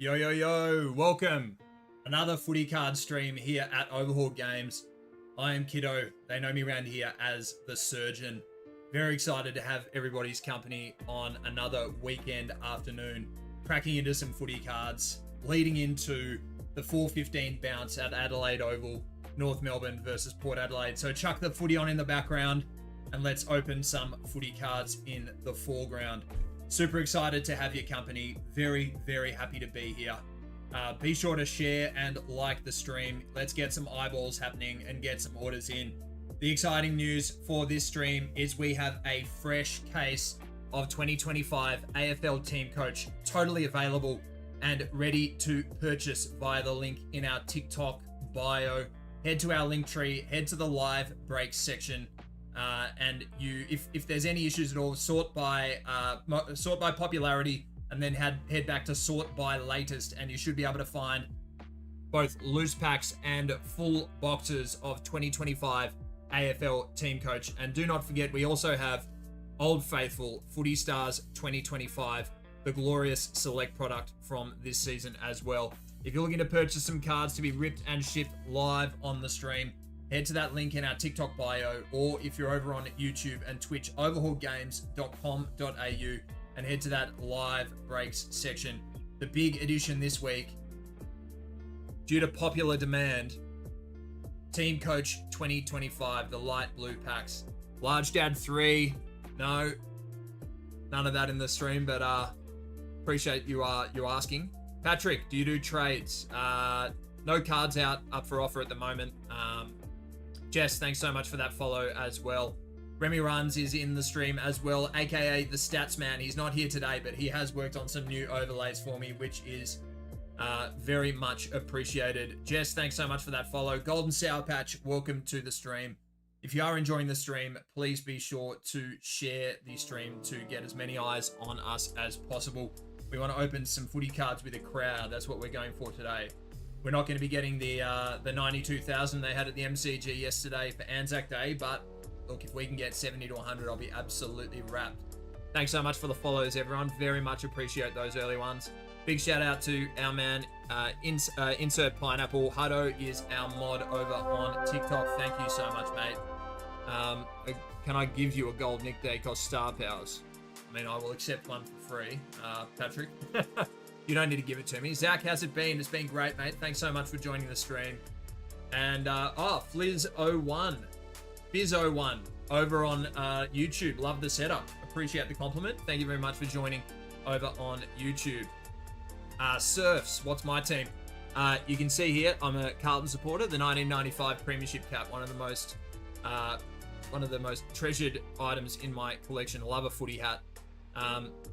Yo, yo, yo, welcome. Another footy card stream here at Overhauled Games. I am Kiddo. They know me around here as the Surgeon. Very excited to have everybody's company on another weekend afternoon, cracking into some footy cards, leading into the 4:15 bounce at Adelaide Oval, North Melbourne versus Port Adelaide. So chuck the footy on in the background and let's open some footy cards in the foreground. Super excited to have your company. Very, very happy to be here. Be sure to share and like the stream. Let's get some eyeballs happening and get some orders in. The exciting news for this stream is we have a fresh case of 2025 AFL Team Coach totally available and ready to purchase via the link in our TikTok bio. Head to our link tree, head to the live breaks section. And if there's any issues at all, sort by popularity, and then head back to sort by latest, and you should be able to find both loose packs and full boxes of 2025 AFL Team Coach. And do not forget, we also have Old Faithful Footy Stars 2025, the glorious select product from this season as well. If you're looking to purchase some cards to be ripped and shipped live on the stream, head to that link in our TikTok bio, or if you're over on YouTube and Twitch, overhauledgames.com.au, and head to that live breaks section. The big addition this week, due to popular demand, Team Coach 2025, the light blue packs. Large Dad 3, no, none of that in the stream, but appreciate you asking. Patrick, do you do trades? No cards up for offer at the moment. Jess, thanks so much for that follow as well. Remy Runs is in the stream as well, aka the Stats Man. He's not here today, but he has worked on some new overlays for me, which is very much appreciated. Jess, thanks so much for that follow. Golden Sour Patch, welcome to the stream. If you are enjoying the stream, please be sure to share the stream to get as many eyes on us as possible. We want to open some footy cards with a crowd. That's what we're going for today. We're not going to be getting the 92,000 they had at the MCG yesterday for Anzac Day, but look, if we can get 70 to 100, I'll be absolutely wrapped. Thanks so much for the follows, everyone. Very much appreciate those early ones. Big shout out to our man, Insert Pineapple. Hutto is our mod over on TikTok. Thank you so much, mate. Can I give you a gold Nick Day cost star powers? I mean, I will accept one for free, Patrick. You don't need to give it to me. Zach, how's it been? It's been great, mate. Thanks so much for joining the stream. And, Fliz01, Biz01 over on YouTube. Love the setup. Appreciate the compliment. Thank you very much for joining over on YouTube. Surfs, what's my team? You can see here, I'm a Carlton supporter. The 1995 Premiership cap, one of the most treasured items in my collection. Love a footy hat.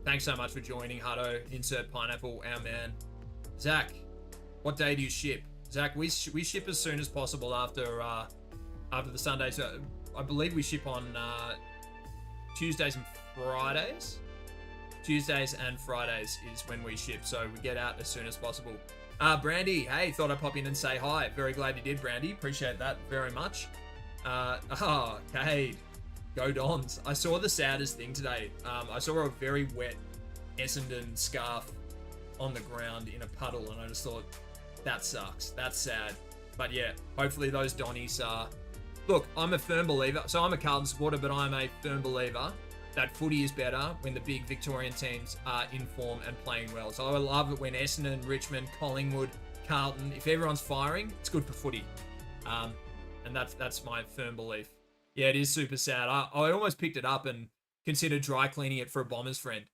Thanks so much for joining, Hutto. Insert Pineapple, our man. Zach, what day do you ship? Zach, we ship as soon as possible after the Sunday. So I believe we ship on Tuesdays and Fridays. Tuesdays and Fridays is when we ship, so we get out as soon as possible. Brandy, hey, thought I'd pop in and say hi. Very glad you did, Brandy. Appreciate that very much. Cade. Go Dons. I saw the saddest thing today. I saw a very wet Essendon scarf on the ground in a puddle, and I just thought, that sucks. That's sad. But yeah, hopefully those Donnies are... Look, I'm a firm believer. So I'm a Carlton supporter, but I'm a firm believer that footy is better when the big Victorian teams are in form and playing well. So I love it when Essendon, Richmond, Collingwood, Carlton, if everyone's firing, it's good for footy. And that's my firm belief. Yeah, it is super sad. I almost picked it up and considered dry cleaning it for a Bombers friend.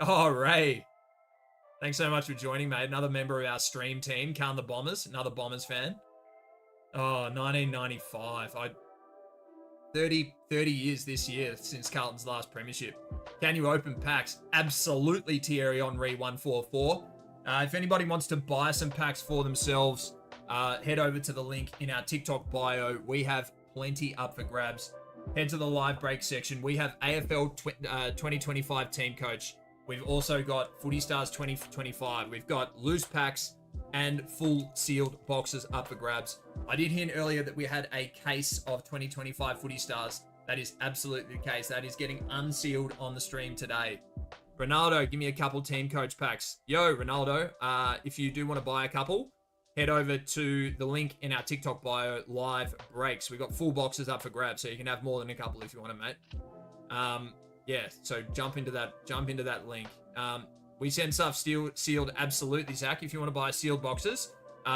Oh, Ray. Thanks so much for joining, mate. Another member of our stream team, Carn the Bombers, another Bombers fan. Oh, 1995. 30 years this year since Carlton's last premiership. Can you open packs? Absolutely, Thierry Henry 144. If anybody wants to buy some packs for themselves, head over to the link in our TikTok bio. We have plenty up for grabs. Head to the live break section. We have AFL 2025 Team Coach. We've also got Footy Stars 2025. We've got loose packs and full sealed boxes up for grabs. I did hint earlier that we had a case of 2025 Footy Stars. That is absolutely the case. That is getting unsealed on the stream today. Ronaldo, give me a couple team coach packs. Yo, Ronaldo, if you do want to buy a couple, head over to the link in our TikTok bio, live breaks. We've got full boxes up for grabs, so you can have more than a couple if you want to, mate. Yeah, so jump into that link. We send stuff sealed, absolutely, Zach. If you want to buy sealed boxes,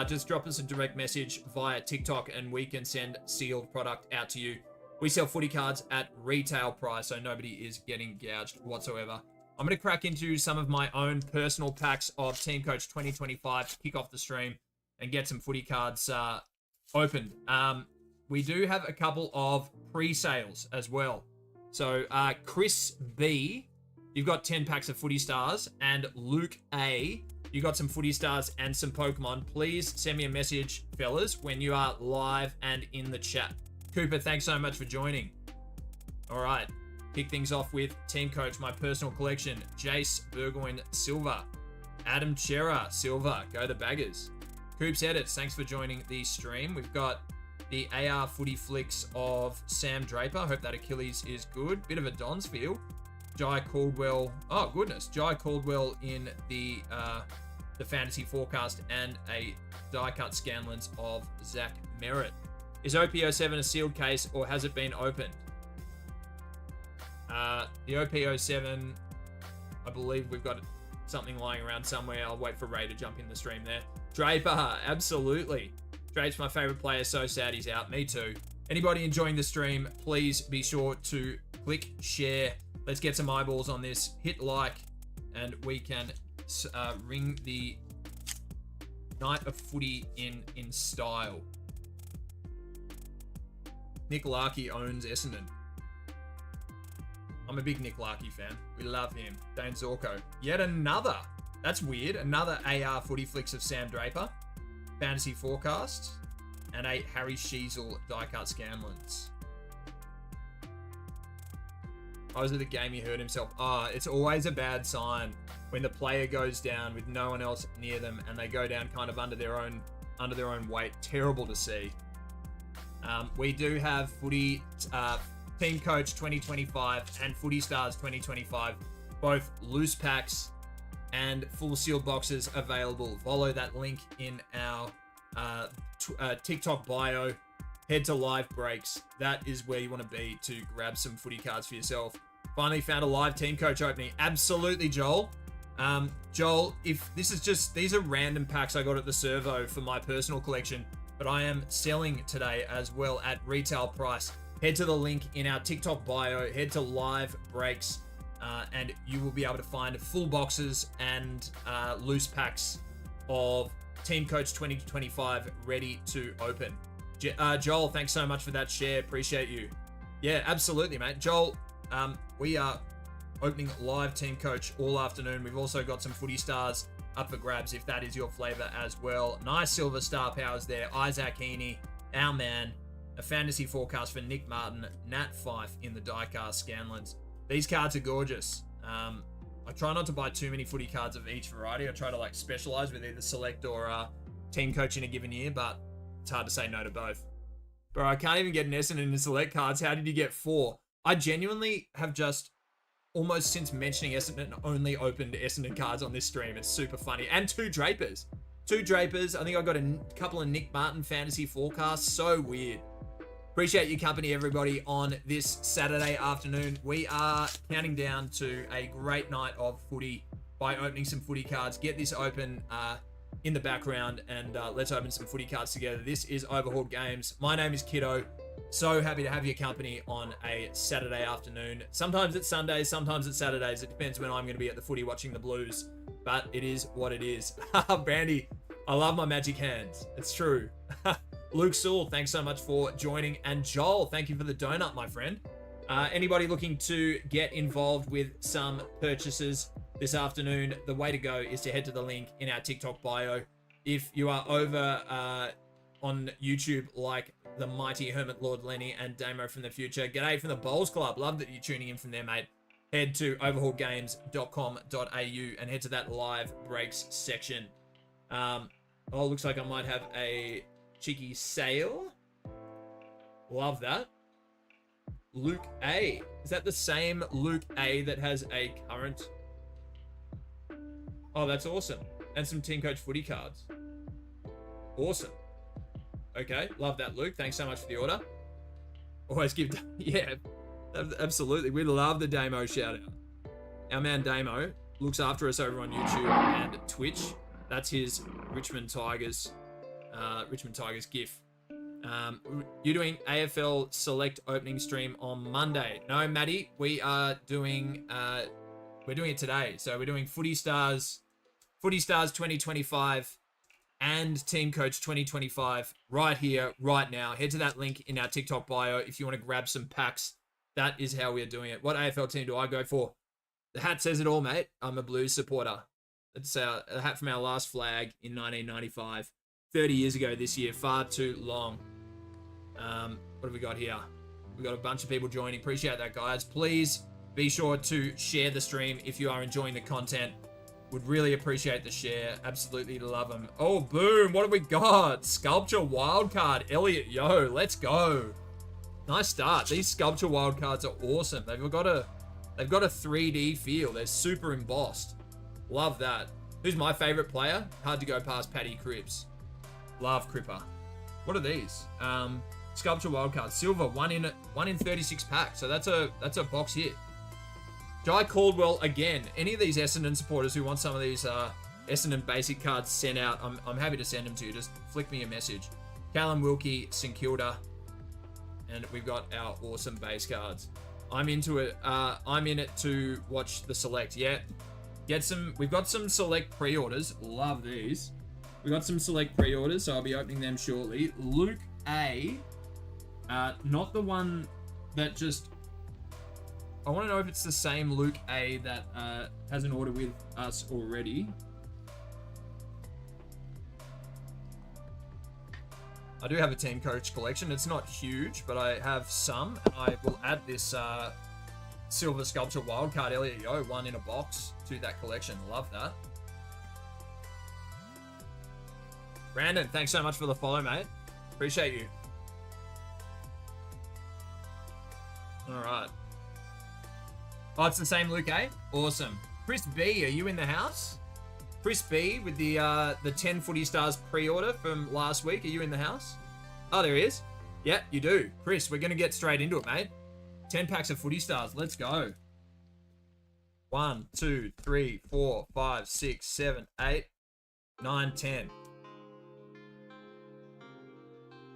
just drop us a direct message via TikTok and we can send sealed product out to you. We sell footy cards at retail price, so nobody is getting gouged whatsoever. I'm going to crack into some of my own personal packs of Team Coach 2025 to kick off the stream and get some footy cards opened. We do have a couple of pre-sales as well. So Chris B, you've got 10 packs of Footy Stars, and Luke A, you got some Footy Stars and some Pokemon. Please send me a message, fellas, when you are live and in the chat. Cooper, thanks so much for joining. All right, kick things off with Team Coach, my personal collection. Jace Burgoyne, Silver. Adam Chera, Silver. Go the Baggers. Coops Edits, thanks for joining the stream. We've got the AR Footy Flicks of Sam Draper. Hope that Achilles is good. Bit of a Dons feel. Jai Caldwell. Oh, goodness. Jai Caldwell in the fantasy forecast, and a die-cut Scanlens of Zach Merritt. Is OP07 a sealed case, or has it been opened? The OP07, I believe we've got something lying around somewhere. I'll wait for Ray to jump in the stream there. Draper, absolutely. Drape's my favorite player. So sad he's out. Me too. Anybody enjoying the stream, please be sure to click share. Let's get some eyeballs on this. Hit like, and we can ring the night of footy in style. Nick Larkey owns Essendon. I'm a big Nick Larkey fan. We love him. Dane Zorko. Yet another. That's weird. Another AR Footy Flicks of Sam Draper. Fantasy forecast. And a Harry Sheasel die-cut Scanlens. I was at the game, he hurt himself. It's always a bad sign when the player goes down with no one else near them and they go down kind of under their own weight. Terrible to see. We do have Footy Team Coach 2025 and Footy Stars 2025, both loose packs and full sealed boxes available. Follow that link in our TikTok bio. Head to live breaks. That is where you want to be to grab some footy cards for yourself. Finally found a live Team Coach opening. Absolutely, Joel. Joel, if this is just, these are random packs I got at the servo for my personal collection, but I am selling today as well at retail price. Head to the link in our TikTok bio, head to live breaks, and you will be able to find full boxes and loose packs of Team Coach 2025 ready to open. Joel, thanks so much for that share. Appreciate you. Yeah, absolutely, mate. Joel, we are opening live Team Coach all afternoon. We've also got some Footy Stars up for grabs if that is your flavor as well. Nice silver star powers there. Isaac Heaney, our man. A fantasy forecast for Nick Martin, Nat Fife in the die-cast Scanlens. These cards are gorgeous. I try not to buy too many footy cards of each variety. I try to specialize with either select or Team Coach in a given year, but it's hard to say no to both. Bro, I can't even get an Essendon in the select cards. How did you get 4? I genuinely have just, almost since mentioning Essendon, only opened Essendon cards on this stream. It's super funny. And 2 Drapers. 2 Drapers. I think I got a couple of Nick Martin fantasy forecasts. So weird. Appreciate your company, everybody, on this Saturday afternoon. We are counting down to a great night of footy by opening some footy cards. Get this open in the background, and let's open some footy cards together. This is Overhauled Games. My name is Kiddo. So happy to have your company on a Saturday afternoon. Sometimes it's Sundays, sometimes it's Saturdays. It depends when I'm going to be at the footy watching the Blues, but it is what it is. Brandy, I love my magic hands. It's true. Luke Sewell, thanks so much for joining. And Joel, thank you for the donut, my friend. Anybody looking to get involved with some purchases this afternoon, the way to go is to head to the link in our TikTok bio. If you are over on YouTube like the mighty Hermit Lord Lenny and Damo from the future, g'day from the Bowls Club. Love that you're tuning in from there, mate. Head to overhauledgames.com.au and head to that live breaks section. Looks like I might have a cheeky sale. Love that. Luke A. Is that the same Luke A that has a current Oh, that's awesome. And some Team Coach footy cards. Awesome. Okay, love that, Luke. Thanks so much for the order. Always give... Yeah, absolutely. We love the Damo shout-out. Our man Damo looks after us over on YouTube and Twitch. That's his Richmond Tigers GIF. You're doing AFL Select opening stream on Monday. No, Maddie, we're doing it today. So we're doing Footy Stars 2025 and Team Coach 2025 right here, right now. Head to that link in our TikTok bio if you want to grab some packs. That is how we're doing it. What AFL team do I go for? The hat says it all, mate. I'm a Blues supporter. It's a hat from our last flag in 1995. 30 years ago this year. Far too long. What have we got here? We've got a bunch of people joining. Appreciate that, guys. Please be sure to share the stream if you are enjoying the content. Would really appreciate the share. Absolutely love them. Oh, boom. What have we got? Sculpture Wildcard. Elliot, yo, let's go. Nice start. These Sculpture Wildcards are awesome. They've got a 3D feel. They're super embossed. Love that. Who's my favorite player? Hard to go past Paddy Cripps. Love Cripper. What are these? Sculpture Wildcard. Silver, 1 in 36 packs. So that's a box hit. Jai Caldwell again. Any of these Essendon supporters who want some of these Essendon basic cards sent out, I'm happy to send them to you. Just flick me a message. Callum Wilkie, St Kilda, and we've got our awesome base cards. I'm into it. I'm in it to watch the select. Yeah, we've got some select pre-orders. Love these. We got some select pre-orders, so I'll be opening them shortly. Luke A, not the one that just. I want to know if it's the same Luke A that has an order with us already. I do have a Team Coach collection. It's not huge, but I have some. And I will add this Silver Sculpture Wildcard Elliot Yo 1 in a box to that collection. Love that. Brandon, thanks so much for the follow, mate. Appreciate you. All right. Oh, it's the same Luke A? Awesome. Chris B, are you in the house? Chris B with the 10 Footy Stars pre-order from last week. Are you in the house? Oh, there he is. Yeah, you do. Chris, we're going to get straight into it, mate. 10 packs of Footy Stars. Let's go. 1, 2, 3, 4, 5, 6, 7, 8, 9, 10.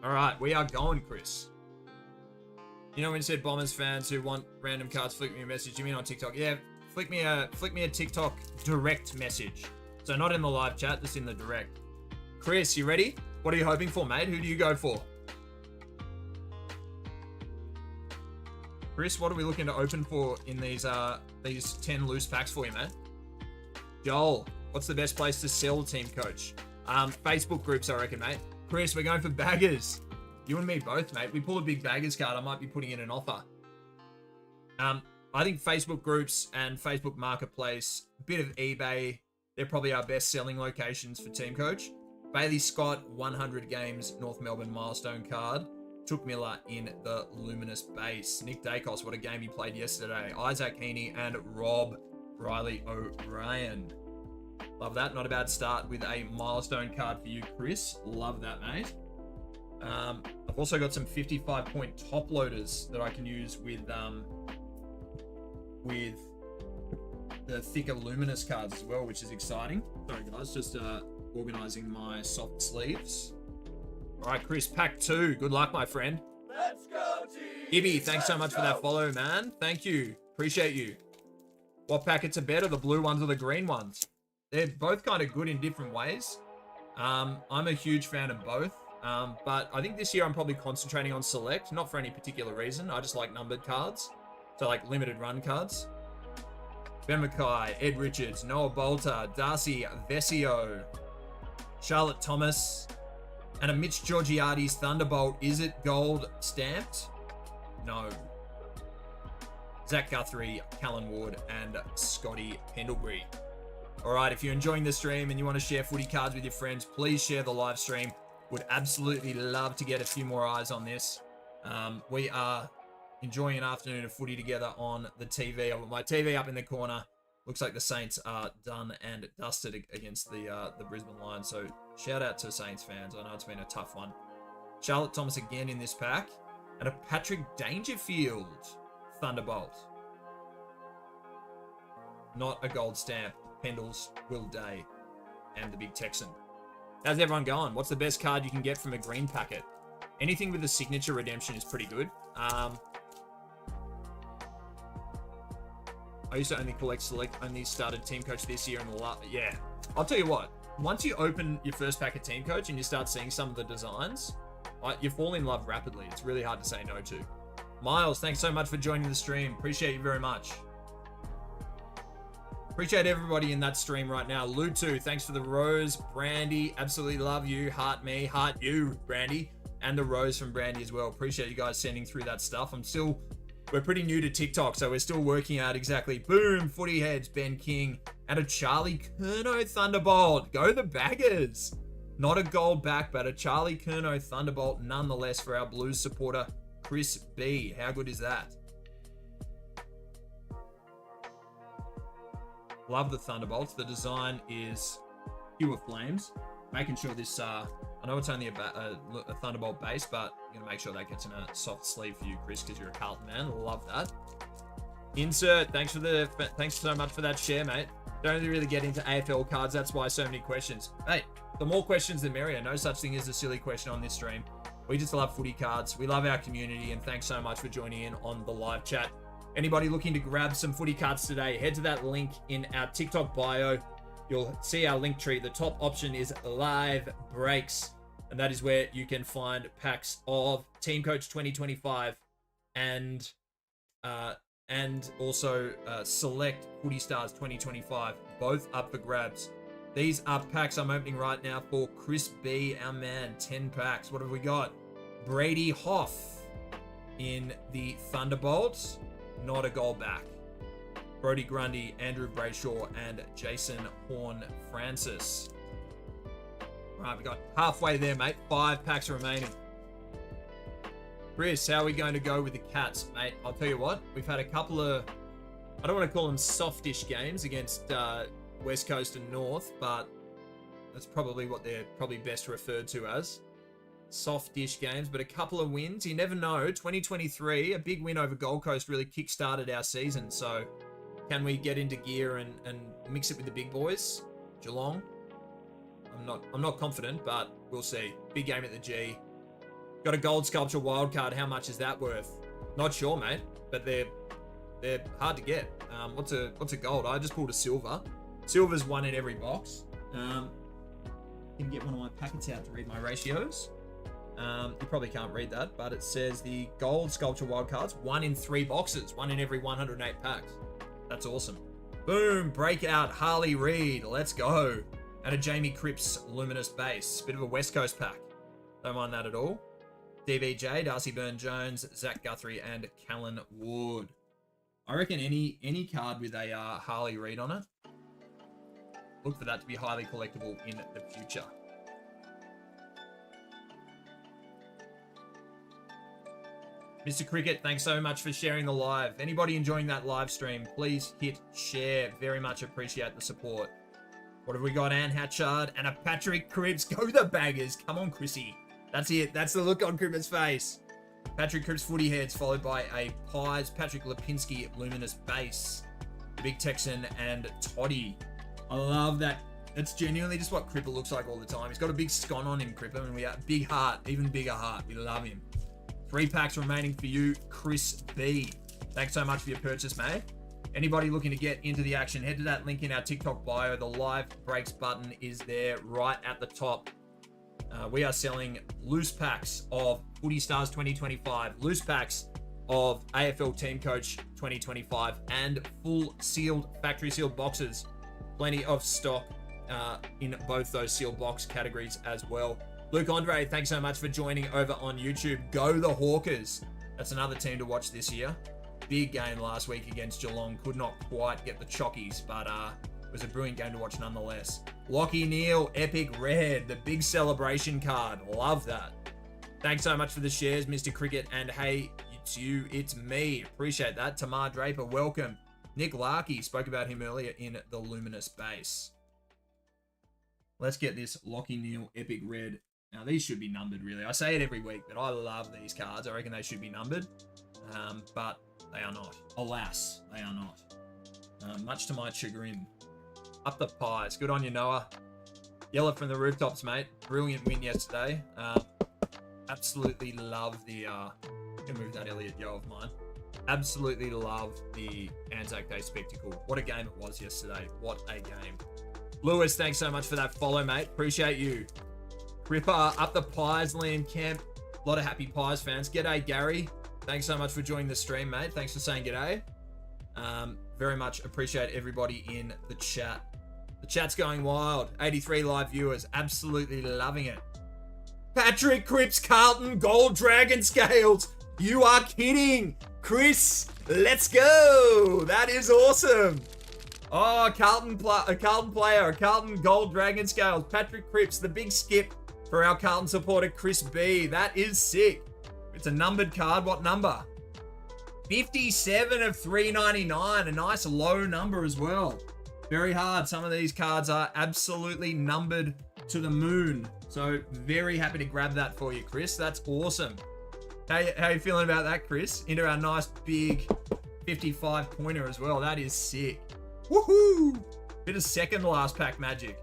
All right, we are going, Chris. You know when you said Bombers fans who want random cards, flick me a message. You mean on TikTok? Yeah, flick me a TikTok direct message. So not in the live chat, just in the direct. Chris, you ready? What are you hoping for, mate? Who do you go for? Chris, what are we looking to open for in these 10 loose packs for you, man? Joel, what's the best place to sell Team Coach? Facebook groups, I reckon, mate. Chris, we're going for baggers. You and me both, mate. We pull a big baggers card, I might be putting in an offer. I think Facebook groups and Facebook Marketplace, a bit of eBay, they're probably our best selling locations for Team Coach. Bailey Scott, 100 games, North Melbourne milestone card. Took Miller in the Luminous base. Nick Dacos, what a game he played yesterday. Isaac Heaney and Rob Riley O'Brien. Love that. Not a bad start with a milestone card for you, Chris. Love that, mate. I've also got some 55-point top loaders that I can use with the thicker Luminous cards as well, which is exciting. Sorry, guys, just organizing my soft sleeves. All right, Chris, pack 2. Good luck, my friend. Let's go, team! Ibby, thanks so much for that follow, man. Thank you. Appreciate you. What packets are better, the blue ones or the green ones? They're both kind of good in different ways. I'm a huge fan of both. But I think this year I'm probably concentrating on select, not for any particular reason. I just like numbered cards. So like limited run cards. Ben Mackay, Ed Richards, Noah Bolter, Darcy Vesio, Charlotte Thomas, and a Mitch Georgiades Thunderbolt. Is it gold stamped? No. Zach Guthrie, Callan Ward, and Scotty Pendlebury. All right, if you're enjoying the stream and you want to share footy cards with your friends, please share the live stream. Would absolutely love to get a few more eyes on this. We are enjoying an afternoon of footy together on the TV. I've got my TV up in the corner. looks like the Saints are done and dusted against the Brisbane Lions. So shout out to Saints fans. I know it's been a tough one. Charlotte Thomas again in this pack. And a Patrick Dangerfield Thunderbolt. Not a gold stamp. Pendles, Will Day, and the Big Texan. How's everyone going? What's the best card you can get from a green packet? Anything with a signature redemption is pretty good. I used to only collect select, only started Team Coach this year and yeah. I'll tell you what, once you open your first pack of Team Coach and you start seeing some of the designs, you fall in love rapidly. It's really hard to say no to. Miles, thanks so much for joining the stream. Appreciate you very much. Appreciate everybody in that stream right now. Lutu, thanks for the rose. Brandy, absolutely love you. Heart me, heart you, Brandy. And the rose from Brandy as well. Appreciate you guys sending through that stuff. We're pretty new to TikTok, so we're still working out exactly. Boom, footy heads, Ben King. And a Charlie Curnow Thunderbolt. Go the Baggers. Not a gold back, but a Charlie Curnow Thunderbolt nonetheless for our Blues supporter, Chris B. How good is that? Love the Thunderbolts. The design is Hue of Flames. Making sure this, I know it's only a Thunderbolt base, but I'm going to make sure that gets in a soft sleeve for you, Chris, because you're a Carlton man. Love that. Insert, thanks so much for that share, mate. Don't really get into AFL cards. That's why so many questions. Hey, the more questions, the merrier. No such thing as a silly question on this stream. We just love footy cards. We love our community, and thanks so much for joining in on the live chat. Anybody looking to grab some footy cards today, head to that link in our TikTok bio. You'll see our link tree. The top option is live breaks, and that is where you can find packs of Team Coach 2025 and also select Footy Stars 2025, both up for grabs. These are packs I'm opening right now for Chris B, our man. 10 packs. What have we got? Brady Hoff in the Thunderbolts. Not a gold back. Brodie Grundy, Andrew Brayshaw, and Jason Horn-Francis. Right, we got halfway there, mate. 5 packs remaining. Chris, how are we going to go with the Cats, mate? I'll tell you what. We've had a couple of, I don't want to call them softish games against West Coast and North, but that's probably what they're probably best referred to as. Softish games, but a couple of wins. You never know. 2023, a big win over Gold Coast really kick-started our season. So can we get into gear and mix it with the big boys? Geelong? I'm not confident, but we'll see. Big game at the G. Got a gold sculpture wildcard. How much is that worth? Not sure, mate, but they're hard to get. What's a gold? I just pulled a silver. Silver's one in every box. Can get one of my packets out to read my ratios. You probably can't read that, but it says the gold sculpture wildcards, 1 in 3 boxes, 1 in every 108 packs. That's awesome. Boom, breakout Harley Reid. Let's go. And a Jamie Cripps luminous base. Bit of a West Coast pack. Don't mind that at all. DBJ, Darcy Byrne-Jones, Zach Guthrie, and Callan Wood. I reckon any card with a Harley Reid on it, look for that to be highly collectible in the future. Mr. Cricket, thanks so much for sharing the live. Anybody enjoying that live stream, please hit share. Very much appreciate the support. What have we got? Anne Hatchard and a Patrick Cripps. Go the Baggers. Come on, Chrissy. That's it. That's the look on Cripps' face. Patrick Cripps footy heads, followed by a Pies Patrick Lipinski luminous base. The Big Texan and Toddy. I love that. That's genuinely just what Cripper looks like all the time. He's got a big scon on him, Cripper, and we have big heart, even bigger heart. We love him. 3 packs remaining for you, Chris B. Thanks so much for your purchase, mate. Anybody looking to get into the action, head to that link in our TikTok bio. The live breaks button is there right at the top. We are selling loose packs of Footy Stars 2025, loose packs of AFL Team Coach 2025, and full sealed, factory sealed boxes. Plenty of stock in both those sealed box categories as well. Luke Andre, thanks so much for joining over on YouTube. Go the Hawkers. That's another team to watch this year. Big game last week against Geelong. Could not quite get the chockies, but it was a brilliant game to watch nonetheless. Lockie Neal, Epic Red, the big celebration card. Love that. Thanks so much for the shares, Mr. Cricket. And hey, it's you, it's me. Appreciate that. Tamar Draper, welcome. Nick Larkey, spoke about him earlier in the Luminous base. Let's get this Lockie Neal Epic Red. Now, these should be numbered, really. I say it every week, but I love these cards. I reckon they should be numbered, but they are not. Alas, they are not. Much to my chagrin. Up the pies. Good on you, Noah. Yellow from the rooftops, mate. Brilliant win yesterday. Absolutely love the... can move that Elliot Yo of mine. Absolutely love the Anzac Day spectacle. What a game it was yesterday. What a game. Lewis, thanks so much for that follow, mate. Appreciate you. Ripper, up the pies, Liam Kemp. A lot of happy Pies fans. G'day, Gary. Thanks so much for joining the stream, mate. Thanks for saying g'day. Very much appreciate everybody in the chat. The chat's going wild. 83 live viewers. Absolutely loving it. Patrick Cripps Carlton Gold Dragon Scales. You are kidding. Chris, let's go. That is awesome. Oh, a Carlton player. A Carlton Gold Dragon Scales. Patrick Cripps, the big skip for our Carlton supporter, Chris B. That is sick. It's a numbered card. What number? 57 of 399. A nice low number as well. Very hard. Some of these cards are absolutely numbered to the moon. So very happy to grab that for you, Chris. That's awesome. How you feeling about that, Chris? Into our nice big 55 pointer as well. That is sick. Woohoo! Bit of second last pack magic.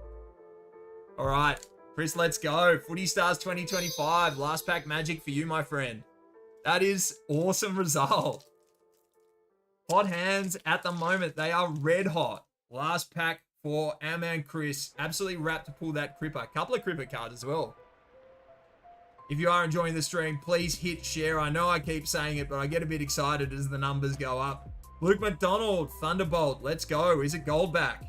All right, Chris, let's go. Footy Stars 2025. Last pack magic for you, my friend. That is awesome result. Hot hands at the moment. They are red hot. Last pack for our man Chris. Absolutely wrapped to pull that Cripper. Couple of Cripper cards as well. If you are enjoying the stream, please hit share. I know I keep saying it, but I get a bit excited as the numbers go up. Luke McDonald, Thunderbolt. Let's go. Is it gold back?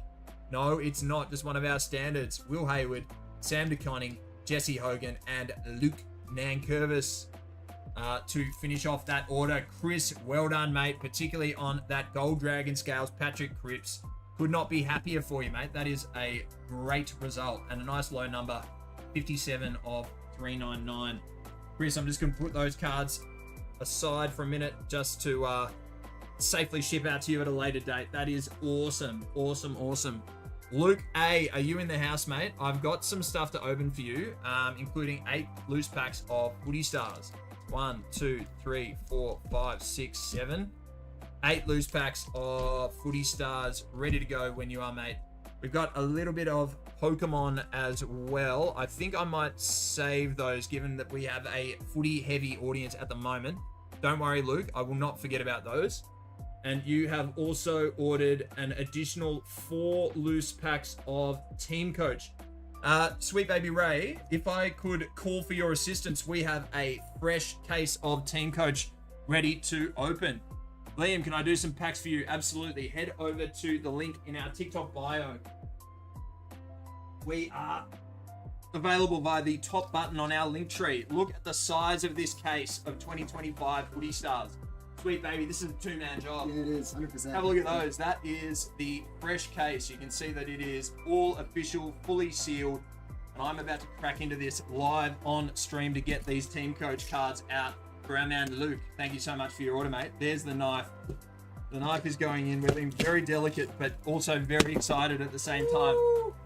No, it's not. Just one of our standards. Will Hayward, Sam DeConning, Jesse Hogan, and Luke Nankervis. To finish off that order. Chris, well done, mate. Particularly on that Gold Dragon Scales. Patrick Cripps. Could not be happier for you, mate. That is a great result. And a nice low number. 57 of 399. Chris, I'm just going to put those cards aside for a minute just to safely ship out to you at a later date. That is awesome. Awesome, awesome. Luke A, are you in the house, mate? I've got some stuff to open for you, including 8 loose packs of Footy Stars. 1, 2, 3, 4, 5, 6, 7. 8 loose packs of Footy Stars ready to go when you are, mate. We've got a little bit of Pokemon as well. I think I might save those given that we have a footy heavy audience at the moment. Don't worry, Luke. I will not forget about those. And you have also ordered an additional 4 loose packs of Team Coach. Sweet Baby Ray, if I could call for your assistance, we have a fresh case of Team Coach ready to open. Liam, can I do some packs for you? Absolutely. Head over to the link in our TikTok bio. We are available via the top button on our link tree. Look at the size of this case of 2025 Footy Stars. Sweet baby, this is a 2-man job. Yeah, it is, 100%. Have a look at those. That is the fresh case. You can see that it is all official, fully sealed. And I'm about to crack into this live on stream to get these Team Coach cards out for our man Luke. Thank you so much for your order, mate. There's the knife. The knife is going in. We're being very delicate, but also very excited at the same time.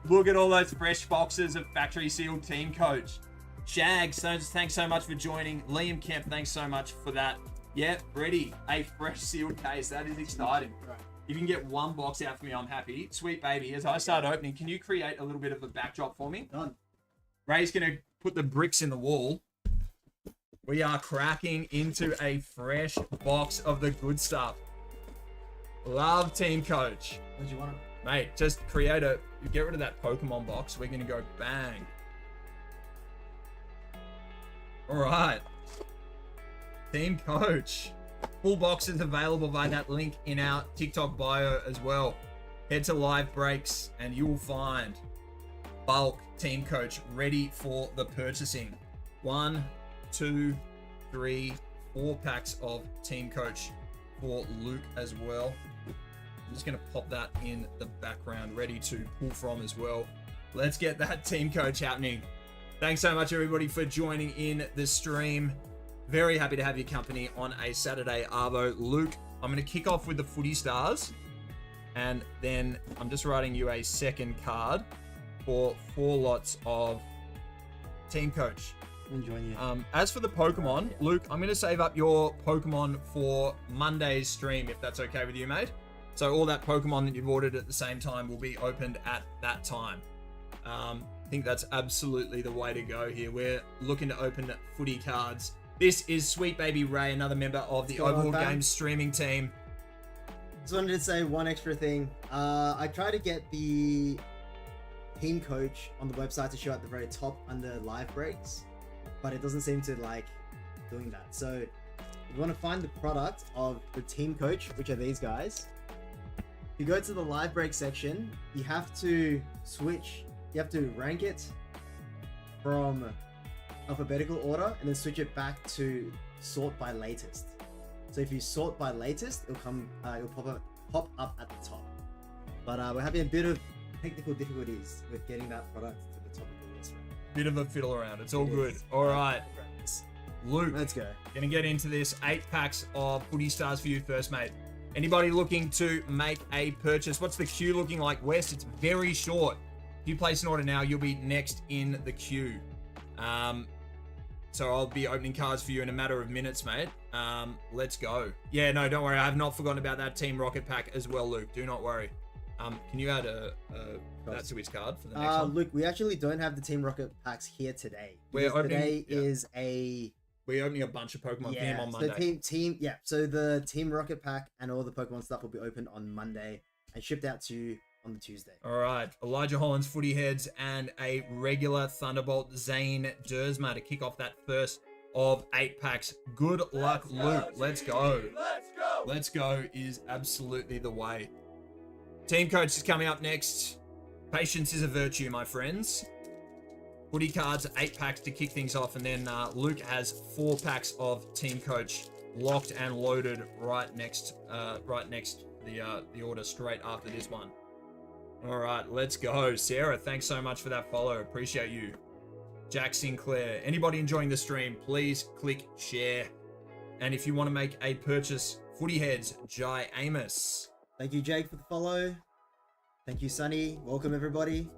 Look at all those fresh boxes of factory sealed Team Coach. Shags, thanks so much for joining. Liam Kemp, thanks so much for that. Yep, ready. A fresh sealed case. That is exciting. Right. If you can get one box out for me, I'm happy. Sweet baby, as I start opening, can you create a little bit of a backdrop for me? Done. Ray's going to put the bricks in the wall. We are cracking into a fresh box of the good stuff. Love Team Coach. What do you want? Mate, just get rid of that Pokemon box. We're going to go bang. All right. Team Coach. Full boxes available via that link in our TikTok bio as well. Head to Live Breaks and you will find bulk Team Coach ready for the purchasing. 1, 2, 3, 4 packs of Team Coach for Luke as well. I'm just going to pop that in the background, ready to pull from as well. Let's get that Team Coach happening. Thanks so much, everybody, for joining in the stream. Very happy to have your company on a Saturday Arvo. Luke, I'm going to kick off with the Footy Stars. And then I'm just writing you a second card for 4 lots of Team Coach. I'm enjoying you. As for the Pokemon, Luke, I'm going to save up your Pokemon for Monday's stream, if that's okay with you, mate. So all that Pokemon that you've ordered at the same time will be opened at that time. I think that's absolutely the way to go here. We're looking to open footy cards. This is Sweet Baby Ray, another member of the Overhauled Games streaming team. Just wanted to say one extra thing. I tried to get the Team Coach on the website to show at the very top under live breaks, but it doesn't seem to like doing that. So if you want to find the product of the Team Coach, which are these guys, if you go to the live break section, you have to switch, you have to rank it from alphabetical order and then switch it back to sort by latest. So if you sort by latest, it'll come, it'll pop up at the top. But we're having a bit of technical difficulties with getting that product to the top of the list. Bit of a fiddle around. It's all good. All right. Luke, let's go. Gonna get into this. 8 packs of Footy Stars for you first, mate. Anybody looking to make a purchase? What's the queue looking like, Wes? It's very short. If you place an order now, you'll be next in the queue. So I'll be opening cards for you in a matter of minutes, mate. Let's go. Yeah, no, don't worry. I have not forgotten about that Team Rocket pack as well, Luke. Do not worry. Can you add that to his card for the next one? Luke, we actually don't have the Team Rocket packs here today. We're opening, today is a... We're opening a bunch of Pokemon for him on Monday. So the Team Rocket pack and all the Pokemon stuff will be opened on Monday and shipped out to you on the Tuesday. All right. Elijah Holland's Footy Heads and a regular Thunderbolt Zane Dersma to kick off that first of 8 packs. Good luck, Luke. Let's go. Let's go is absolutely the way. Team Coach is coming up next. Patience is a virtue, my friends. Footy cards, 8 packs to kick things off, and then Luke has 4 packs of Team Coach locked and loaded right next the order straight after this one. All right, let's go. Sarah, thanks so much for that follow. Appreciate you. Jack Sinclair. Anybody enjoying the stream, please click share. And if you want to make a purchase, Footy Heads, Jai Amos. Thank you, Jake, for the follow. Thank you, Sunny. Welcome, everybody.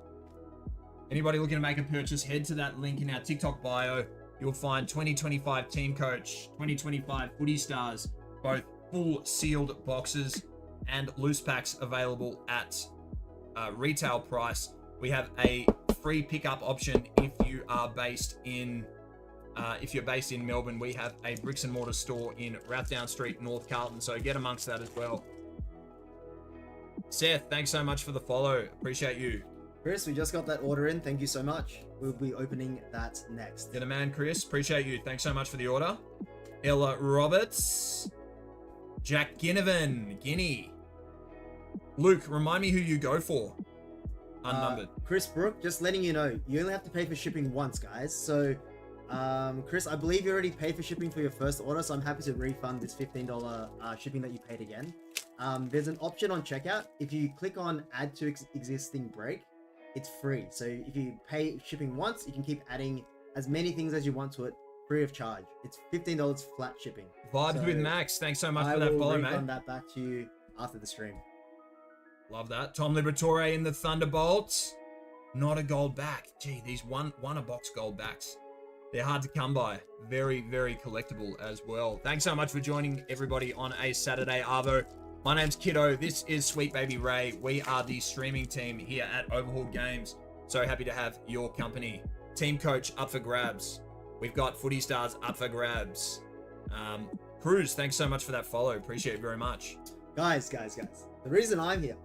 Anybody looking to make a purchase, head to that link in our TikTok bio. You'll find 2025 Team Coach, 2025 Footy Stars, both full sealed boxes and loose packs available at retail price. We have a free pickup option if you are based in Melbourne. We have a bricks and mortar store in Rathdown Street, North Carlton, so get amongst that as well. Seth, thanks so much for the follow. Appreciate you. Chris, we just got that order in. Thank you so much. We'll be opening that next. You're the man, Chris. Appreciate you. Thanks so much for the order. Ella Roberts. Jack Ginnivan. Guinea. Luke, remind me who you go for. Unnumbered. Chris Brook, just letting you know, you only have to pay for shipping once, guys. So, Chris, I believe you already paid for shipping for your first order, so I'm happy to refund this $15 shipping that you paid again. There's an option on checkout. If you click on add to existing break, it's free. So if you pay shipping once, you can keep adding as many things as you want to it free of charge. It's $15 flat shipping. Vibes with Max. Thanks so much for that follow, mate. I will refund that back to you after the stream. Love that. Tom Liberatore in the Thunderbolts. Not a gold back. Gee, these one a box gold backs. They're hard to come by. Very, very collectible as well. Thanks so much for joining everybody on a Saturday Arvo. My name's Kiddo. This is Sweet Baby Ray. We are the streaming team here at Overhauled Games. So happy to have your company. Team Coach up for grabs. We've got Footy Stars up for grabs. Cruz, thanks so much for that follow. Appreciate it very much. Guys. The reason I'm here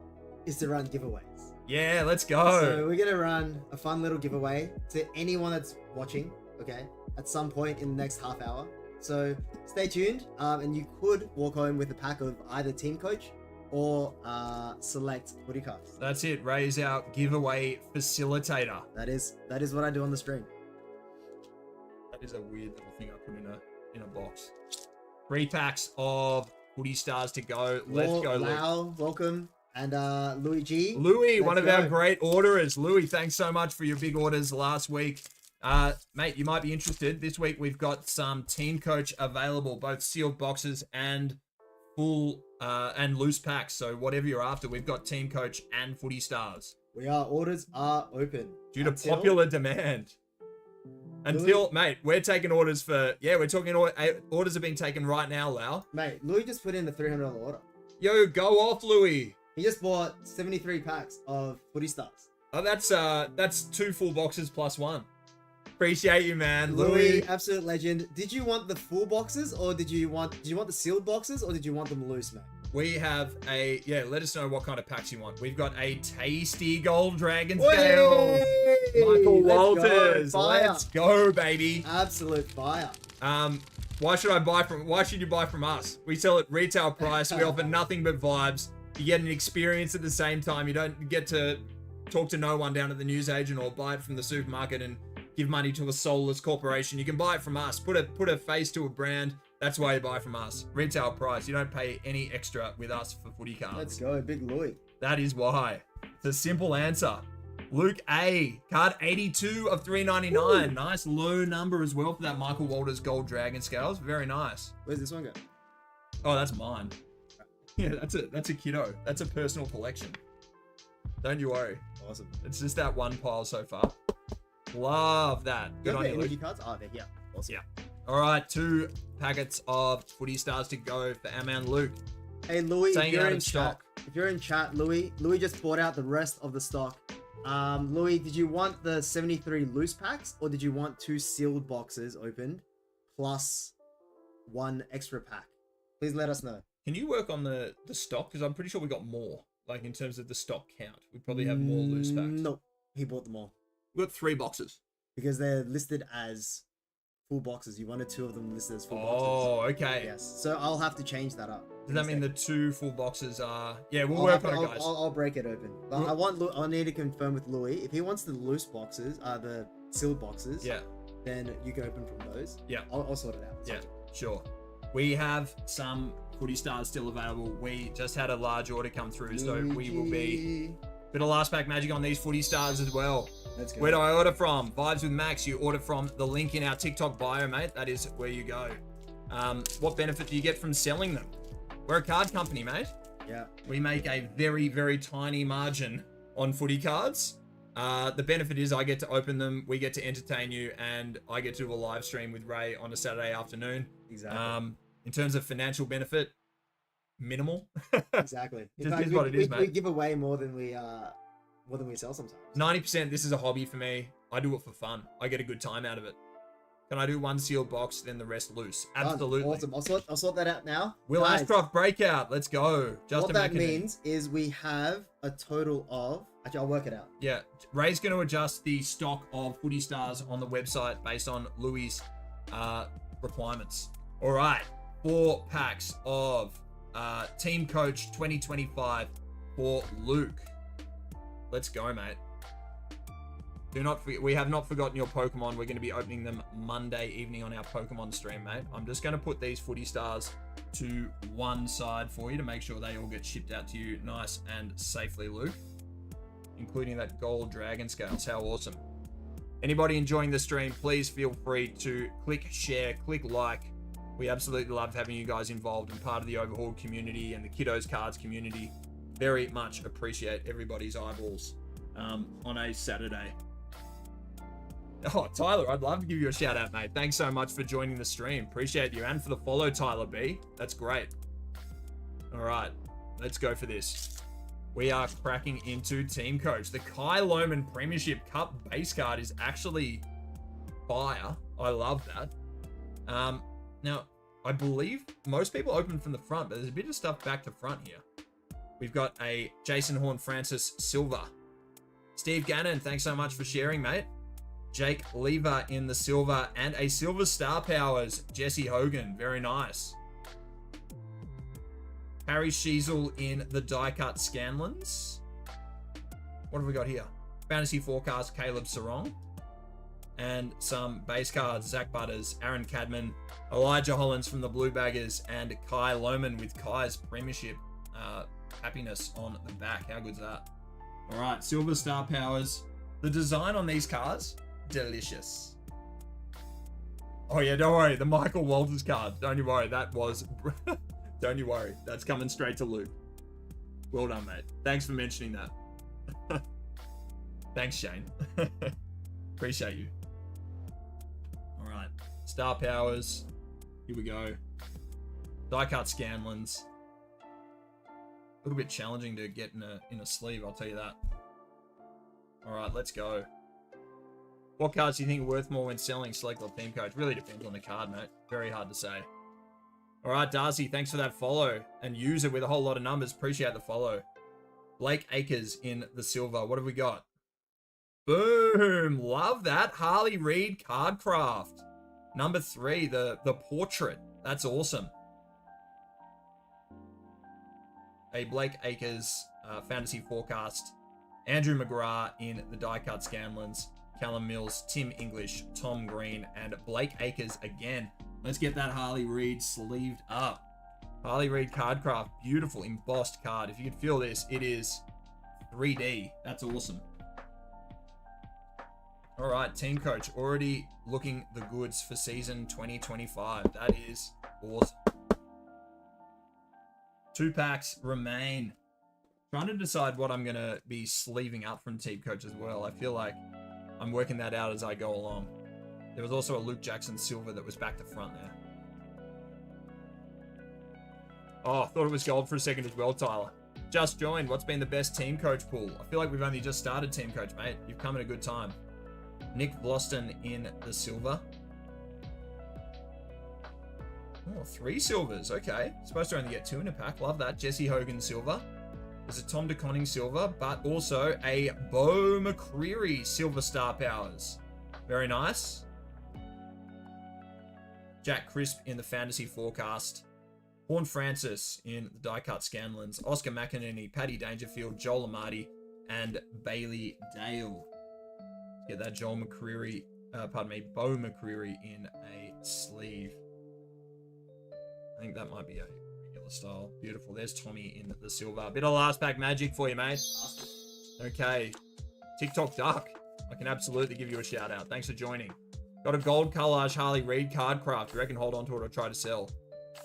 is to run giveaways. Yeah, let's go. So we're going to run a fun little giveaway to anyone that's watching, okay, at some point in the next half hour. So stay tuned, and you could walk home with a pack of either Team Coach or select footy cards. That's it. Ray's our giveaway facilitator. That is what I do on the stream. That is a weird little thing I put in a box. 3 packs of Footy Stars to go. Let's go, Lau, welcome. And Louis G. Louis, one of our great orderers. Louis, thanks so much for your big orders last week. Mate, you might be interested. This week we've got some Team Coach available, both sealed boxes and full and loose packs. So whatever you're after, we've got Team Coach and Footy Stars. Orders are open. Due to popular demand. Until, mate, we're taking orders for, we're talking, orders are being taken right now, Lau. Mate, Louis just put in the $300 order. Yo, go off, Louis. He just bought 73 packs of Footy Stars. Oh, that's 2 full boxes plus 1. Appreciate you, man. Louis, absolute legend. Did you want the full boxes or did you want the sealed boxes or did you want them loose, mate? We have let us know what kind of packs you want. We've got a tasty gold dragon scale. Michael Walters. Let's go, baby. Absolute fire. Why should you buy from us? We sell at retail price. We offer nothing but vibes. You get an experience at the same time. You don't get to talk to no one down at the newsagent or buy it from the supermarket and give money to a soulless corporation. You can buy it from us. Put a face to a brand. That's why you buy from us. Retail price. You don't pay any extra with us for footy cards. Let's go, big Louis. That is why. It's a simple answer. Luke A. Card 82 of 399. Nice low number as well for that Michael Walters Gold Dragon Scales. Very nice. Where's this one go? Oh, that's mine. Yeah, that's a kiddo. That's a personal collection. Don't you worry. Awesome. It's just that one pile so far. Love that. Good on you, Luke. Cards? Oh, yeah. Awesome. Yeah. All right, 2 packets of Footy Stars to go for our man Luke. Hey, Louis, if you're in chat, Louis just bought out the rest of the stock. Louis, did you want the 73 loose packs or did you want 2 sealed boxes opened plus 1 extra pack? Please let us know. Can you work on the stock? Because I'm pretty sure we got more. Like in terms of the stock count, we probably have more loose packs. Nope, he bought them all. We got 3 boxes. Because they're listed as full boxes. You wanted 2 of them listed as full boxes. Oh, okay. Yes. So I'll have to change that up. Does that mean the 2 full boxes are... Yeah, we'll work on it, guys. I'll break it open. But I need to confirm with Louis. If he wants the loose boxes, the sealed boxes, then you can open from those. Yeah. I'll sort it out. Yeah, sure. We have some Footy Stars still available. We just had a large order come through, so we will be... Bit of last pack magic on these Footy Stars as well. Let's go. Where do I order from? Vibes with Max. You order from the link in our TikTok bio, mate. That is where you go. What benefit do you get from selling them? We're a card company, mate. Yeah. We make a very, very tiny margin on footy cards. The benefit is I get to open them, we get to entertain you, and I get to do a live stream with Ray on a Saturday afternoon. Exactly. In terms of financial benefit, minimal. Exactly. Just is what it is, mate. We give away more than we sell sometimes. 90%, this is a hobby for me. I do it for fun. I get a good time out of it. Can I do 1 sealed box, then the rest loose? Absolutely. Awesome. I'll sort that out now. Will Ashcroft breakout. Let's go. What that means is we have a total of... Actually, I'll work it out. Yeah. Ray's going to adjust the stock of Footy Stars on the website based on Louis' requirements. All right. 4 packs of Team Coach 2025 for Luke. Let's go, mate. Do not forget, we have not forgotten your Pokemon. We're going to be opening them Monday evening on our Pokemon stream, mate. I'm just going to put these Footy Stars to one side for you to make sure they all get shipped out to you nice and safely, Luke. Including that gold dragon scales. How awesome. Anybody enjoying the stream, please feel free to click share, click like. We absolutely love having you guys involved and part of the Overhauled community and the Kiddos Cards community. Very much appreciate everybody's eyeballs on a Saturday. Oh, Tyler, I'd love to give you a shout out, mate. Thanks so much for joining the stream. Appreciate you. And for the follow, Tyler B. That's great. All right, let's go for this. We are cracking into Team Coach. The Kai Loman Premiership Cup base card is actually fire. I love that. Now, I believe most people open from the front, but there's a bit of stuff back to front here. We've got a Jason Horn-Francis silver. Steve Gannon, thanks so much for sharing, mate. Jake Lever in the silver and a silver Star Powers, Jesse Hogan. Very nice. Harry Sheasel in the die-cut Scanlons. What have we got here? Fantasy Forecast, Caleb Sarong. And some base cards, Zach Butters, Aaron Cadman, Elijah Hollins from the Blue Baggers, and Kai Loman with Kai's Premiership happiness on the back. How good's that? All right, Silver Star Powers. The design on these cards, delicious. Oh yeah, don't worry. The Michael Walters card, don't you worry. That was Don't you worry. That's coming straight to Luke. Well done, mate. Thanks for mentioning that. Thanks, Shane. Appreciate you. All right. Star Powers. Here we go. Die-cut Scanlons. A little bit challenging to get in a sleeve, I'll tell you that. All right, let's go. What cards do you think are worth more when selling Select or Team Coach? Really depends on the card, mate. Very hard to say. All right, Darcy, thanks for that follow. And user with a whole lot of numbers. Appreciate the follow. Blake Akers in the silver. What have we got? Boom. Love that. Harley Reid Cardcraft. Number 3, the portrait. That's awesome. A Blake Akers fantasy forecast. Andrew McGrath in the die-cut Scanlons. Callum Mills, Tim English, Tom Green, and Blake Akers again. Let's get that Harley Reid sleeved up. Harley Reid Cardcraft, beautiful embossed card. If you can feel this, it is 3D. That's awesome. All right, Team Coach, already looking the goods for season 2025. That is awesome. 2 packs remain. Trying to decide what I'm going to be sleeving up from Team Coach as well. I feel like I'm working that out as I go along. There was also a Luke Jackson silver that was back to front there. Oh, thought it was gold for a second as well, Tyler. Just joined. What's been the best Team Coach pool? I feel like we've only just started Team Coach, mate. You've come at a good time. Nick Vlosten in the silver. Oh, 3 silvers. Okay. Supposed to only get 2 in a pack. Love that. Jesse Hogan silver. There's a Tom DeConning silver, but also a Bo McCreary silver star powers. Very nice. Jack Crisp in the fantasy forecast. Horn Francis in the die-cut Scanlons. Oscar McInerney, Paddy Dangerfield, Joel Amati, and Bailey Dale. Get that Bo McCreary in a sleeve. I think that might be a regular style. Beautiful. There's Tommy in the silver. A bit of last pack magic for you, mate. Okay. TikTok Duck. I can absolutely give you a shout out. Thanks for joining. Got a gold collage Harley Reid Cardcraft. You reckon hold on to it or try to sell?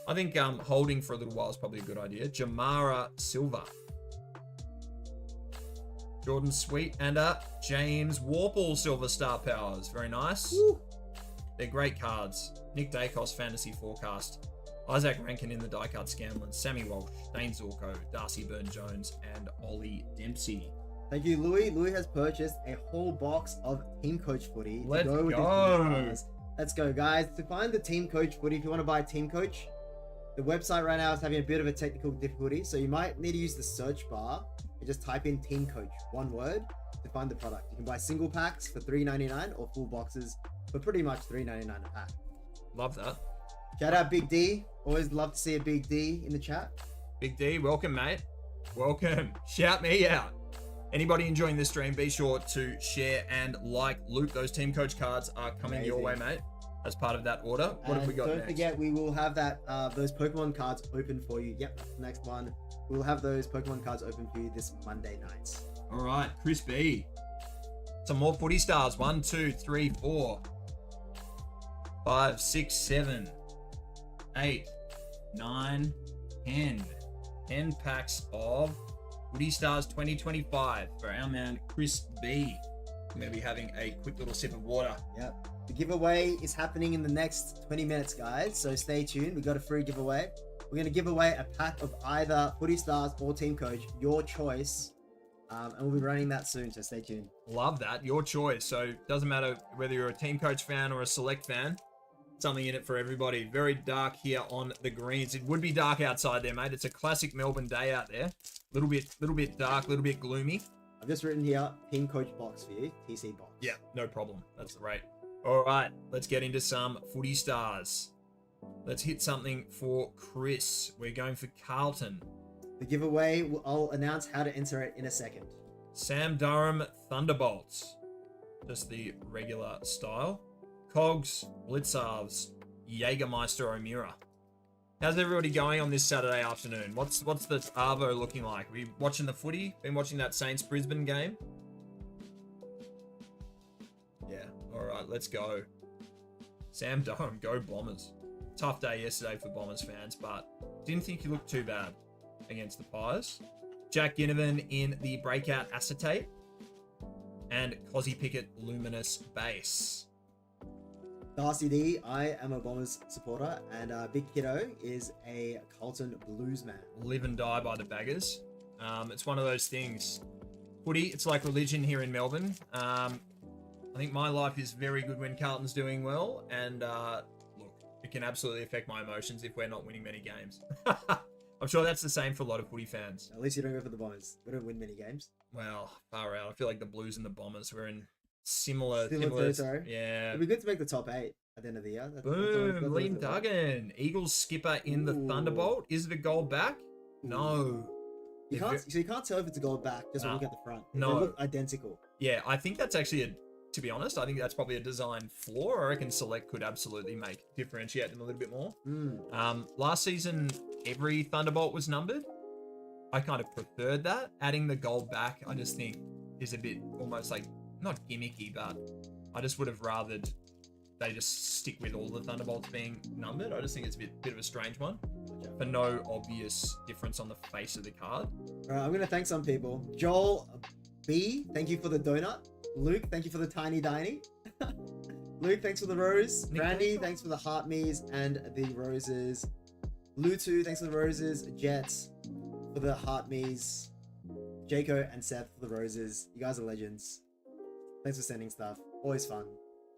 I think holding for a little while is probably a good idea. Jamara Silver. Jordan Sweet and James Warple Silver Star Powers. Very nice. Woo. They're great cards. Nick Dacos Fantasy Forecast. Isaac Rankin in the die-cut Scanlons. Sammy Walsh, Dane Zorko, Darcy Byrne-Jones, and Ollie Dempsey. Thank you, Louis. Louis has purchased a whole box of Team Coach footy. Let's go. Let's go, guys. To find the Team Coach footy, if you want to buy Team Coach, the website right now is having a bit of a technical difficulty, so you might need to use the search bar and just type in Team Coach, one word, to find the product. You can buy single packs for $3.99 or full boxes for pretty much $3.99 a pack. Love that. Shout out Big D. Always love to see a Big D in the chat. Big D, welcome, mate. Welcome. Shout me out. Anybody enjoying this stream, be sure to share and like. Luke, those Team Coach cards are coming your way, mate, as part of that order. What have we got next? Don't forget, we will have that those Pokemon cards open for you. Yep, that's the next one. We will have those Pokemon cards open for you this Monday night. All right, Chris B. Some more footy stars. 1, 2, 3, 4, 5, 6, 7, 8, 9, 10. 10 packs of Footy Stars 2025 for our man Chris B. I'm going to be having a quick little sip of water. Yep. The giveaway is happening in the next 20 minutes, guys. So stay tuned. We got a free giveaway. We're going to give away a pack of either Footy Stars or Team Coach, your choice. And we'll be running that soon, so stay tuned. Love that. Your choice. So it doesn't matter whether you're a Team Coach fan or a Select fan. Something in it for everybody. Very dark here on the greens. It would be dark outside there, mate. It's a classic Melbourne day out there. Little bit dark, little bit gloomy. I've just written here, Team Coach box for you. TC box. Yeah, no problem. That's great. All right, let's get into some Footy Stars. Let's hit something for Chris. We're going for Carlton. The giveaway, I'll announce how to enter it in a second. Sam Durham Thunderbolts. Just the regular style. Cogs, Blitzarves, Jägermeister O'Meara. How's everybody going on this Saturday afternoon? What's the Arvo looking like? Are we watching the footy? Been watching that Saints-Brisbane game? Yeah, all right, let's go. Sam Durham, go Bombers. tough day yesterday for Bombers fans, but didn't think he looked too bad against the Pies. Jack Ginnivan in the breakout acetate. And Cozzy Pickett luminous base. Darcy D, I am a Bombers supporter, and Big Kiddo is a Carlton Blues man. Live and die by the Baggers. It's one of those things. Footy, it's like religion here in Melbourne. I think my life is very good when Carlton's doing well, and look, it can absolutely affect my emotions if we're not winning many games. I'm sure that's the same for a lot of footy fans. At least you don't go for the Bombers. We don't win many games. Well, far out. I feel like the Blues and the Bombers were in similar territory. Yeah. It'd be good to make the top 8 at the end of the year. Boom, Liam Duggan. Eagles skipper in the Thunderbolt. Is it a goal back? No. You can't tell if it's a goal back just look at the front. No. They look identical. Yeah, I think that's actually to be honest, I think that's probably a design flaw. I reckon Select could absolutely differentiate them a little bit more. Last season, every Thunderbolt was numbered. I kind of preferred that. Adding the gold back, I just think is a bit almost like, not gimmicky, but I just would have rathered they just stick with all the Thunderbolts being numbered. I just think it's a bit of a strange one for no obvious difference on the face of the card. All right, I'm going to thank some people. Joel B, thank you for the donut. Luke, thank you for the tiny diny. Luke, thanks for the rose. Brandy, thanks for the heart me's and the roses. Lutu, thanks for the roses. Jets for the heart me's. Jaco and Seth for the roses. You guys are legends. Thanks for sending stuff. Always fun.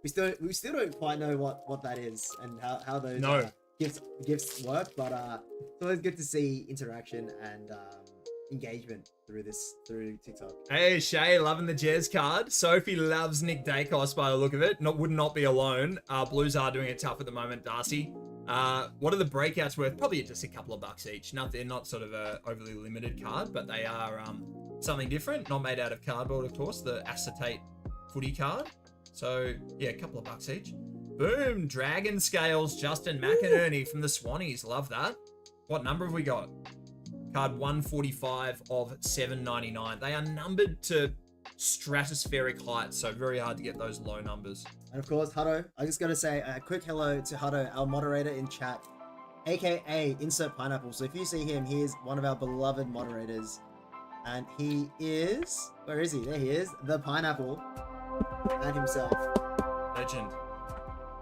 We still don't quite know what that is and how those gifts work, but it's always good to see interaction and engagement through TikTok. Hey Shay, loving the Jez card. Sophie loves Nick Dacos by the look of it. Would not be alone. Blues are doing it tough at the moment, Darcy. What are the breakouts worth? Probably just a couple of bucks each. They're not sort of a overly limited card, but they are something different. Not made out of cardboard, of course. The acetate footy card. So yeah, a couple of bucks each. Boom! Dragon Scales, Justin McInerney from the Swannies. Love that. What number have we got? Card 145 of 799. They are numbered to stratospheric height, so very hard to get those low numbers. And of course, Hutto, I just got to say a quick hello to Hutto, our moderator in chat, aka Insert Pineapple. So if you see him, he is one of our beloved moderators. And he is... Where is he? There he is. The Pineapple. And himself. Legend.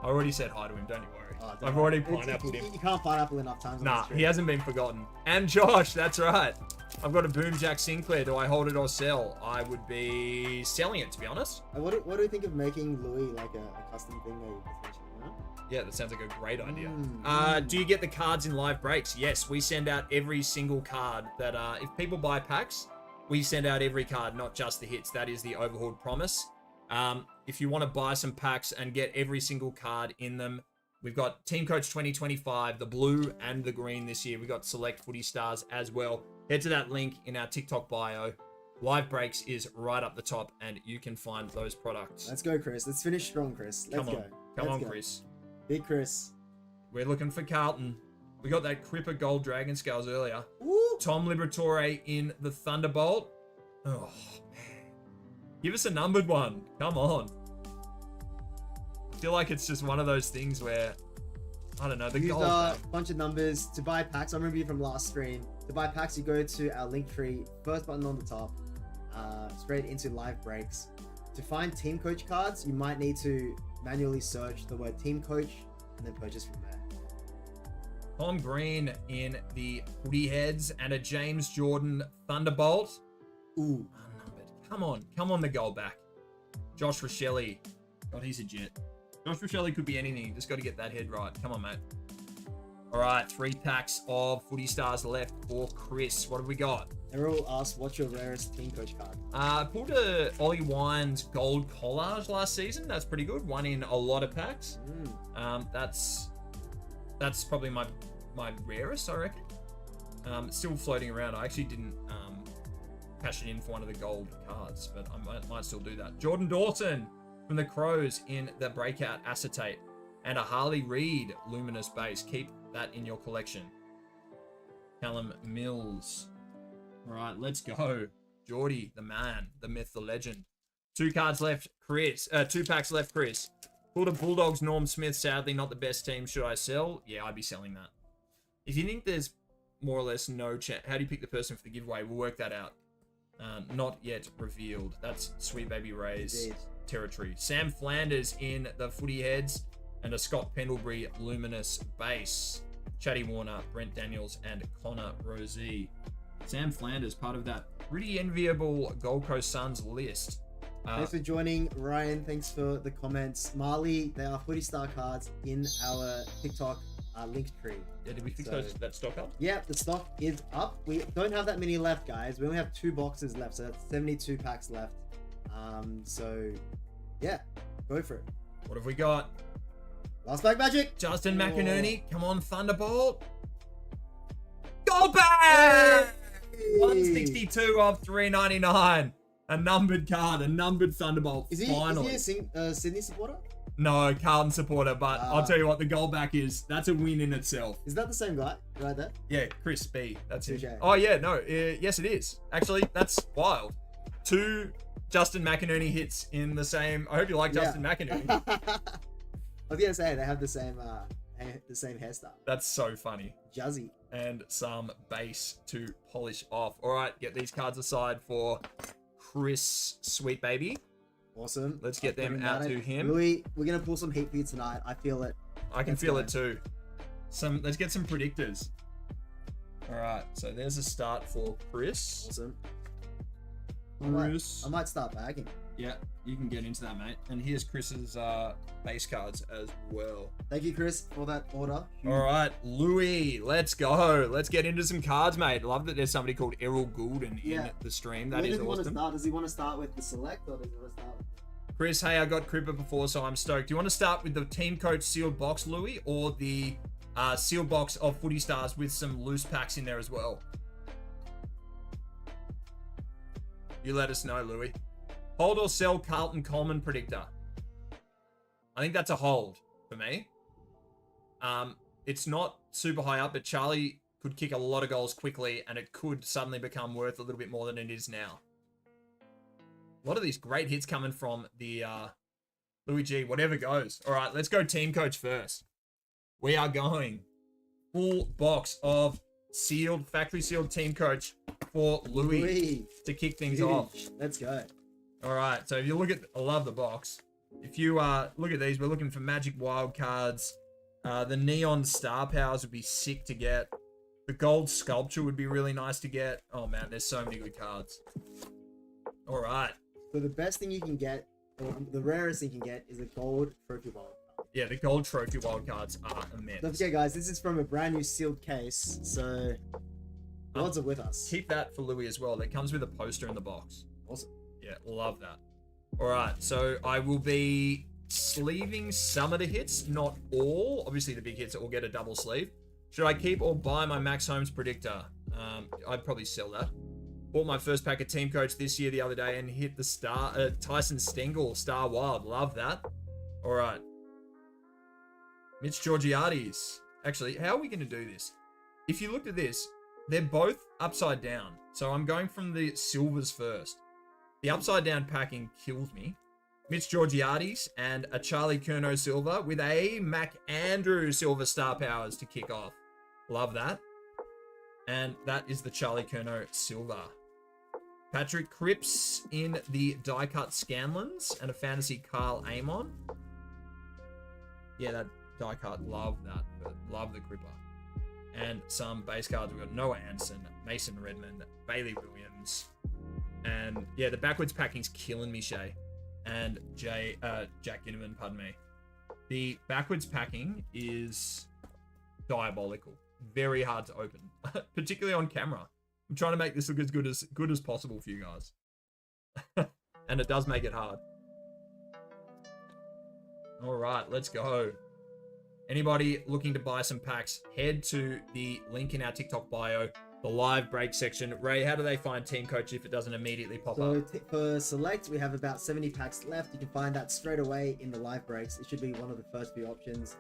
I already said hi to him, don't you worry. Oh, I've already pineappled him. You can't pineapple enough times. Nah, he hasn't been forgotten. And Josh, that's right. I've got a Boom Jack Sinclair. Do I hold it or sell? I would be selling it, to be honest. What do you think of making Louis like a custom thing where you potentially, you know? Yeah, that sounds like a great idea. Do you get the cards in live breaks? Yes, we send out every single card that, if people buy packs, we send out every card, not just the hits. That is the Overhauled promise. If you want to buy some packs and get every single card in them, we've got Team Coach 2025, the blue and the green this year. We've got Select Footy Stars as well. Head to that link in our TikTok bio. Live Breaks is right up the top, and you can find those products. Let's go, Chris. Let's finish strong, Chris. Let's go. Come on, Chris. Big Chris. We're looking for Carlton. We got that Cripper Gold Dragon Scales earlier. Woo! Tom Liberatore in the Thunderbolt. Oh, man. Give us a numbered one. Come on. I feel like it's just one of those things where, I don't know, the gold. A bunch of numbers to buy packs. I remember you from last stream. To buy packs, you go to our link tree, first button on the top, straight into live breaks. To find team coach cards, you might need to manually search the word team coach and then purchase from there. Tom Green in the Footy Heads and a James Jordan Thunderbolt. Ooh. Unnumbered. Come on, the gold back. Josh Rochelle. God, he's a jet. Josh Rochelle could be anything. You just got to get that head right. Come on, mate. All right, 3 packs of Footy Stars left for Chris. What have we got? Errol asked, what's your rarest team coach card? I pulled a Ollie Wines gold collage last season. That's pretty good. One in a lot of packs. That's probably my rarest, I reckon. Still floating around. I actually didn't cash it in for one of the gold cards, but I might still do that. Jordan Dawson from the Crows in the breakout acetate, and a Harley Reid luminous base. Keep that in your collection. Callum Mills. All right, let's go. Geordie, the man, the myth, the legend. 2 cards left, Chris. 2 packs left, Chris. Florida Bulldogs, Norm Smith, sadly not the best team. Should I sell? Yeah, I'd be selling that. If you think there's more or less no chance, how do you pick the person for the giveaway? We'll work that out. Not yet revealed. That's Sweet Baby Ray's territory. Sam Flanders in the footy heads and a Scott Pendlebury luminous base. Chatty Warner, Brent Daniels, and Connor Rosie. Sam Flanders, part of that pretty enviable Gold Coast Suns list. Thanks for joining, Ryan. Thanks for the comments. Marley, there are Footy Star cards in our TikTok linked tree. Yeah, did we fix that stock up? Yeah, the stock is up. We don't have that many left, guys. We only have 2 boxes left, so that's 72 packs left. So yeah, go for it. What have we got? Last pack magic. Justin McInerney, come on, Thunderbolt. Go back! Hey! 162 of 399. A numbered card, a numbered Thunderbolt. Finally. Is he a Sydney supporter? No, Carlton supporter, but I'll tell you what, the goal back that's a win in itself. Is that the same guy right there? Yeah, Chris B. That's it. TJ. Oh, yeah, no. Yes, it is. Actually, that's wild. 2 Justin McInerney hits in the same. I hope you like Justin McInerney. I was gonna say they have the same hairstyle. That's so funny. Jazzy. And some base to polish off. All right, get these cards aside for Chris Sweet Baby. Awesome. Let's get them out to him. Louis, we're gonna pull some heat for you tonight. I feel it. I can feel it too. Let's get some predictors. All right, so there's a start for Chris. Awesome. Chris. I might start bagging. Yeah, you can get into that, mate. And here's Chris's base cards as well. Thank you, Chris, for that order. All right, Louis, let's go. Let's get into some cards, mate. Love that there's somebody called Errol Goulden in the stream. That is awesome. Does he want to start with the select or does he want to start with... Chris, hey, I got Cripper before, so I'm stoked. Do you want to start with the team coach sealed box, Louis, or the sealed box of Footy Stars with some loose packs in there as well? You let us know, Louis. Hold or sell Carlton Coleman predictor. I think that's a hold for me. It's not super high up, but Charlie could kick a lot of goals quickly, and it could suddenly become worth a little bit more than it is now. A lot of these great hits coming from the Louis G, whatever goes. All right, let's go team coach first. We are going full box of sealed, factory sealed team coach for Louis to kick things off. Let's go. All right, so if you look at, I love the box. If you look at these, we're looking for Magic Wild cards. The Neon Star Powers would be sick to get. The Gold Sculpture would be really nice to get. Oh man, there's so many good cards. All right. So the best thing you can get, or the rarest thing you can get, is a Gold Trophy Wild card. Yeah, the Gold Trophy Wild cards are immense. Don't forget, guys, this is from a brand new sealed case, so the odds are with us. Keep that for Louis as well. That comes with a poster in the box. Awesome. Yeah, love that. All right, so I will be sleeving some of the hits, not all. Obviously, the big hits will get a double sleeve. Should I keep or buy my Max Holmes predictor? I'd probably sell that. Bought my first pack of Team Coach this year the other day and hit the Tyson Stengel Star Wild. Love that. All right. Mitch Georgiades. Actually, how are we going to do this? If you looked at this, they're both upside down. So I'm going from the silvers first. The upside down packing kills me. Mitch Georgiades and a Charlie Curnow Silver with a Mac Andrew Silver Star Powers to kick off. Love that. And that is the Charlie Curnow Silver. Patrick Cripps in the die cut Scanlons and a fantasy Carl Amon. Yeah, that die cut, love that. Love the Cripper. And some base cards. We've got Noah Anderson, Mason Redmond, Bailey Williams. And yeah, the backwards packing's killing me, Shay. And Jack Ginnivan, pardon me. The backwards packing is diabolical. Very hard to open, particularly on camera. I'm trying to make this look as good as possible for you guys. And it does make it hard. All right, let's go. Anybody looking to buy some packs, head to the link in our TikTok bio, the live break section. Ray, how do they find Team Coach if it doesn't immediately pop up? So for Select, we have about 70 packs left. You can find that straight away in the live breaks. It should be one of the first few options.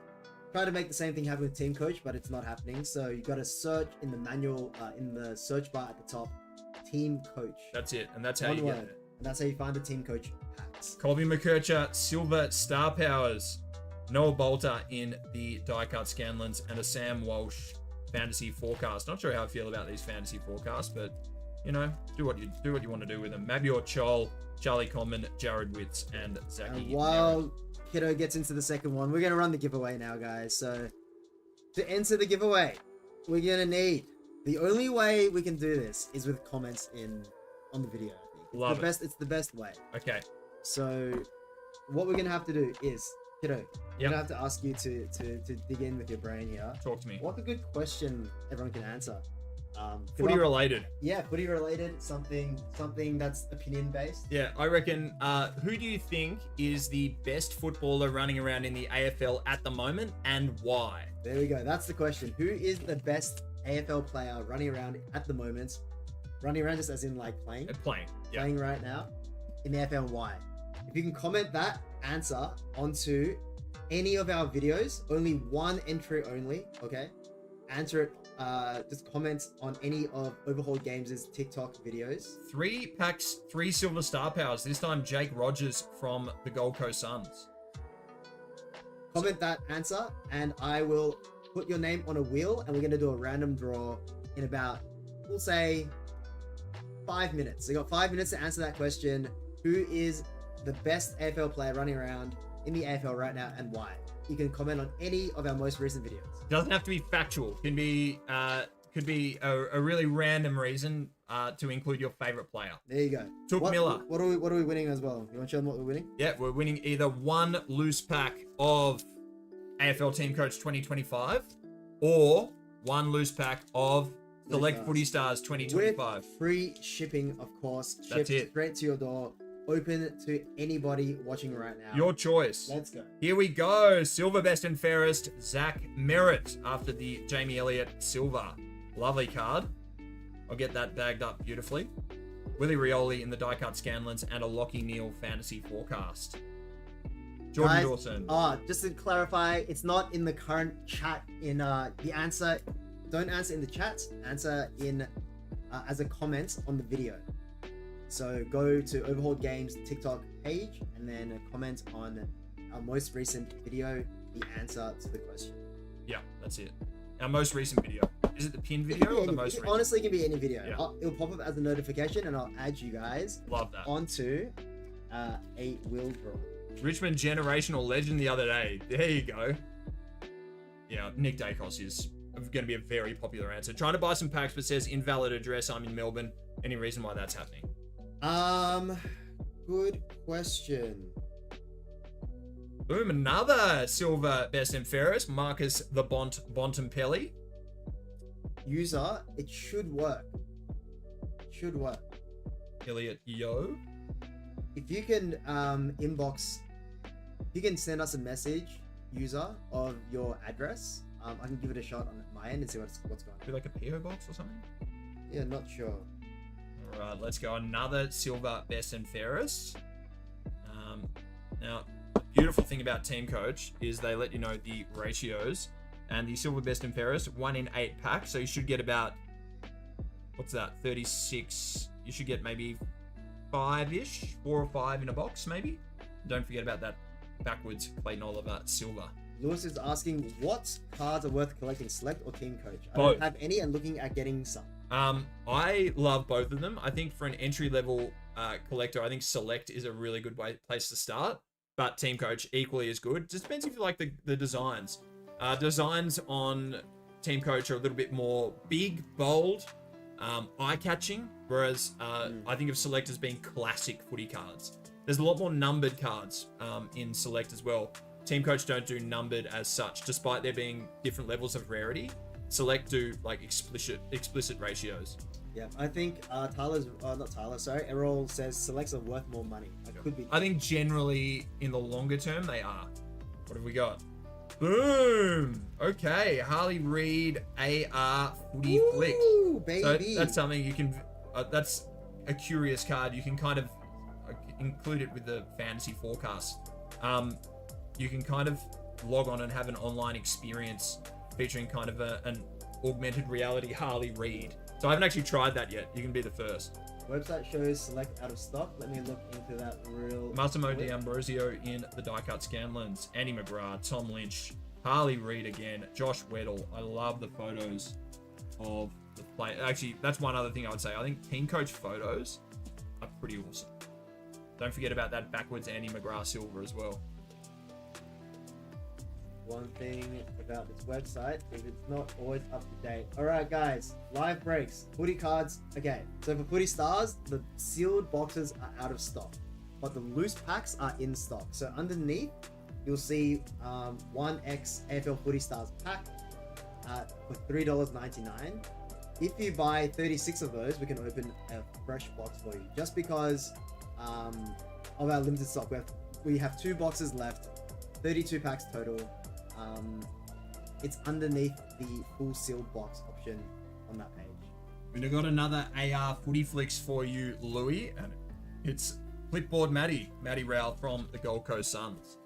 Try to make the same thing happen with Team Coach, but it's not happening. So you got to search in the manual, in the search bar at the top, Team Coach. That's it, and that's how you get it. And that's how you find the Team Coach packs. Colby McKercher, Silver Star Powers. Noah Bolter in the die cut Scanlons, and a Sam Walsh fantasy forecast. Not sure how I feel about these fantasy forecasts, but you know, do what you want to do with them. Mabior Chol, Charlie Common, Jared Witz, and Zachy. And while Kiddo gets into the second one, we're gonna run the giveaway now, guys. So to enter the giveaway, we're gonna need, the only way we can do this is with comments on the video. I think Love it. It's the best way. Okay. So what we're gonna have to do is, Kiddo, I'm Yep. gonna have to ask you to dig in with your brain here. Talk to me. What's a good question everyone can answer? Footy related. Yeah, footy related. Something that's opinion based. Yeah, I reckon. Who do you think is the best footballer running around in the AFL at the moment, and why? There we go. That's the question. Who is the best AFL player running around at the moment? Running around just as in like playing? Playing. Yeah. Playing right now in the AFL and why? If you can comment that answer onto any of our videos, only one entry only, okay? Answer it, just comment on any of Overhauled Games' TikTok videos. 3 packs, 3 silver star powers. This time Jake Rogers from the Gold Coast Suns. Comment that answer and I will put your name on a wheel and we're going to do a random draw in about, we'll say, 5 minutes. So you got 5 minutes to answer that question. Who is the best AFL player running around in the AFL right now and why? You can comment on any of our most recent videos. Doesn't have to be factual. Can be could be a really random reason to include your favorite player. There you go. Took Miller. What are we winning as well? You want to show them what we're winning? Yeah, we're winning either 1 loose pack of AFL Team Coach 2025 or 1 loose pack of Select Footy Stars 2025. With free shipping, of course. That's Shipped it. straight to your door. Open to anybody watching right now. Your choice. Let's go. Here we go. Silver best and fairest, Zach Merritt after the Jamie Elliott Silver. Lovely card. I'll get that bagged up beautifully. Willie Rioli in the die cut Scanlons and a Lockie Neal fantasy forecast. Jordan Guys, Dawson. Just to clarify, it's not in the current chat. In the answer, don't answer in the chat. Answer in as a comment on the video. So go to Overhauled Games TikTok page and then comment on our most recent video, the answer to the question. Yeah, that's it. Our most recent video. Is it the pin video or the most recent? Honestly, it can be any video. Yeah. It'll pop up as a notification and I'll add you guys Love that. onto a wheel draw. Richmond generational legend the other day. There you go. Yeah, Nick Dacos is going to be a very popular answer. Trying to buy some packs but says invalid address. I'm in Melbourne. Any reason why that's happening? Good question. Boom, another silver best and fairest. Marcus the Bontempelli. User, it should work. Should work. Elliot Yo. If you can inbox, you can send us a message, user, of your address. I can give it a shot on my end and see what's going on. Be like a PO box or something? Yeah, not sure. All right, let's go. Another silver best and fairest. Now, the beautiful thing about Team Coach is they let you know the ratios. And the silver best and fairest, 1 in 8 packs. So you should get about, what's that, 36. You should get maybe 5-ish, 4 or 5 in a box, maybe. Don't forget about that backwards Clayton Oliver silver. Lewis is asking, what cards are worth collecting, Select or Team Coach? I Both. don't have any and looking at getting some. I love both of them. I think for an entry-level collector, I think Select is a really good place to start. But Team Coach equally as good. Just depends if you like the designs. Designs on Team Coach are a little bit more big, bold, eye-catching, whereas I think of Select as being classic footy cards. There's a lot more numbered cards in Select as well. Team Coach don't do numbered as such, despite there being different levels of rarity. Select do like explicit ratios. Yeah, I think Errol says Selects are worth more money. That could be. I think generally in the longer term they are. What have we got? Boom! Okay, Harley Reid AR Footy Flick. Baby. So that's something you can. That's a curious card. You can kind of include it with the fantasy forecast. You can kind of log on and have an online experience featuring kind of an augmented reality Harley Reid. So I haven't actually tried that yet. You can be the first. Website shows select out of stock. Let me look into that real Massimo quick. D'Ambrosio in the die-cut Scanlons. Andy McGrath, Tom Lynch, Harley Reid again, Josh Weddle. I love the photos of the play. Actually, that's one other thing I would say. I think team coach photos are pretty awesome. Don't forget about that backwards Andy McGrath silver as well. One thing about this website is it's not always up to date. All right, guys, live breaks, footy cards. Okay, so for footy stars, the sealed boxes are out of stock, but the loose packs are in stock. So underneath, you'll see 1x AFL footy stars pack for $3.99. If you buy 36 of those, we can open a fresh box for you. Just because of our limited stock, we have 2 boxes left, 32 packs total. It's underneath the full sealed box option on that page. We've got another AR footy flicks for you, Louis, and it's Clipboard Matty Rowell from the Gold Coast Suns.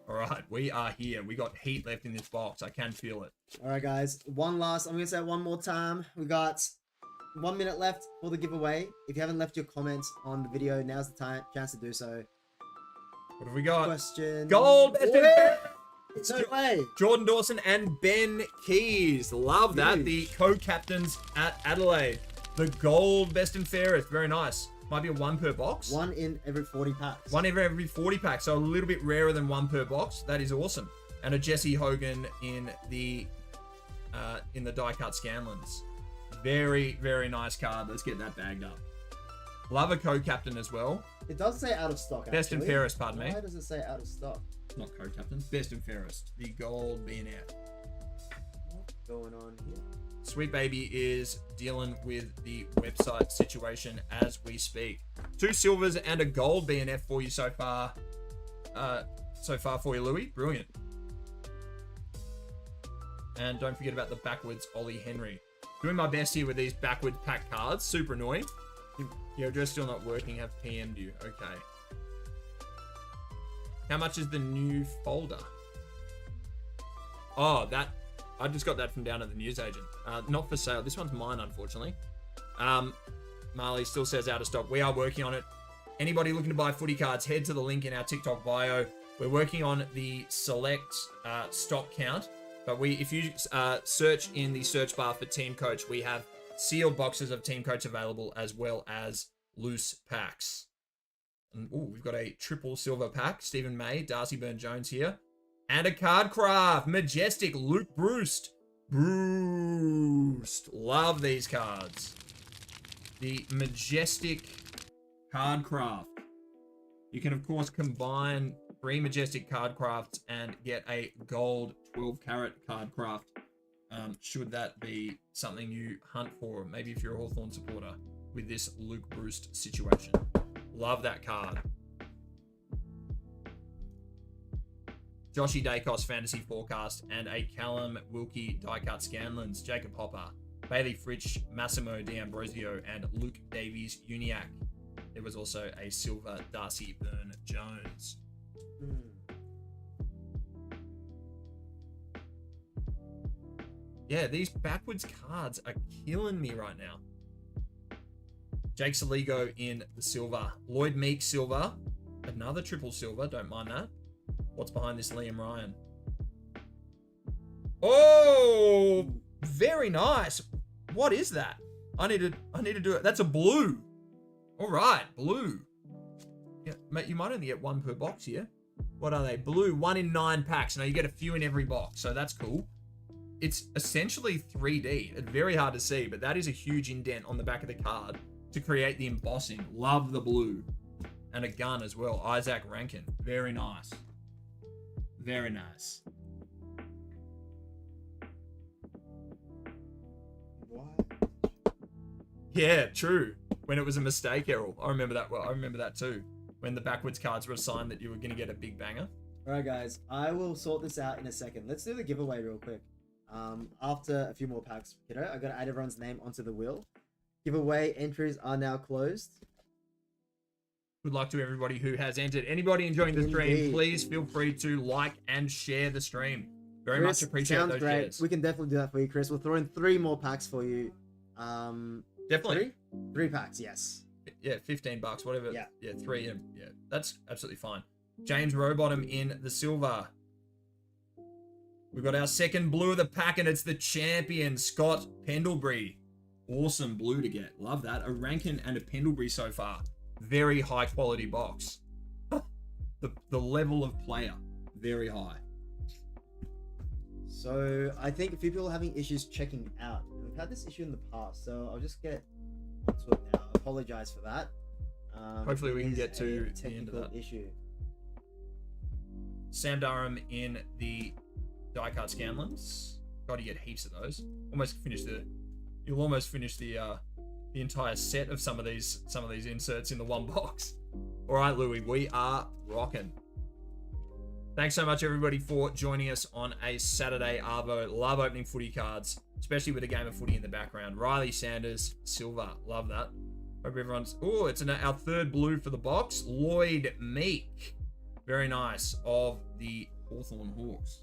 All right, we are here. We got heat left in this box. I can feel it. All right, guys. I'm going to say it one more time. We got 1 minute left for the giveaway. If you haven't left your comments on the video, now's the chance to do so. What have we got? Question. Gold! No way. Jordan Dawson and Ben Keys. Love that. Huge. The co-captains at Adelaide. The gold best and fairest. Very nice. Might be a 1 per box. 1 in every 40 packs. 1 every 40 packs. So a little bit rarer than 1 per box. That is awesome. And a Jesse Hogan in the die-cut Scanlons. Very, very nice card. Let's get that bagged up. Love a co-captain as well. It does say out of stock, actually. Best and fairest, pardon me. Why does it say out of stock? Not co-captains. Best and fairest. The gold being out. What's going on here? Sweet Baby is dealing with the website situation as we speak. 2 silvers and a gold BNF for you so far. For you, Louis. Brilliant. And don't forget about the backwards Ollie Henry. Doing my best here with these backwards pack cards. Super annoying. Your address still not working. Have PM'd you. Okay. How much is the new folder? Oh, I just got that from down at the newsagent. Not for sale. This one's mine, unfortunately. Marley still says out of stock. We are working on it. Anybody looking to buy footy cards, head to the link in our TikTok bio. We're working on the select stock count. But if you search in the search bar for Team Coach, we have sealed boxes of Team Coach available as well as loose packs. And, we've got a triple silver pack. Stephen May, Darcy Byrne-Jones here. And a card craft. Majestic Luke Bruce. Love these cards. The Majestic card craft. You can, of course, combine 3 Majestic card crafts and get a gold 12-carat card craft. Should that be something you hunt for, maybe if you're a Hawthorn supporter with this Luke Bruce situation. Love that card. Joshy Dacos Fantasy Forecast and a Callum Wilkie die-cut Scanlons, Jacob Hopper, Bailey Fritsch, Massimo D'Ambrosio, and Luke Davies Uniac. There was also a silver Darcy Byrne-Jones. Yeah, these backwards cards are killing me right now. Jake Saligo in the silver. Lloyd Meek silver. Another triple silver. Don't mind that. What's behind this Liam Ryan? Oh, very nice. What is that? I need to do it. That's a blue. All right, blue. Yeah, mate, you might only get 1 per box here. What are they? Blue, 1 in 9 packs. Now you get a few in every box, so that's cool. It's essentially 3D. It's very hard to see, but that is a huge indent on the back of the card to create the embossing. Love the blue. And a gun as well. Isaac Rankin. Very nice. Very nice. What? Yeah, true. When it was a mistake, Errol. I remember that well. I remember that too. When the backwards cards were a sign that you were going to get a big banger. All right, guys. I will sort this out in a second. Let's do the giveaway real quick. After a few more packs, kiddo, I got to add everyone's name onto the wheel. Giveaway entries are now closed. Good luck to everybody who has entered. Anybody enjoying the stream, please feel free to like and share the stream. Very Chris, much appreciate sounds those great. shares. We can definitely do that for you, Chris. We'll throw in 3 more packs for you. Definitely. 3 packs, yes. Yeah, $15, whatever. Yeah. Yeah, 3 and yeah, that's absolutely fine. James Rowbottom in the silver. We've got our second blue of the pack, and it's the champion, Scott Pendlebury. Awesome blue to get. Love that. A Rankin and a Pendlebury so far. Very high quality box. The level of player, very high. So I think a few people are having issues checking out. We've had this issue in the past, so I'll just get onto it now. Apologize for that. Hopefully we can it get is to a the end of technical that. issue. Sam Durham in the die-cut Scanlons. God, you get heaps of those. You'll almost finish the entire set of some of these inserts in the one box. All right, Louis, we are rocking. Thanks so much, everybody, for joining us on a Saturday Arvo. Love opening footy cards, especially with a game of footy in the background. Riley Sanders, silver. Love that. Hope everyone's... Oh, it's our third blue for the box. Lloyd Meek. Very nice. Of the Hawthorn Hawks.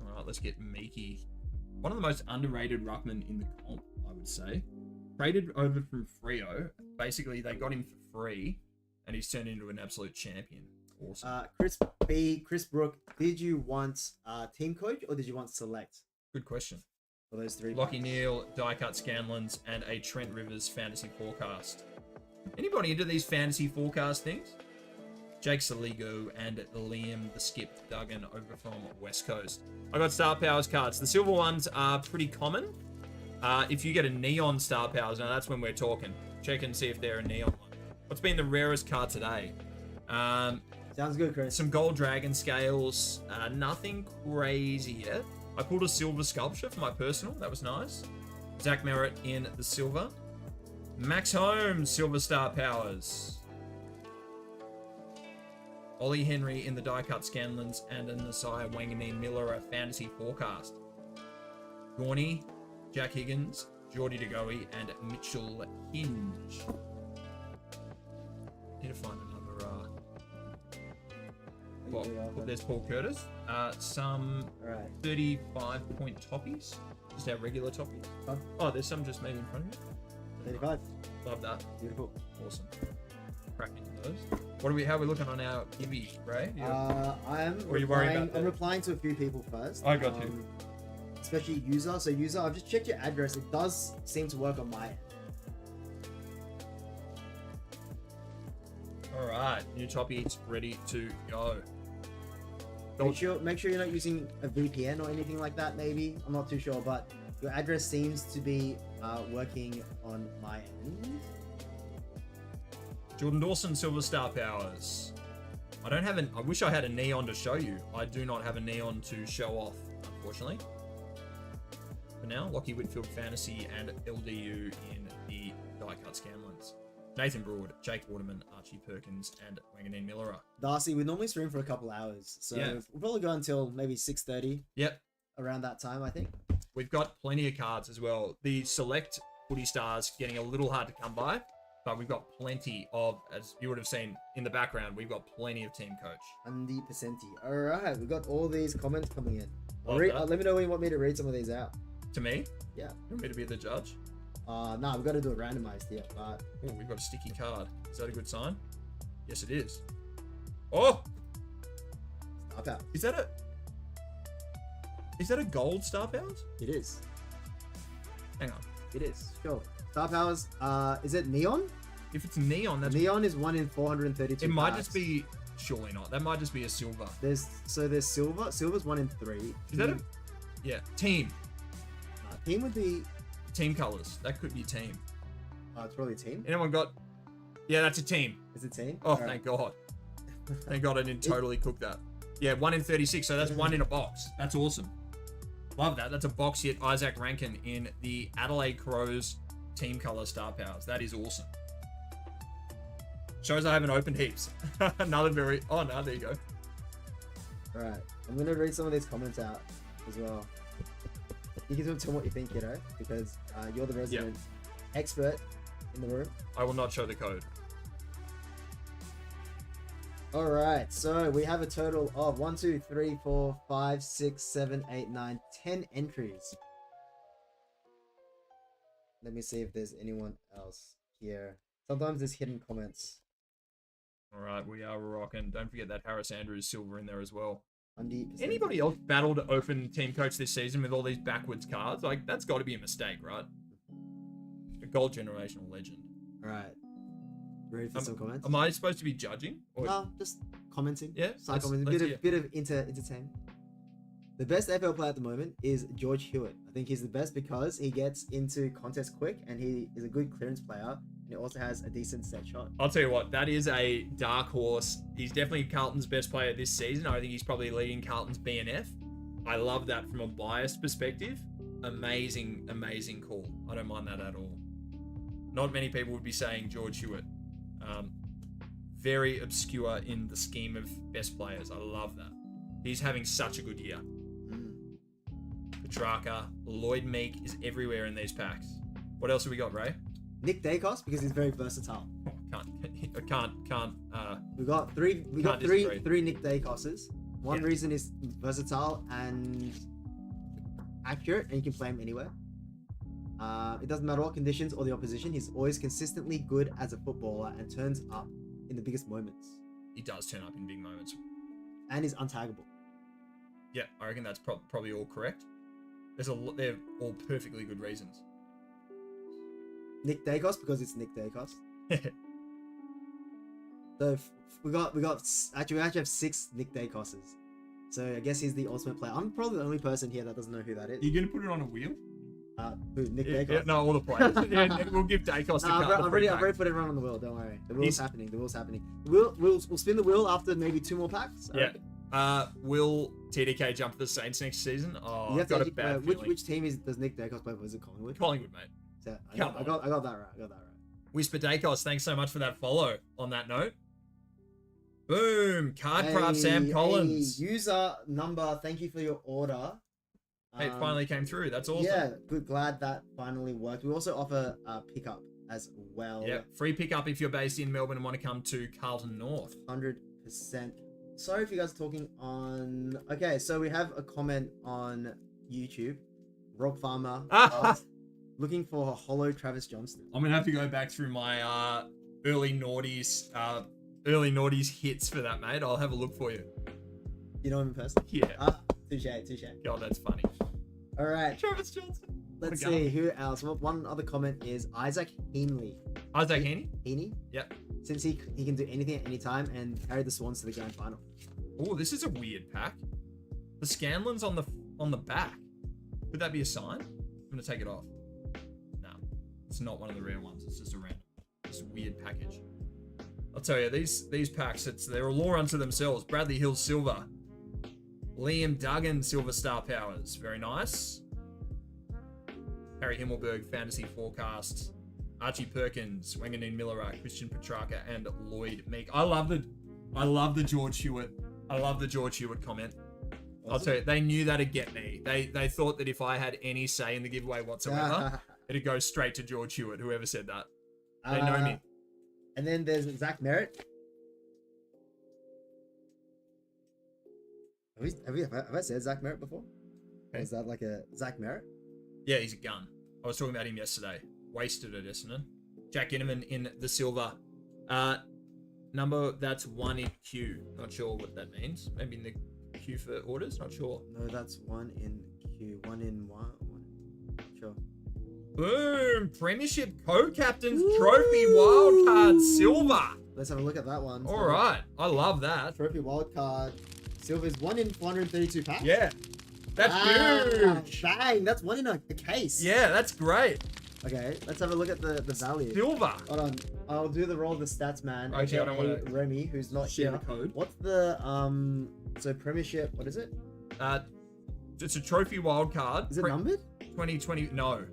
All right, let's get Meeky. One of the most underrated ruckmen in the comp, I would say. Traded over from Freo. Basically, they got him for free, and he's turned into an absolute champion. Awesome. Chris Brook, did you want team coach or did you want select? Good question. For those three. Lockie packs? Neal, die-cut Scanlons, and a Trent Rivers fantasy forecast. Anybody into these fantasy forecast things? Jake Saligo and Liam the Skip Duggan over from West Coast. I got Star Powers cards. The silver ones are pretty common. If you get a Neon Star Powers, now that's when we're talking. Check and see if they're a Neon one. What's been the rarest card today? Sounds good, Chris. Some gold dragon scales. Nothing crazy yet. I pulled a silver sculpture for my personal. That was nice. Zach Merritt in the silver. Max Holmes, silver Star Powers. Ollie Henry in the die-cut Scanlons, and a Nasiah Wanganeen Miller, a fantasy forecast. Gorney, Jack Higgins, Geordie DeGoey, and Mitchell Hinge. Need to find another... there's Paul Curtis. Some 35-point toppies. Just our regular toppies. Oh, there's some just maybe in front of you. 35. Love that. Beautiful. Awesome. Crack into those. How are we looking on our Gibby, Ray? I'm replying to a few people first. I got you. Especially user. So user, I've just checked your address. It does seem to work on my end. All right, new toppies ready to go. Make sure you're not using a VPN or anything like that. Maybe I'm not too sure, but your address seems to be working on my end. Jordan Dawson, Silver Star Powers. I wish I had a neon to show you. I do not have a neon to show off, unfortunately. For now, Lockie Whitfield Fantasy and LDU in the die-cut Scanlons. Nathan Broad, Jake Waterman, Archie Perkins, and Wanganeen Miller. Darcy, we normally stream for a couple hours, so we'll probably go until maybe 6:30. Yep. Around that time, I think. We've got plenty of cards as well. The select footy stars getting a little hard to come by, but we've got plenty of, as you would have seen in the background, we've got plenty of team coach. 100%. All right, we've got all these comments coming in. Let me know when you want me to read some of these out. To me? Yeah. You want me to be the judge? Nah, we've got to do it randomized here. But... Oh, we've got a sticky card. Is that a good sign? Yes, it is. Oh! Star Powers. Is that a gold Star Powers? It is. Hang on. It is. Sure. Star Powers. Is it neon? If it's neon, that's... Neon is 1 in 432 It might cards. just be... Surely not. That might just be a silver. There's silver. Silver's 1 in 3. Is that a... Yeah. Team. Team would be... Team colors. That could be team. It's probably team. Anyone got... Yeah, that's a team. Is it team? Oh, thank God. Thank God I didn't totally cook that. Yeah, 1 in 36, so that's 1 in a box. That's awesome. Love that. That's a box hit. Isaac Rankin in the Adelaide Crows team color Star Powers. That is awesome. Shows I haven't opened heaps. Another very... Oh, no, there you go. Alright, I'm going to read some of these comments out as well. You can tell me what you think, kiddo, because you're the resident expert in the room. I will not show the code. Alright, so we have a total of 1, 2, 3, 4, 5, 6, 7, 8, 9, 10 entries. Let me see if there's anyone else here. Sometimes there's hidden comments. All right, we are rocking. Don't forget that Harris Andrews silver in there as well. 100%. Anybody else battle to open team coach this season with all these backwards cards? Like, that's got to be a mistake, right? A gold generational legend. All right. Ready for some comments? Am I supposed to be judging? Or... No, just commenting. Yeah, Side commenting. Bit of entertainment. The best FL player at the moment is George Hewitt. I think he's the best because he gets into contests quick and he is a good clearance player. And he also has a decent set shot. I'll tell you what, that is a dark horse. He's definitely Carlton's best player this season. I think he's probably leading Carlton's BNF. I love that from a biased perspective. Amazing, amazing call. I don't mind that at all. Not many people would be saying George Hewitt. Very obscure in the scheme of best players. I love that. He's having such a good year. Petrarca, Lloyd Meek is everywhere in these packs. What else have we got, Ray? Nick Dacos, because he's very versatile. Can't. We got three Nick Dacoses. One Yeah. reason is versatile and accurate, and you can play him anywhere. It doesn't matter what conditions or the opposition. He's always consistently good as a footballer and turns up in the biggest moments. He does turn up in big moments. And he's untaggable. Yeah, I reckon that's probably all correct. They're all perfectly good reasons. Nick Dacos, because it's Nick Dacos. So we actually have 6 Nick Dacoses. So I guess he's the ultimate player. I'm probably the only person here that doesn't know who that is. Are you gonna put it on a wheel? Who? Nick Yeah, Dacos? no, all the players. Yeah, we'll give Dacos the I've already pack. put everyone on the wheel. Don't worry. The wheel's happening. We'll spin the wheel after maybe 2 more packs. Yeah. Will TDK jump for the Saints next season? Oh, You have I've got to, a bad feeling. which team does Nick Dacos play for? Is it Collingwood? Collingwood, mate. So, I got that right. Whisper Dacos, thanks so much for that follow. On that note, boom, Cardcraft Sam Collins. User number. Thank you for your order. Hey, it finally came through. That's awesome. Yeah, good. Glad that finally worked. We also offer pickup as well. Yeah, free pickup if you're based in Melbourne and want to come to Carlton North. 100%. Sorry if you guys are talking on... Okay, so we have a comment on YouTube. Rob Farmer looking for a hollow Travis Johnston. I'm gonna have to go back through my early noughties hits for that, mate. I'll have a look for you. You know him in person? Yeah. Touche. God, that's funny. All right. Travis Johnson. Let's see who else. Well, one other comment is Isaac Heenley. Isaac Heaney? Heaney? Yep. Since he can do anything at any time and carry the Swans to the grand final. Oh, this is a weird pack. The Scanlon's on the back. Could that be a sign? I'm gonna take it off. No, it's not one of the rare ones. It's just a random, just weird package. I'll tell you, these packs, they're a law unto themselves. Bradley Hill silver, Liam Duggan silver star powers, very nice. Harry Himmelberg fantasy forecast, Archie Perkins, Wanganeen Millerak, Christian Petrarca, and Lloyd Meek. I love the George Hewitt. I love the George Hewitt comment. I'll tell you, they knew that'd get me. They thought that if I had any say in the giveaway whatsoever, it'd go straight to George Hewitt, whoever said that. They know me. And then there's Zach Merritt. Have I said Zach Merritt before? Okay. Is that like a Zach Merritt? Yeah, he's a gun. I was talking about him yesterday. Wasted at Essendon. Jack Innerman in the silver. Number, that's 1 in queue. Not sure what that means. Maybe in the queue for orders? Not sure. No, that's 1 in queue. 1 in 1. Sure. Boom! Premiership Co-Captain's Trophy Wildcard Silver. Let's have a look at that one. All right. I love that. Trophy Wildcard Silver is 1 in 432 packs. Yeah. That's huge. Bang! That's 1 in a case. Yeah, that's great. Okay, let's have a look at the value. Silver. Hold on. I'll do the roll of the stats, man. Okay, I don't want to Remy, who's not share here. the code. What's the so Premiership? What is it? It's a trophy wild card. Is it numbered? 2020. No.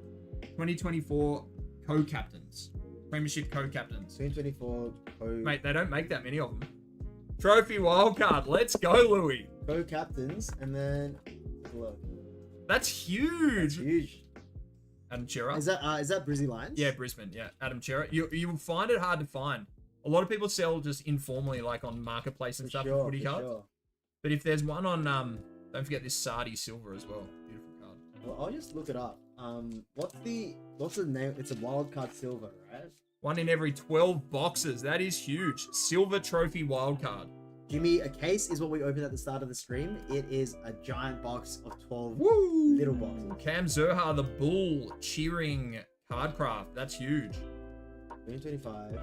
2024 co-captains. Premiership co-captains. 2024 Mate, they don't make that many of them. Trophy wild card. Let's go, Louis. Co-captains, and then look. That's huge. That's huge. Adam Chera. Is that Brizzy Lions? Yeah, Brisbane. Yeah, Adam Chera. You will find it hard to find. A lot of people sell just informally, like on Marketplace and stuff, for footy cards. Sure. But if there's one on, don't forget this Sardi silver as well. Beautiful card. Well, I'll just look it up. What's the name? It's a wild card silver, right? 1 in every 12 boxes. That is huge. Silver trophy wildcard. Jimmy, a case is what we opened at the start of the stream. It is a giant box of 12 Woo! little boxes. Cam Zerha, the bull, cheering card craft. That's huge. 2025.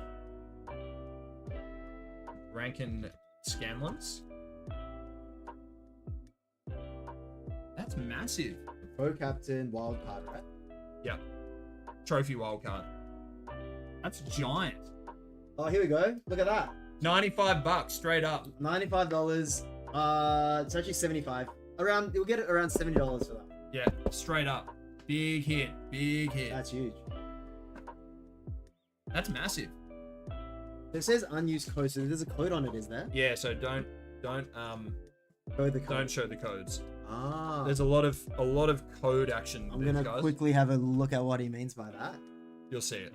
Rankin Scanlons. That's massive. Pro captain wild card, right? Yep. Trophy wildcard. That's giant. Oh, here we go. Look at that. $95 straight up. $95. It's actually 75. You'll get it around $70 for that. Yeah, straight up. Big hit. Big hit. That's huge. That's massive. It says unused code, so there's a code on it, is there? Yeah, so don't Show the code. don't show the codes. Ah. There's a lot of code action. I'm gonna quickly have a look at what he means by that. You'll see it.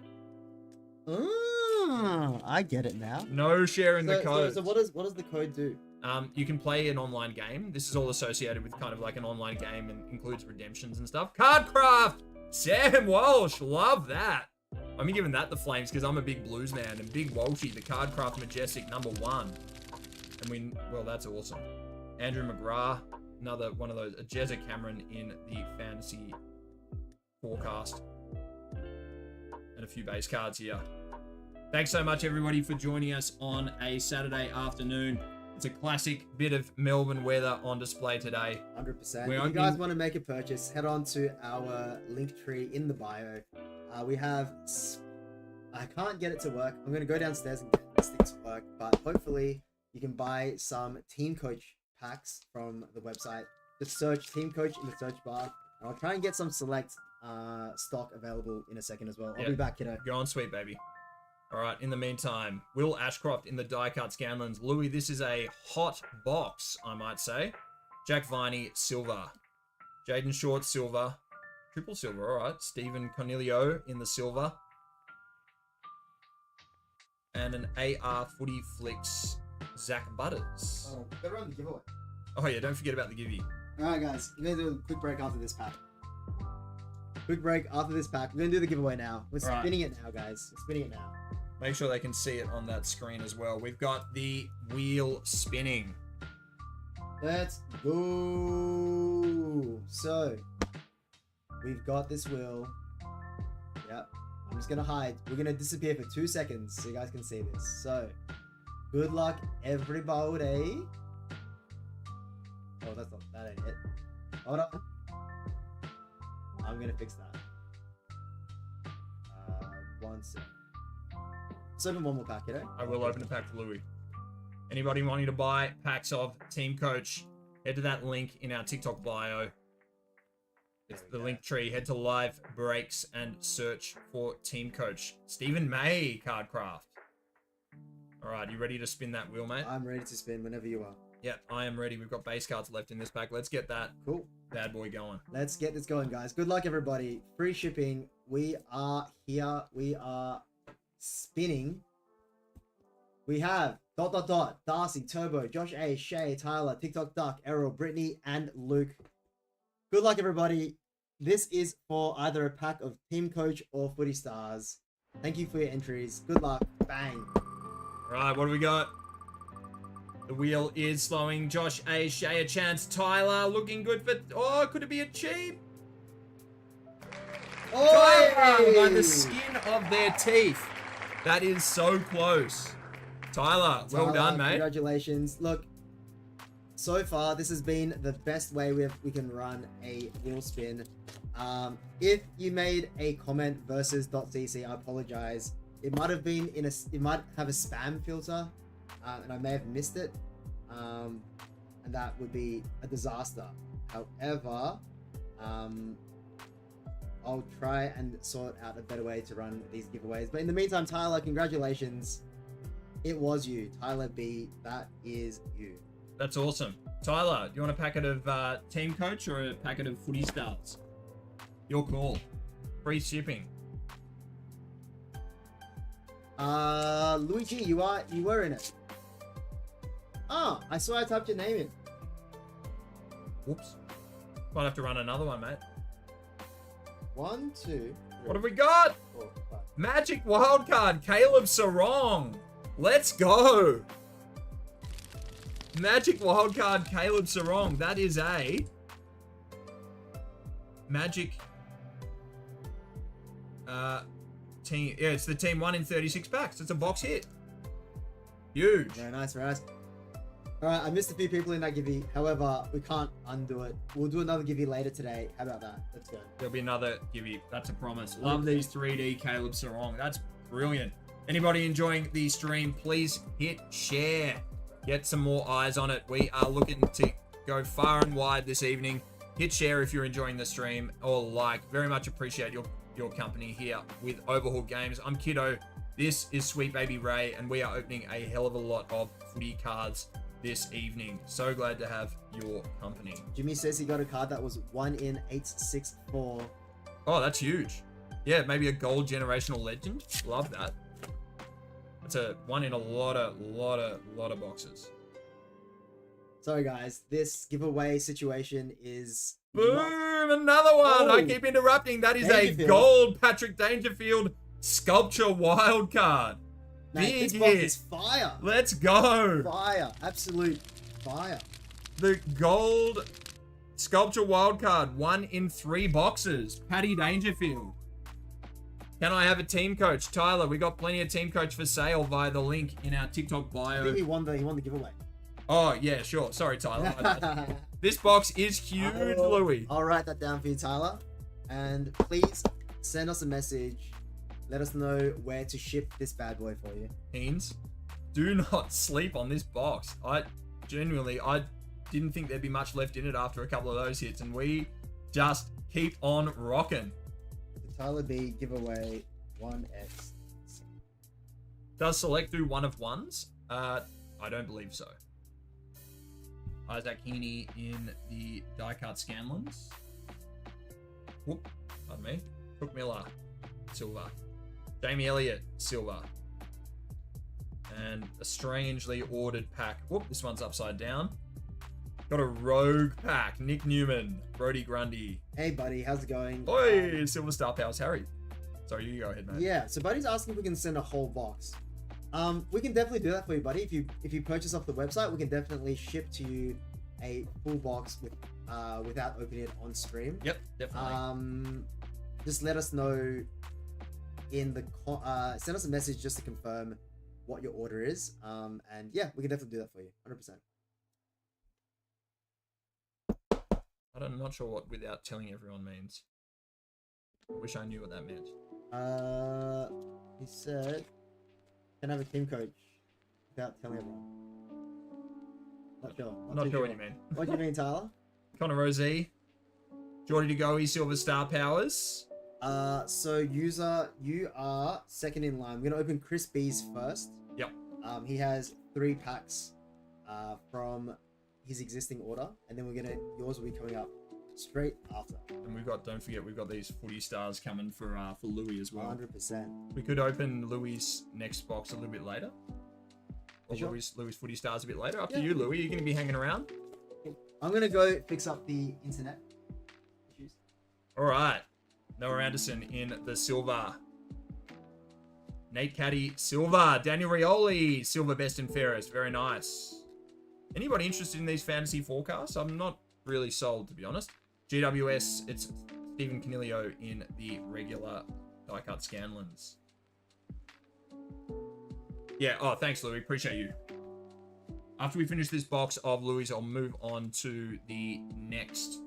Ah, I get it now. No sharing the code. So what does the code do? You can play an online game. This is all associated with kind of like an online game and includes redemptions and stuff. Cardcraft! Sam Walsh, love that. I'm giving that the flames because I'm a big blues man, and Big Walshy, the Cardcraft Majestic #1. And well, that's awesome. Andrew McGrath, another one of those. Jezza Cameron in the fantasy forecast. And a few base cards here. Thanks so much, everybody, for joining us on a Saturday afternoon. It's a classic bit of Melbourne weather on display today. 100%. If you guys want to make a purchase, head on to our link tree in the bio. We have... I can't get it to work. I'm going to go downstairs and get this thing to work. But hopefully, you can buy some Team Coach packs from the website. Just search Team Coach in the search bar. And I'll try and get some select stock available in a second as well. I'll be back, kiddo. Go on, sweet baby. All right, in the meantime, Will Ashcroft in the die-cut Scanlons. Louis, this is a hot box, I might say. Jack Viney, silver. Jaden Short, silver. Triple silver, all right. Stephen Cornelio in the silver. And an AR Footy Flicks, Zach Butters. Oh, better run the giveaway. Oh, yeah, don't forget about the givey. All right, guys. We're going to do a quick break after this pack. Quick break after this pack. We're going to do the giveaway now. We're spinning it now, guys. We're spinning it now. Make sure they can see it on that screen as well. We've got the wheel spinning. Let's go. So, we've got this wheel. Yep. I'm just going to hide. We're going to disappear for 2 seconds so you guys can see this. So, good luck, everybody. Oh, that ain't it. Hold on. I'm going to fix that. 1 second. Let's open one more pack, you know? I will open a pack for Louis. Anybody wanting to buy packs of Team Coach, head to that link in our TikTok bio. It's the link tree. Head to Live Breaks and search for Team Coach. Stephen May, Cardcraft. All right, you ready to spin that wheel, mate? I'm ready to spin whenever you are. Yeah, I am ready. We've got base cards left in this pack. Let's get that bad boy going. Let's get this going, guys. Good luck, everybody. Free shipping. We are here. We are spinning. We have ... Darcy, Turbo, Josh A, Shay, Tyler, TikTok Duck, Errol, Brittany, and Luke. Good luck, everybody. This is for either a pack of Team Coach or Footy Stars. Thank you for your entries. Good luck. Bang. Right, what do we got? The wheel is slowing. Josh A, Shay a chance. Tyler looking good for... Oh, could it be a cheap? Oh! Tyler by the skin of their teeth. That is so close. Tyler, well done, mate. Congratulations. Look, so far, this has been the best way we can run a wheel spin. If you made a comment versus .cc, I apologize. It might have been it might have a spam filter, and I may have missed it. And that would be a disaster. However, I'll try and sort out a better way to run these giveaways. But in the meantime, Tyler, congratulations. It was you. Tyler B, that is you. That's awesome. Tyler, do you want a packet of Team Coach or a packet of Footy Stars? Your call. Free shipping. Luigi, you were in it. Oh, I saw I typed your name in. Whoops. Might have to run another one, mate. 1, 2, What have we got? 4, 5. Magic wildcard, Caleb Sarong. Let's go. Magic wildcard, Caleb Sarong. That is a Magic team. Yeah, it's the team 1 in 36 packs. It's a box hit. Huge. Very nice, very nice. Alright, I missed a few people in that givey. However, we can't undo it. We'll do another givey later today. How about that? Let's go. There'll be another givey. That's a promise. Love these 3D Caleb Sarong. That's brilliant. Anybody enjoying the stream, please hit share. Get some more eyes on it. We are looking to go far and wide this evening. Hit share if you're enjoying the stream, or like. Very much appreciate your company here with Overhauled Games. I'm Kiddo. This is Sweet Baby Ray, and we are opening a hell of a lot of footy cards this evening. So glad to have your company. Jimmy says he got a card that was 1 in 864. Oh, that's huge. Yeah, maybe a gold generational legend. Love that. That's a one in a lot of boxes. Sorry guys, this giveaway situation is Boom! Another one. I keep interrupting. That is a gold Patrick Dangerfield sculpture wild card. Mate, this box is fire. Let's go. Fire. Absolute fire. The gold sculpture wild card, 1 in 3 boxes. Paddy Dangerfield. Can I have a team coach? Tyler, we got plenty of team coach for sale via the link in our TikTok bio. I think he won the giveaway. Oh, yeah, sure. Sorry, Tyler. This box is huge, Louis. I'll write that down for you, Tyler. And please send us a message. Let us know where to ship this bad boy for you. Teens, do not sleep on this box. I didn't think there'd be much left in it after a couple of those hits, and we just keep on rocking. The Tyler B giveaway 1x. Does select through 1 of 1s? I don't believe so. Isaac Heaney in the die-cut Scanlons. Whoop, pardon me. Cook Miller, silver. Jamie Elliott, silver. And a strangely ordered pack. Whoop, this one's upside down. Got a rogue pack. Nick Newman, Brody Grundy. Hey, buddy, how's it going? Oi, Silver Star Powers Harry. Sorry, you go ahead, man. Yeah, so Buddy's asking if we can send a whole box. We can definitely do that for you, buddy. If you purchase off the website, we can definitely ship to you a full box without opening it on stream. Yep, definitely. Just let us know in the send us a message just to confirm what your order is. And yeah, we can definitely do that for you, 100%. I'm not sure what without telling everyone means. I wish I knew what that meant. He said, "Can I have a team coach without telling everyone?" Not sure. Not sure what you mean. What do you mean, Tyler? Connor Rosé, Geordie to Goey, Silver Star Powers. So user, you are second in line. We're gonna open Chris B's first. Yep. He has 3 packs from his existing order, and then yours will be coming up straight after. And don't forget, we've got these footy stars coming for Louis as well. 100%. We could open Louis' next box a little bit later. Or sure. Louis footy stars a bit later. Up to you, Louis. You're going to be hanging around. I'm gonna go fix up the internet issues. All right. Noah Anderson in the silver. Nate Caddy, silver. Daniel Rioli, silver, best and fairest. Very nice. Anybody interested in these fantasy forecasts? I'm not really sold, to be honest. GWS, it's Stephen Canilio in the regular die-cut Scanlons. Yeah, oh, thanks, Louis. Appreciate you. After we finish this box of Louis, I'll move on to the next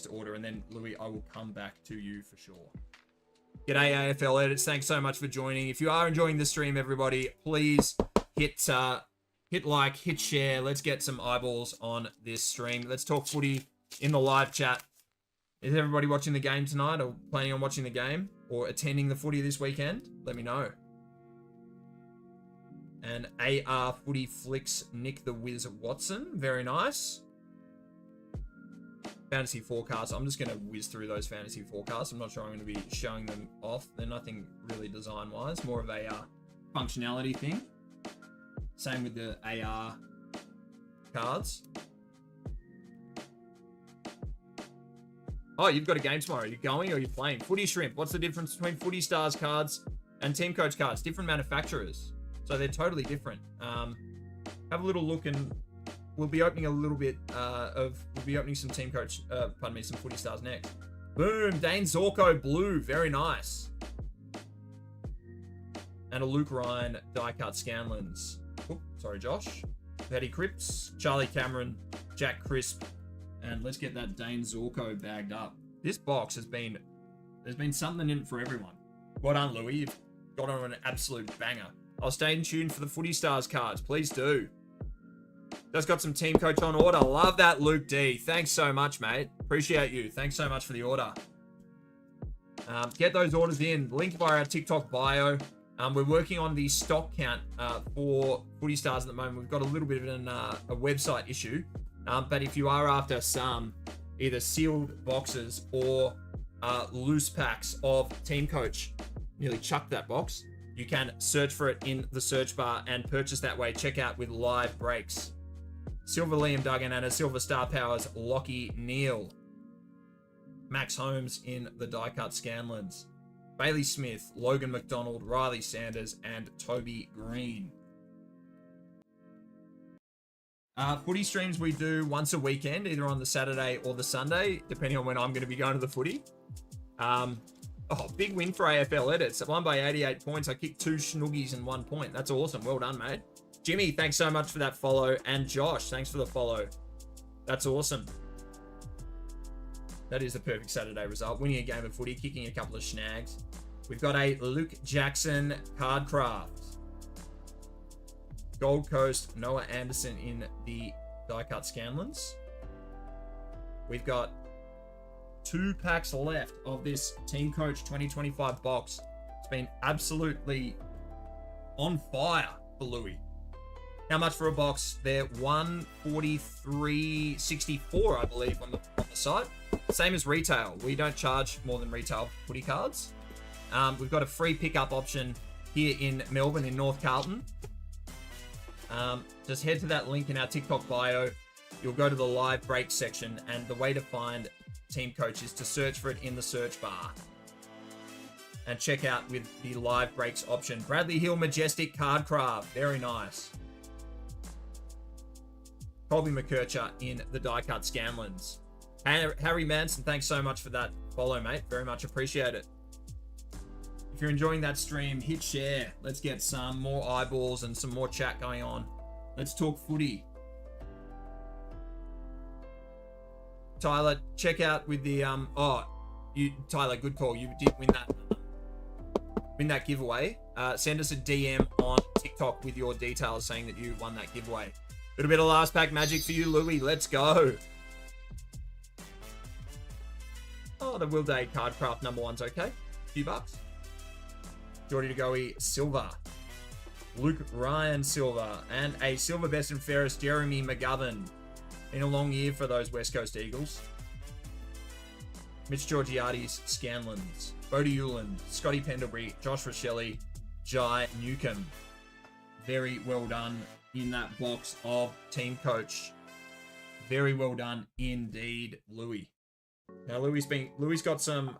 order, and then, Louis, I will come back to you for sure. G'day, AFL Edits. Thanks so much for joining. If you are enjoying the stream, everybody, please hit like, hit share. Let's get some eyeballs on this stream. Let's talk footy in the live chat. Is everybody watching the game tonight, or planning on watching the game, or attending the footy this weekend? Let me know. And AR Footy Flicks Nick the Wiz Watson. Very nice. Fantasy forecasts. I'm just going to whiz through those fantasy forecasts. I'm not sure I'm going to be showing them off. They're nothing really design-wise. More of a functionality thing. Same with the AR cards. Oh, you've got a game tomorrow. Are you going or are you playing? Footy Shrimp. What's the difference between Footy Stars cards and Team Coach cards? Different manufacturers. So they're totally different. Have a little look, and we'll be opening a little bit we'll be opening some Team Coach, some Footy Stars next. Boom, Dane Zorko blue, very nice. And a Luke Ryan die-cut Scanlons. Oop, sorry, Josh. Petty Cripps, Charlie Cameron, Jack Crisp, and let's get that Dane Zorko bagged up. This box there's been something in it for everyone. Well done, Louis. You've got on an absolute banger. I'll stay tuned for the Footy Stars cards. Please do. Just got some Team Coach on order. Love that, Luke D. Thanks so much, mate. Appreciate you. Thanks so much for the order. Get those orders in. Link via our TikTok bio. We're working on the stock count for Footy Stars at the moment. We've got a little bit of a website issue. But if you are after some either sealed boxes or loose packs of Team Coach, nearly chucked that box, you can search for it in the search bar and purchase that way. Check out with live breaks. Silver Liam Duggan and a Silver Star Powers Lockie Neal. Max Holmes in the die-cut Scanlons. Bailey Smith, Logan McDonald, Riley Sanders, and Toby Green. Footy streams we do once a weekend, either on the Saturday or the Sunday, depending on when I'm going to be going to the footy. Big win for AFL Edits. I won by 88 points. I kicked 2 schnoogies in 1 point. That's awesome. Well done, mate. Jimmy, thanks so much for that follow. And Josh, thanks for the follow. That's awesome. That is the perfect Saturday result. Winning a game of footy, kicking a couple of snags. We've got a Luke Jackson card craft. Gold Coast, Noah Anderson in the die-cut Scanlons. We've got 2 packs left of this Team Coach 2025 box. It's been absolutely on fire for Louis. How much for a box? They're $143.64, I believe, on the site. Same as retail. We don't charge more than retail footy cards. We've got a free pickup option here in Melbourne, in North Carlton. Just head to that link in our TikTok bio. You'll go to the live break section, and the way to find Team Coach is to search for it in the search bar and check out with the live breaks option. Bradley Hill Majestic Card Craft, very nice. Colby McKercher in the die-cut Scanlons. Harry Manson, thanks so much for that follow, mate. Very much appreciate it. If you're enjoying that stream, hit share. Let's get some more eyeballs and some more chat going on. Let's talk footy. Tyler, check out with the Tyler, good call. You did win that giveaway. Send us a DM on TikTok with your details saying that you won that giveaway. Little bit of last pack magic for you, Louis. Let's go. Oh, the Will Day Cardcraft number 1's okay. Few bucks. Geordie to Goey silver. Luke Ryan silver. And a silver best and fairest Jeremy McGovern. Been a long year for those West Coast Eagles. Mitch Georgiades Scanlons. Bodie Ulan. Scotty Pendlebury. Josh Rochelle. Jai Newcomb. Very well done in that box of Team Coach. Very well done indeed, Louis. Now Louis got some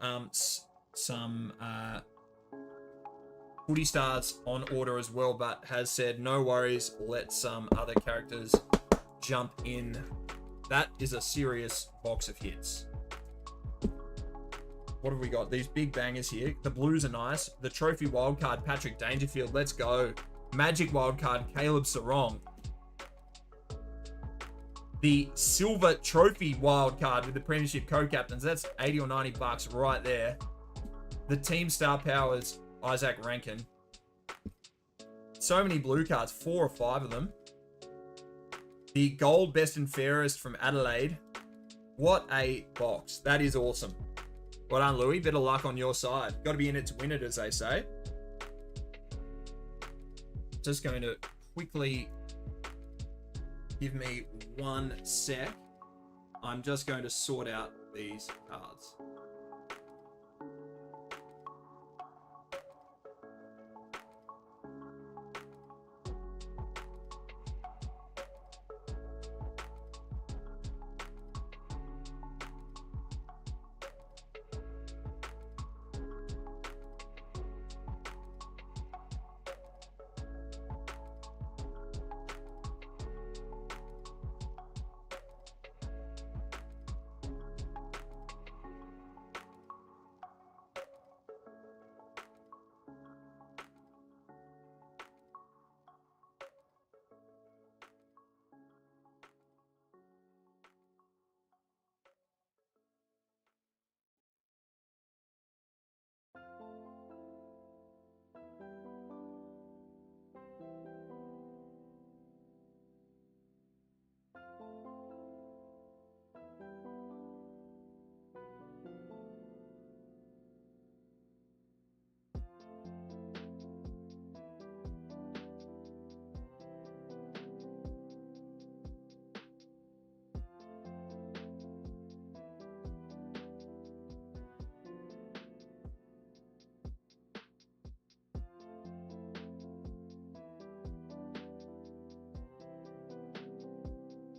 Footy Stars on order as well, but has said no worries, let some other characters jump in. That is a serious box of hits. What have we got? These big bangers here. The blues are nice. The trophy wildcard, Patrick Dangerfield. Let's go. Magic wildcard, Caleb Sarong. The silver trophy wildcard with the premiership co-captains. That's 80 or 90 bucks right there. The team star powers, Isaac Rankin. So many blue cards, 4 or 5 of them. The gold best and fairest from Adelaide. What a box. That is awesome. Well done, Louis. Bit of luck on your side. Got to be in it to win it, as they say. Just going to quickly give me 1 sec. I'm just going to sort out these cards.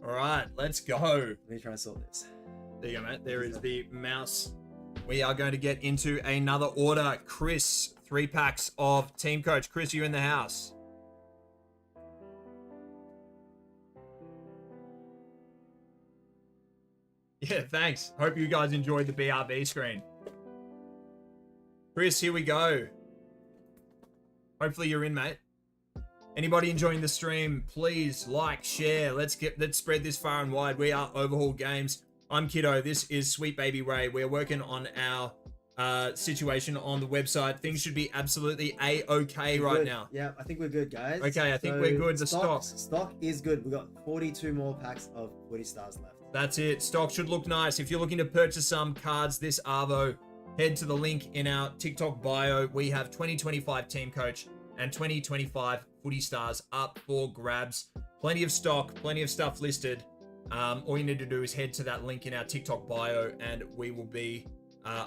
All right, let's go. Let me try and sort this. There you go, mate. There is the mouse. We are going to get into another order. Chris, 3 packs of Team Coach. Chris, you in the house? Yeah, thanks. Hope you guys enjoyed the BRB screen. Chris, here we go. Hopefully you're in, mate. Anybody enjoying the stream, please like, share. Let's spread this far and wide. We are Overhauled Games. I'm Kiddo. This is Sweet Baby Ray. We're working on our situation on the website. Things should be absolutely A-okay right now. Yeah, I think we're good, guys. Okay, I think we're good. The stock is good. We've got 42 more packs of Footy Stars left. That's it. Stock should look nice. If you're looking to purchase some cards this Arvo, head to the link in our TikTok bio. We have 2025 Team Coach and 2025 Footy Stars up for grabs. Plenty of stock, plenty of stuff listed. All you need to do is head to that link in our TikTok bio and we will be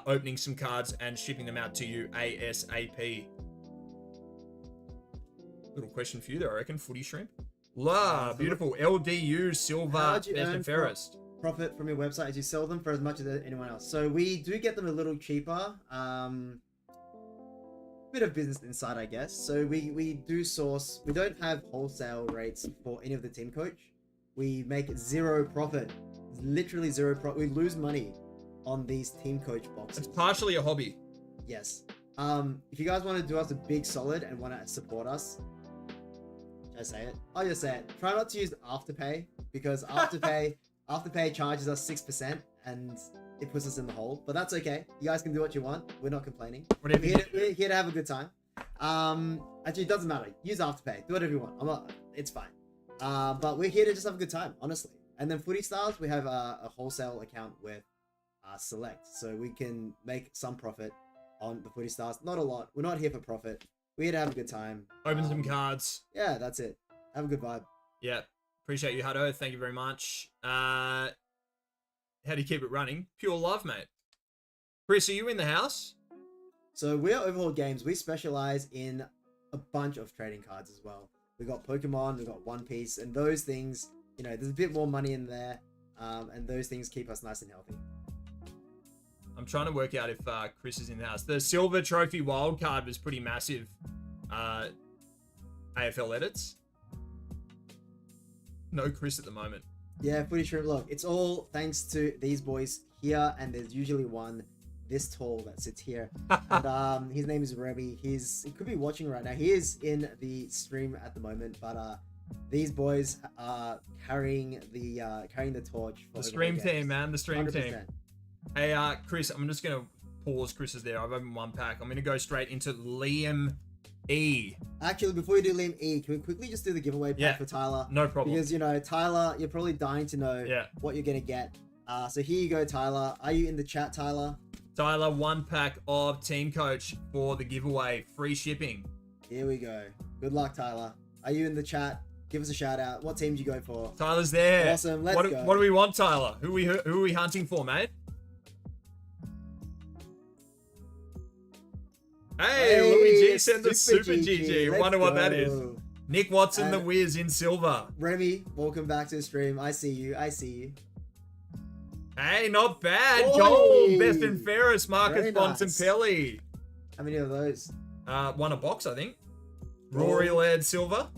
opening some cards and shipping them out to you ASAP. Little question for you there, I reckon. Footy Shrimp. La, beautiful. LDU, Silver, Best and Fairest. Profit from your website as you sell them for as much as anyone else. So we do get them a little cheaper. Bit of business inside, I guess. So we do source. We don't have wholesale rates for any of the Team Coach. We make zero profit. Literally zero profit. We lose money on these Team Coach boxes. It's partially a hobby. Yes. If you guys want to do us a big solid and want to support us, should I say it? I'll just say it. Try not to use Afterpay because Afterpay charges us 6% and it puts us in the hole. But that's okay. You guys can do what you want. We're not complaining. We're here to have a good time. Actually, it doesn't matter. Use Afterpay. Do whatever you want. It's fine. But we're here to just have a good time, honestly. And then Footy Stars, we have a wholesale account with Select, so we can make some profit on the Footy Stars. Not a lot. We're not here for profit. We're here to have a good time. Open some cards. Yeah, that's it. Have a good vibe. Yeah. Appreciate you, Hutto. Thank you very much. How do you keep it running? Pure love, mate. Chris, are you in the house? So we're Overhauled Games. We specialize in a bunch of trading cards as well. We got Pokemon, we got One Piece, and those things, you know, there's a bit more money in there, and those things keep us nice and healthy. I'm trying to work out if Chris is in the house. The Silver Trophy wild card was pretty massive. AFL edits. No Chris at the moment. Yeah, Footy Shrimp, look, it's all thanks to these boys here, and there's usually one this tall that sits here. And his name is Remy. He could be watching right now. He is in the stream at the moment, but these boys are carrying the torch for the stream team, man. The stream 100%. team. Hey, Chris, I'm just gonna pause. Chris is there. I've opened one pack. I'm gonna go straight into Liam E. Actually, before we do Liam E, can we quickly just do the giveaway pack for Tyler? No problem. Because, you know, Tyler, you're probably dying to know what you're gonna get. So here you go, Tyler. Are you in the chat, Tyler? Tyler, 1 pack of Team Coach for the giveaway. Free shipping. Here we go. Good luck, Tyler. Are you in the chat? Give us a shout out. What team do you go for? Tyler's there. Awesome. Let's go. What do we want, Tyler? Who are we hunting for, mate? Hey, Louis G sent the Super GG. Wonder what that is. Nick Watson, the Wiz in silver. Remy, welcome back to the stream. I see you. Hey, not bad. Gold, Best and Fairest, Marcus Bontempelli. How many of those? One a box, I think. Rory Laird, silver.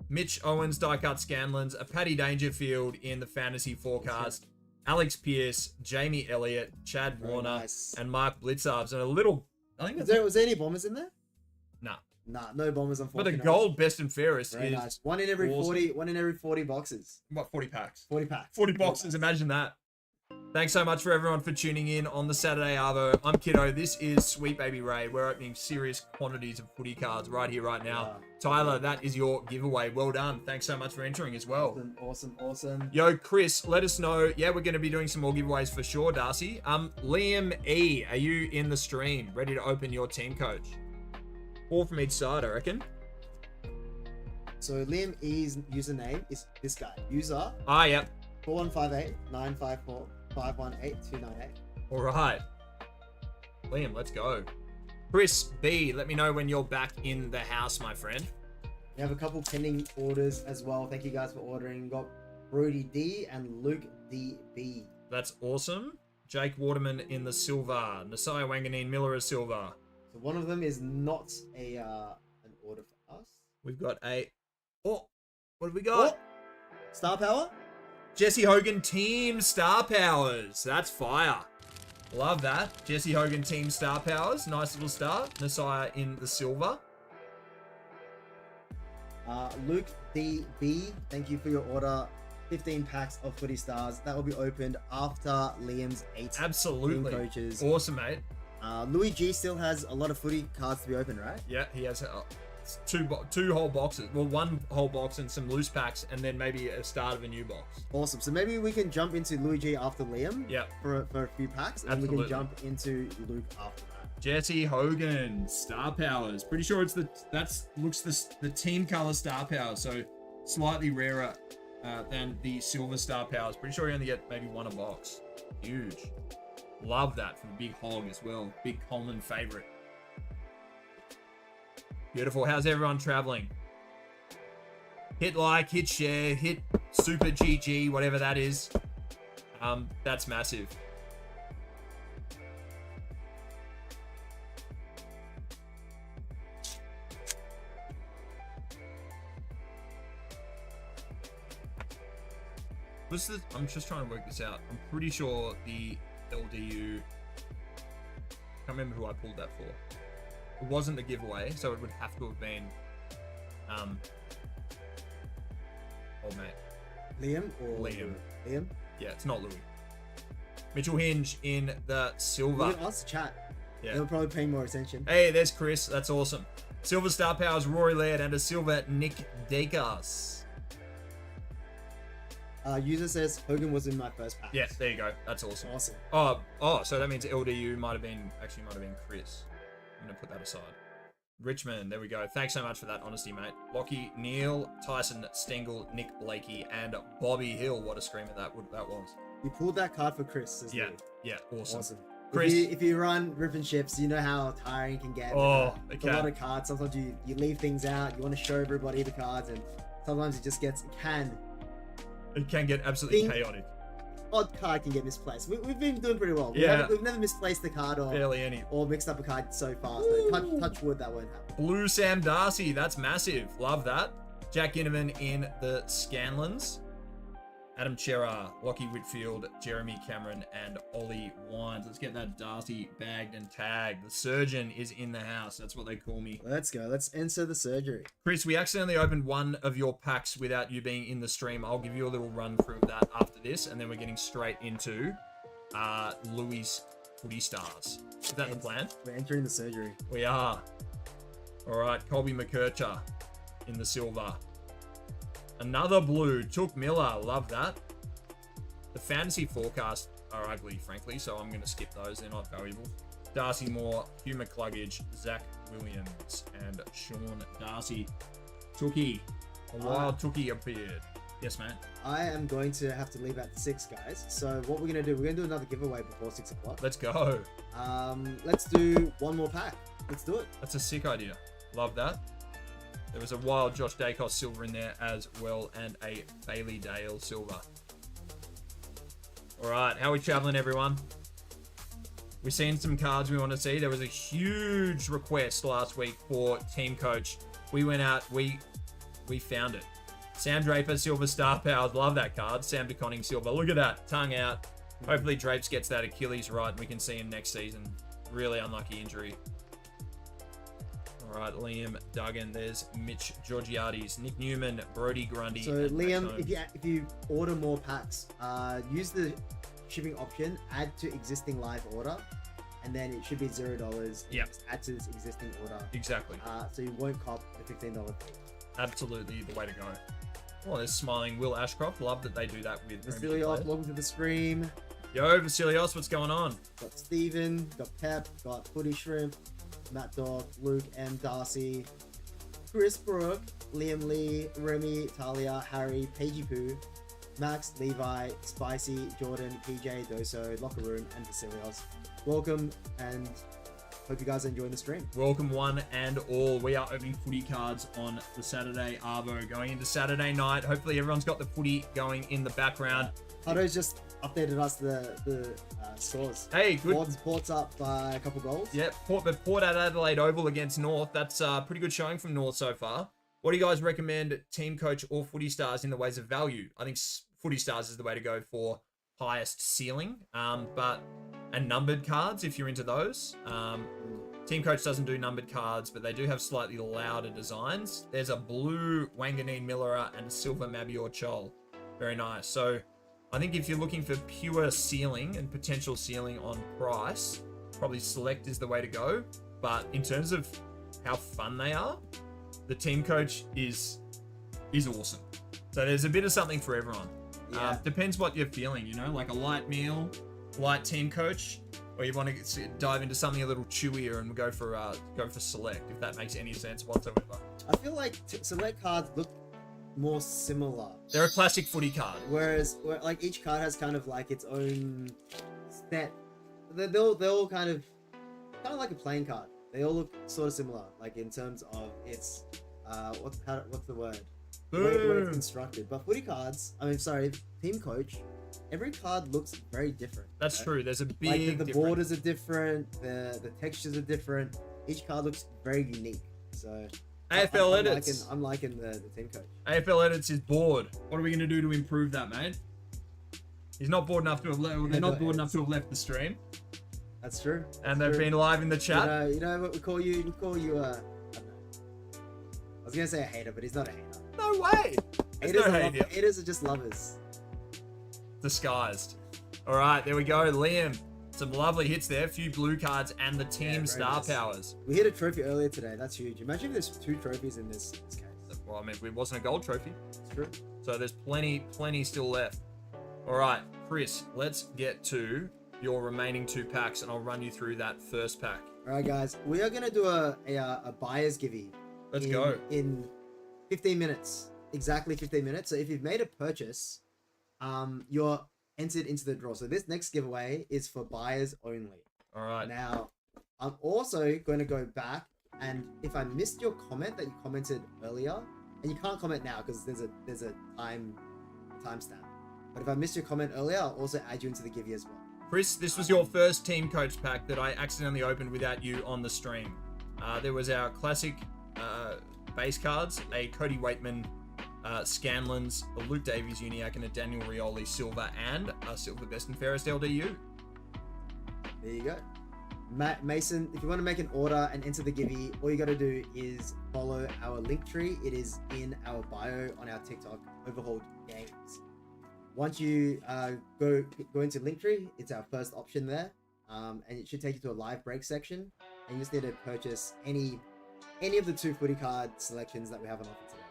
Mitch Owens, die-cut Scanlons. A Paddy Dangerfield in the fantasy forecast. Alex Pearce, Jamie Elliott, Chad Warner, and Mark Blitzarves. And a little... I think was there any bombers in there? Nah. Nah, no bombers, unfortunately. But the gold Best and Fairest Very is nice. One in every awesome. 40 boxes. What, 40 packs? 40 packs. 40 boxes, imagine that. Thanks so much for everyone for tuning in on the Saturday Arvo. I'm Kiddo. This is Sweet Baby Ray. We're opening serious quantities of footy cards right here, right now. Tyler, that is your giveaway. Well done. Thanks so much for entering as well. Awesome. Yo, Chris, let us know. Yeah, we're going to be doing some more giveaways for sure, Darcy. Liam E, are you in the stream? Ready to open your Team Coach? 4 from each side, I reckon. So Liam E's username is this guy. User. Yep. 4158 954 518 298. All right. Liam, let's go. Chris B, let me know when you're back in the house, my friend. We have a couple pending orders as well. Thank you guys for ordering. We've got Brody D and Luke DB. That's awesome. Jake Waterman in the silver. Nasai Wanganeen Miller is silver. So one of them is not a an order for us. We've got a... Oh, what have we got? Oh, Star Power? Jesse Hogan Team Star Powers. That's fire. Love that. Jesse Hogan Team Star Powers. Nice little start. Nasai in the silver. Luke DB, thank you for your order. 15 packs of Footy Stars. That will be opened after Liam's 8 Absolutely. team coaches. Awesome, mate. Louis G still has a lot of footy cards to be opened, right? Yeah, he has two whole boxes. Well, one whole box and some loose packs, and then maybe a start of a new box. Awesome. So maybe we can jump into Louis G after Liam. Yeah. For a few packs, and Absolutely. we can jump into Luke after that. Jesse Hogan Star Powers. Pretty sure it's the team color Star Powers, so slightly rarer than the silver Star Powers. Pretty sure you only get maybe one a box. Huge. Love that from Big Hog as well. Big Coleman favorite. Beautiful. How's everyone traveling? Hit like, hit share, hit super GG, whatever that is. That's massive. I'm just trying to work this out. I'm pretty sure the LDU... can't remember who I pulled that for. It wasn't the giveaway, so it would have to have been... old mate. Liam or Liam. Liam? Yeah, it's not Louis. Mitchell Hinge in the silver. We can ask the chat. Yeah. They'll probably pay more attention. Hey, there's Chris. That's awesome. Silver Star Powers, Rory Laird, and a silver Nick Dacus. User says Hogan was in my first pack. Yeah, there you go. That's awesome. Awesome. Oh, so that means LDU might have been Chris. I'm gonna put that aside. Richmond, there we go. Thanks so much for that honesty, mate. Lockie, Neil, Tyson, Stengel, Nick Blakey, and Bobby Hill. What a screamer that was. We pulled that card for Chris. Says Yeah, Louis. yeah, awesome. Awesome. Chris, If you run rip and ships, you know how tiring it can get. Oh, With okay. a lot of cards. Sometimes you leave things out. You want to show everybody the cards, and sometimes it can get absolutely Think- chaotic. odd card can get misplaced. We've been doing pretty well. Yeah. We've never misplaced the card Barely any. or mixed up a card so far. So touch wood, that won't happen. Blue Sam Darcy, that's massive. Love that. Jack Ginnivan in the Scanlons. Adam Chera, Lockie Whitfield, Jeremy Cameron, and Ollie Wines. Let's get that Darcy bagged and tagged. The surgeon is in the house. That's what they call me. Let's go. Let's enter the surgery. Chris, we accidentally opened one of your packs without you being in the stream. I'll give you a little run through of that after this, and then we're getting straight into Louis' Footy Stars. Is that the plan? We're entering the surgery. We are. All right, Colby McKercher in the silver. Another blue, Took Miller. Love that. The fantasy forecasts are ugly, frankly, so I'm going to skip those. They're not valuable. Darcy Moore, Hugh McCluggage, Zach Williams, and Sean Darcy. Tookie. A wild Tookie appeared. Yes, man. I am going to have to leave at 6, guys. So what we're going to do, we're going to do another giveaway before 6 o'clock. Let's go. Let's do one more pack. Let's do it. That's a sick idea. Love that. There was a wild Josh Dacos silver in there as well, and a Bailey Dale silver. All right, how are we traveling, everyone? We've seen some cards we want to see. There was a huge request last week for team coach. We went out, we found it. Sam Draper, silver Star Powers. Love that card. Sam DeConning, silver. Look at that, tongue out. Hopefully Drapes gets that Achilles right and we can see him next season. Really unlucky injury. All right, Liam Duggan. There's Mitch Georgiades, Nick Newman, Brody Grundy. So Liam, if you order more packs, use the shipping option, add to existing live order, and then it should be $0. Yeah. Add to this existing order. Exactly. So you won't cop the $15 fee. Absolutely the way to go. Oh, there's smiling Will Ashcroft. Love that they do that with Vasilios, welcome to the stream. Yo, Vasilios, what's going on? Got Steven, got Pep, got Footy Shrimp, Matt Dog, Luke M. Darcy, Chris Brook, Liam Lee, Remy, Talia, Harry, Pagey Poo, Max, Levi, Spicy, Jordan, PJ, Doso, Locker Room, and Vasilios. Welcome, and Hope you guys are enjoying the stream. Welcome one and all. We are opening footy cards on the Saturday Arvo. Going into Saturday night. Hopefully everyone's got the footy going in the background. Hutto's just updated us the scores. Hey, good. Port's up by a couple goals. Yep, Port at Adelaide Oval against North. That's pretty good showing from North so far. What do you guys recommend, Team Coach or Footy Stars, in the ways of value? I think Footy Stars is the way to go for highest ceiling, and numbered cards if you're into those. Team Coach doesn't do numbered cards, but they do have slightly louder designs. There's a blue Wanganeen Miller and a silver Mabior Chol. Very nice. So I think if you're looking for pure ceiling and potential ceiling on price, probably Select is the way to go. But in terms of how fun they are, the Team Coach is awesome. So there's a bit of something for everyone. Yeah. Depends what you're feeling, you know, like a light meal, light Team Coach, or you want to dive into something a little chewier and go for Select, if that makes any sense whatsoever. I feel like Select cards look more similar. They're a classic footy card. Whereas like each card has kind of like its own set. They're all kind of like a playing card. They all look sort of similar, like in terms of its what's the word? The way it's constructed. But footy cards, Team Coach, every card looks very different. That's true. There's a big like the borders are different, the textures are different. Each card looks very unique. So AFL Edits. I'm liking the Team Coach. AFL Edits is bored. What are we gonna do to improve that, mate? He's not bored enough to have left. They're not bored enough to have left the stream. That's true. And they've been live in the chat. You know what we call you? We call you I don't know. I was gonna say a hater, but he's not a hater. No way. Haters are just lovers. Disguised. All right, there we go, Liam. Some lovely hits there. A few blue cards and the team star powers. We hit a trophy earlier today. That's huge. Imagine if there's 2 trophies in this case. Well, I mean, it wasn't a gold trophy. It's true. So there's plenty still left. All right, Chris, let's get to your remaining 2 packs, and I'll run you through that first pack. All right, guys. We are gonna do a buyer's givey. Let's go. In 15 minutes. Exactly 15 minutes. So if you've made a purchase, you're entered into the draw. So this next giveaway is for buyers only. All right. Now, I'm also going to go back, and if I missed your comment that you commented earlier, and you can't comment now because there's a timestamp. But if I missed your comment earlier, I'll also add you into the giveaway as well. Chris, this was your first Team Coach pack that I accidentally opened without you on the stream. There was our classic base cards, a Cody Waitman Scanlon's, a Luke Davies Uniac, and a Daniel Rioli Silver, and a Silver Best and Fairest LDU. There you go. Mason, if you want to make an order and enter the giveaway, all you got to do is follow our link tree. It is in our bio on our TikTok, Overhauled Games. Once you go into Linktree, it's our first option there, and it should take you to a live break section, and you just need to purchase any of the 2 footy card selections that we have on offer today.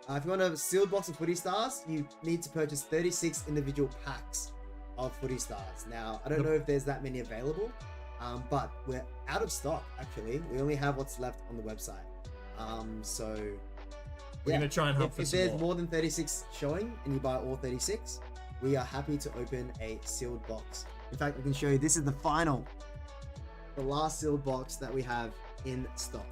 If you want a sealed box of Footy Stars, you need to purchase 36 individual packs of Footy Stars. Now, I don't know if there's that many available, but we're out of stock, actually. We only have what's left on the website. So we're going to try and hunt for some more. If there's more than 36 showing and you buy all 36, we are happy to open a sealed box. In fact, we can show you, this is the last sealed box that we have in stock.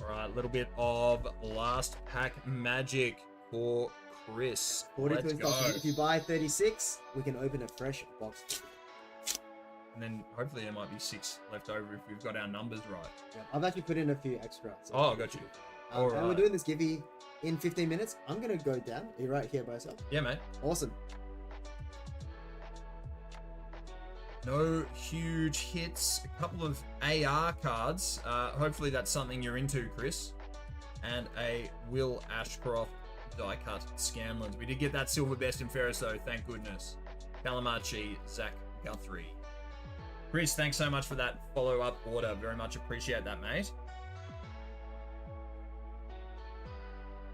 All right, a little bit of last pack magic for Chris. Let's go. If you buy 36, we can open a fresh box. And then hopefully there might be 6 left over if we've got our numbers right. Yeah, I've actually put in a few extra. So I got you. All right. And we're doing this giveaway in 15 minutes. I'm going to go down. Are you right here by yourself? Yeah, mate. Awesome. No huge hits. A couple of AR cards. Hopefully that's something you're into, Chris. And a Will Ashcroft die-cut Scanlons. We did get that Silver Best and Fairest, though, thank goodness. Calamachi, Zach Guthrie. Chris, thanks so much for that follow-up order. Very much appreciate that, mate.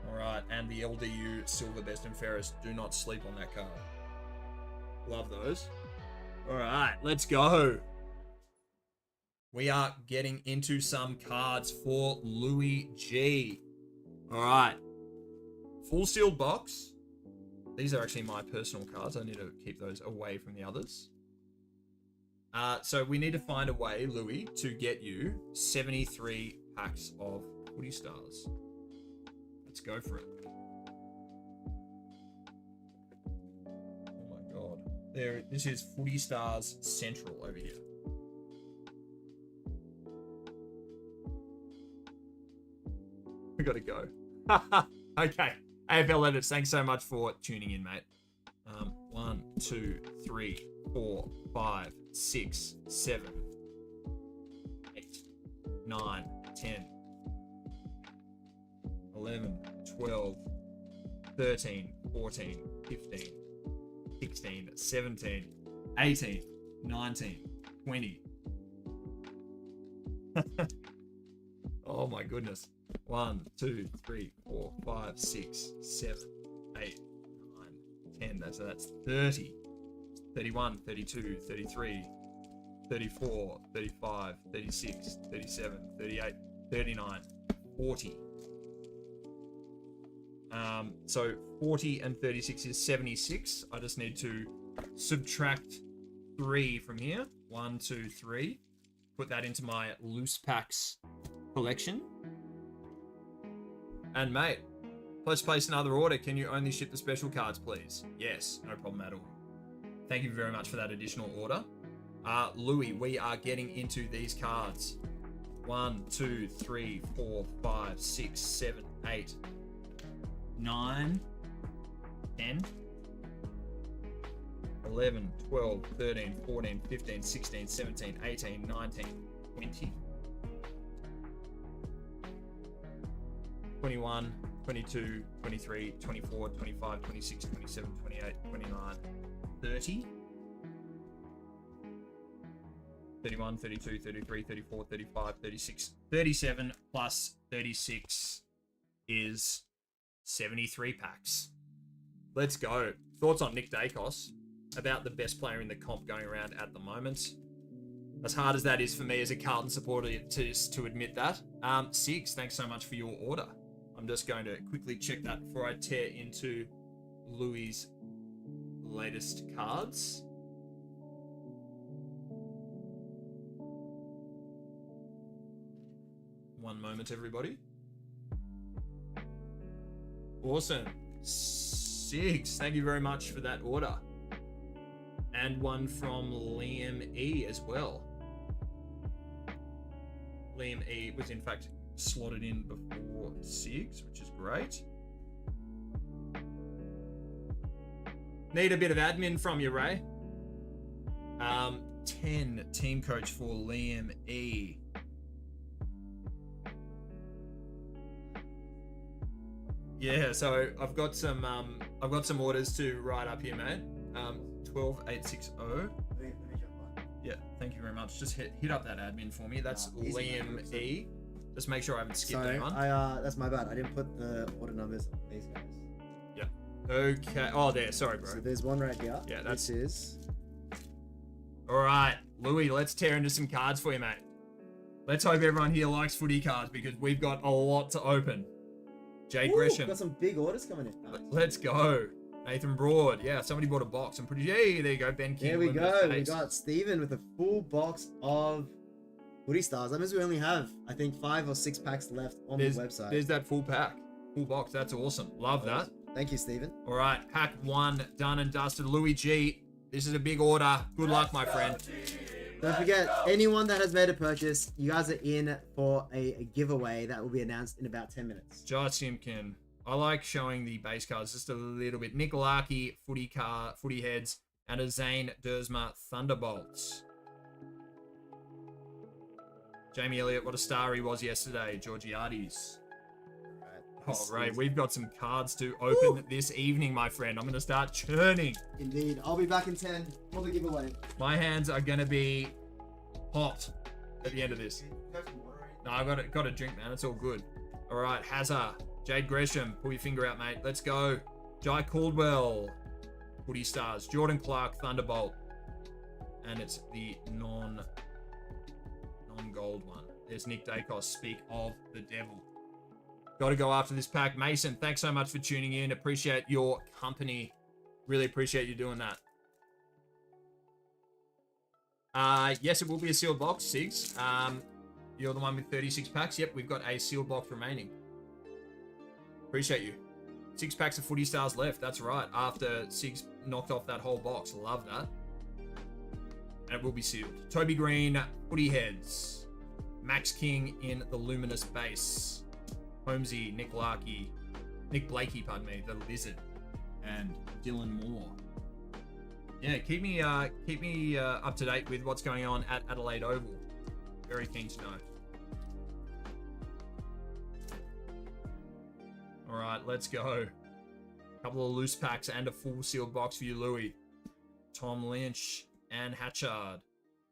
All right, and the LDU Silver Best and Fairest. Do not sleep on that card. Love those. All right, let's go. We are getting into some cards for Louis G. All right. Full sealed box. These are actually my personal cards. I need to keep those away from the others. So we need to find a way, Louis, to get you 73 packs of Footy Stars. Let's go for it. Oh my god. This is Footy Stars Central over here. We gotta go. Okay. AFL Edits, thanks so much for tuning in, mate. 1, 2, 3, 4, 5, 6, 7, 8, 9, 10, 11, 12, 13, 14, 15, 16, 17, 18, 19, 20. Oh my goodness. 1, 2, 3, 4, 5, 6, 7, 8, 9, 10. That's 30. 31, 32, 33, 34, 35, 36, 37, 38, 39, 40. So 40 and 36 is 76. I just need to subtract 3 from here. 1, 2, 3. Put that into my loose packs collection. And mate, let's place another order. Can you only ship the special cards, please? Yes, no problem at all. Thank you very much for that additional order. Louis, we are getting into these cards. 1, 2, 3, 4, 5, 6, 7, 8, 9, 10, 11, 12, 13, 14, 15, 16, 17, 18, 19, 20, 21, 22, 23, 24, 25, 26, 27, 28, 29, 30, 31, 32, 33, 34, 35, 36, 37 plus 36 is 73 packs. Let's go. Thoughts on Nick Dacos? About the best player in the comp going around at the moment. As hard as that is for me as a Carlton supporter to admit that. Six, thanks so much for your order. I'm just going to quickly check that before I tear into Louis' latest cards. One moment, everybody. Awesome. 6. Thank you very much for that order. And one from Liam E as well. Liam E was in fact slotted in before 6, which is great. Need a bit of admin from you, Ray. 10 team coach for Liam E. Yeah, so I've got some orders to write up here, mate. 12860. Yeah, thank you very much. Just hit up that admin for me. That's Liam E. Just make sure I haven't skipped anyone. That's my bad. I didn't put the order numbers on these guys. Yeah. Okay. Oh, there. Sorry, bro. So there's one right here. Yeah, that's is. All right, Louis. Let's tear into some cards for you, mate. Let's hope everyone here likes footy cards because we've got a lot to open. Jade Gresham. Got some big orders coming in. Let's go. Nathan Broad. Yeah, somebody bought a box. I'm pretty. Hey, there you go. Ben King. There we go. We got Steven with a full box of Footy Stars. That means we only have, I think, 5 or 6 packs left on the website. There's that full pack. Full box. That's awesome. Love that. Thank you, Steven. All right. Pack 1 done and dusted. Louis G. This is a big order. Good luck, my friend. Don't forget, anyone that has made a purchase, you guys are in for a giveaway that will be announced in about 10 minutes. Josh Simpkin. I like showing the base cards just a little bit. Nick Larkey, footy heads, and a Zane Dersma Thunderbolts. Jamie Elliott, what a star he was yesterday. Georgiades. Oh, Ray, we've got some cards to open this evening, my friend. I'm going to start churning. Indeed. I'll be back in 10 for the giveaway. My hands are going to be hot at the end of this. No, I've got a drink, man. It's all good. All right, Hazard. Jade Gresham, pull your finger out, mate. Let's go. Jai Caldwell, Footy Stars. Jordan Clark, Thunderbolt. And it's the non-gold one. There's Nick Dacos, Speak of the Devil. Got to go after this pack. Mason, thanks so much for tuning in. Appreciate your company. Really appreciate you doing that. Yes, it will be a sealed box, Sigs. You're the one with 36 packs. Yep, we've got a sealed box remaining. Appreciate you. 6 packs of Footy Stars left. That's right. After Sigs knocked off that whole box. Love that. And it will be sealed. Toby Green, Footy Heads. Max King in the Luminous Base. Holmesy, Nick Blakey, pardon me, the Lizard. And Dylan Moore. Yeah, keep me up to date with what's going on at Adelaide Oval. Very keen to know. All right, let's go. A couple of loose packs and a full sealed box for you, Louis. Tom Lynch and Hatchard.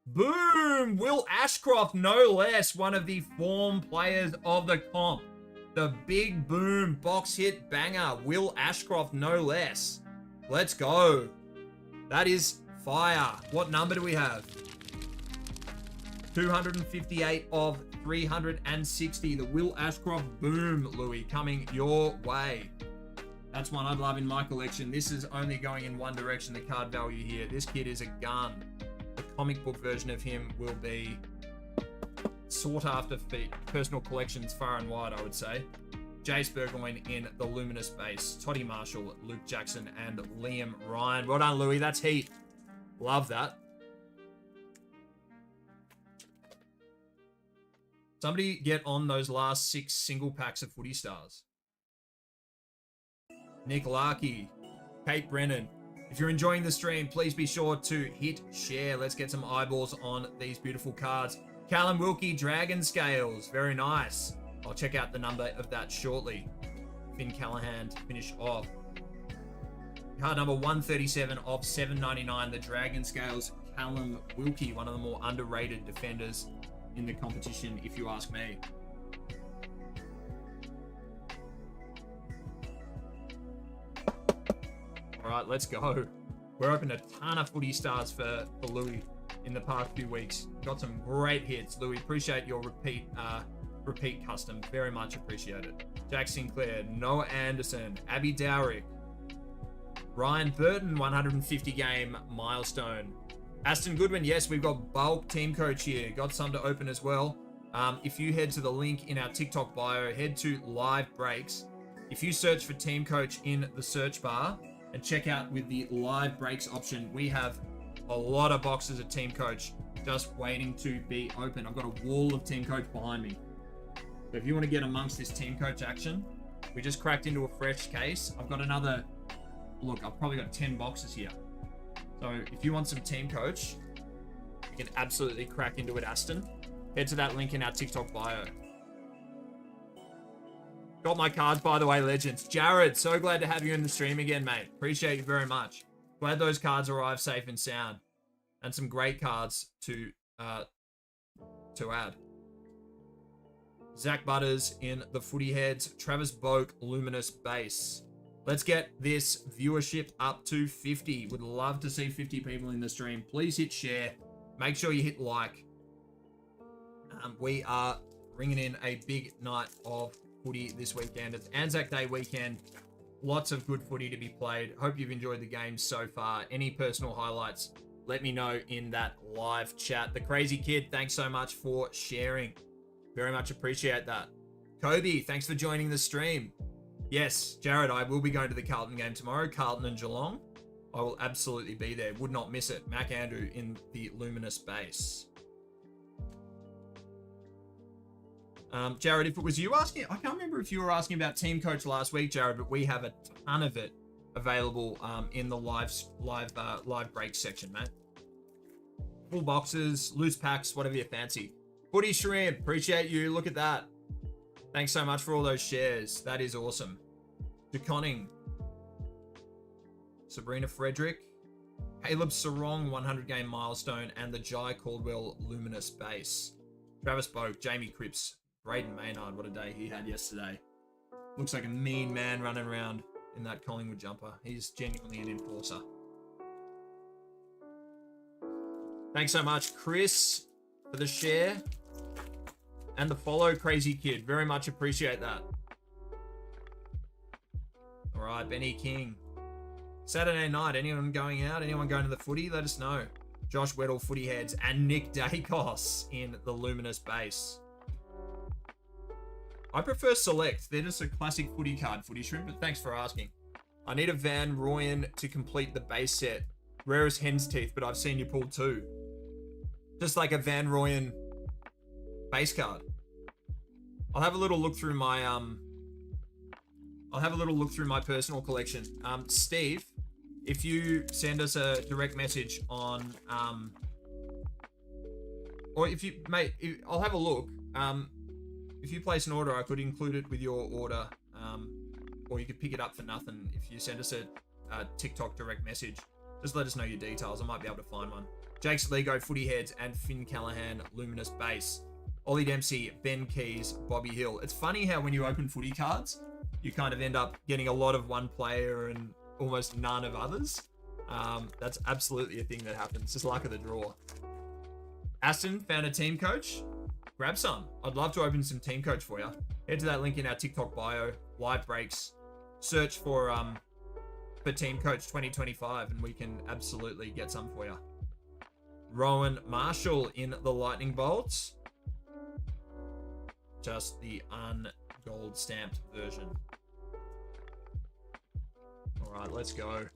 Boom! Will Ashcroft, no less, one of the form players of the comp. The big boom box hit banger. Will Ashcroft, no less. Let's go. That is fire. What number do we have? 258 of 360. The Will Ashcroft boom, Louis, coming your way. That's one I'd love in my collection. This is only going in one direction, the card value here. This kid is a gun. The comic book version of him will be sought after for personal collections far and wide, I would say. Jace Burgoyne in the Luminous Base. Toddy Marshall, Luke Jackson, and Liam Ryan. Well done, Louis. That's heat. Love that. Somebody get on those last 6 single packs of Footy Stars. Nick Larkey, Kate Brennan. If you're enjoying the stream, please be sure to hit share. Let's get some eyeballs on these beautiful cards. Callum Wilkie, Dragon Scales. Very nice. I'll check out the number of that shortly. Finn Callahan to finish off. Card number 137 of 799. The Dragon Scales, Callum Wilkie, one of the more underrated defenders in the competition, if you ask me. All right, let's go. We're opened a ton of Footy Stars for Louis in the past few weeks. Got some great hits, Louis. Appreciate your repeat custom. Very much appreciated. Jack Sinclair, Noah Anderson, Abby Dowrick, Ryan Burton, 150 game milestone. Aston Goodwin, yes, we've got bulk team coach here. Got some to open as well. If you head to the link in our TikTok bio, head to live breaks. If you search for team coach in the search bar and check out with the live breaks option, we have a lot of boxes of team coach just waiting to be open. I've got a wall of team coach behind me. So if you want to get amongst this team coach action, we just cracked into a fresh case. I've got another, look, I've probably got 10 boxes here. So if you want some team coach, you can absolutely crack into it, Aston. Head to that link in our TikTok bio. Got my cards, by the way, legends. Jared, so glad to have you in the stream again, mate. Appreciate you very much. Glad those cards arrived safe and sound. And some great cards to add. Zach Butters in the Footy Heads. Travis Boak, Luminous Base. Let's get this viewership up to 50. Would love to see 50 people in the stream. Please hit share. Make sure you hit like. We are bringing in a big night of footy this weekend. It's Anzac Day weekend. Lots of good footy to be played. Hope you've enjoyed the game so far. Any personal highlights, let me know in that live chat. The Crazy Kid, thanks so much for sharing. Very much appreciate that. Kobe, thanks for joining the stream. Yes, Jared, I will be going to the Carlton game tomorrow. Carlton and Geelong. I will absolutely be there. Would not miss it. Mac Andrew in the Luminous Base. Jared, if it was you asking, I can't remember if you were asking about team coach last week, Jared, but we have a ton of it available in the live break section, mate. Full boxes, loose packs, whatever you fancy. Footy Shrimp, appreciate you. Look at that. Thanks so much for all those shares. That is awesome. DeConning. Sabrina Frederick. Caleb Sarong, 100 game milestone, and the Jai Caldwell Luminous Base. Travis Boak, Jamie Cripps, Braden Maynard, what a day he had yesterday. Looks like a mean man running around in that Collingwood jumper. He's genuinely an enforcer. Thanks so much, Chris, for the share and the follow, Crazy Kid. Very much appreciate that. All right, Benny King. Saturday night, anyone going out? Anyone going to the footy? Let us know. Josh Weddle, Footy Heads, and Nick Dacos in the Luminous base. I prefer Select. They're just a classic footy card, Footy Shrimp, but thanks for asking. I need a Van Rooyen to complete the base set. Rarest hen's teeth, but I've seen you pull 2. Just like a Van Rooyen base card. I'll have a little look through my personal collection. Steve, if you send us a direct message on or if you I'll have a look. If you place an order, I could include it with your order, or you could pick it up for nothing if you send us a TikTok direct message. Just let us know your details. I might be able to find one. Jake's Lego, Footy Heads, and Finn Callahan, Luminous base. Ollie Dempsey, Ben Keys, Bobby Hill. It's funny how when you open footy cards, you kind of end up getting a lot of one player and almost none of others. That's absolutely a thing that happens. Just luck of the draw. Aston found a team coach. Grab some. I'd love to open some team coach for you. Head to that link in our TikTok bio. Live breaks. Search for Team Coach 2025 and we can absolutely get some for you. Rowan Marshall in the Lightning Bolts. Just the un-gold stamped version. All right, let's go.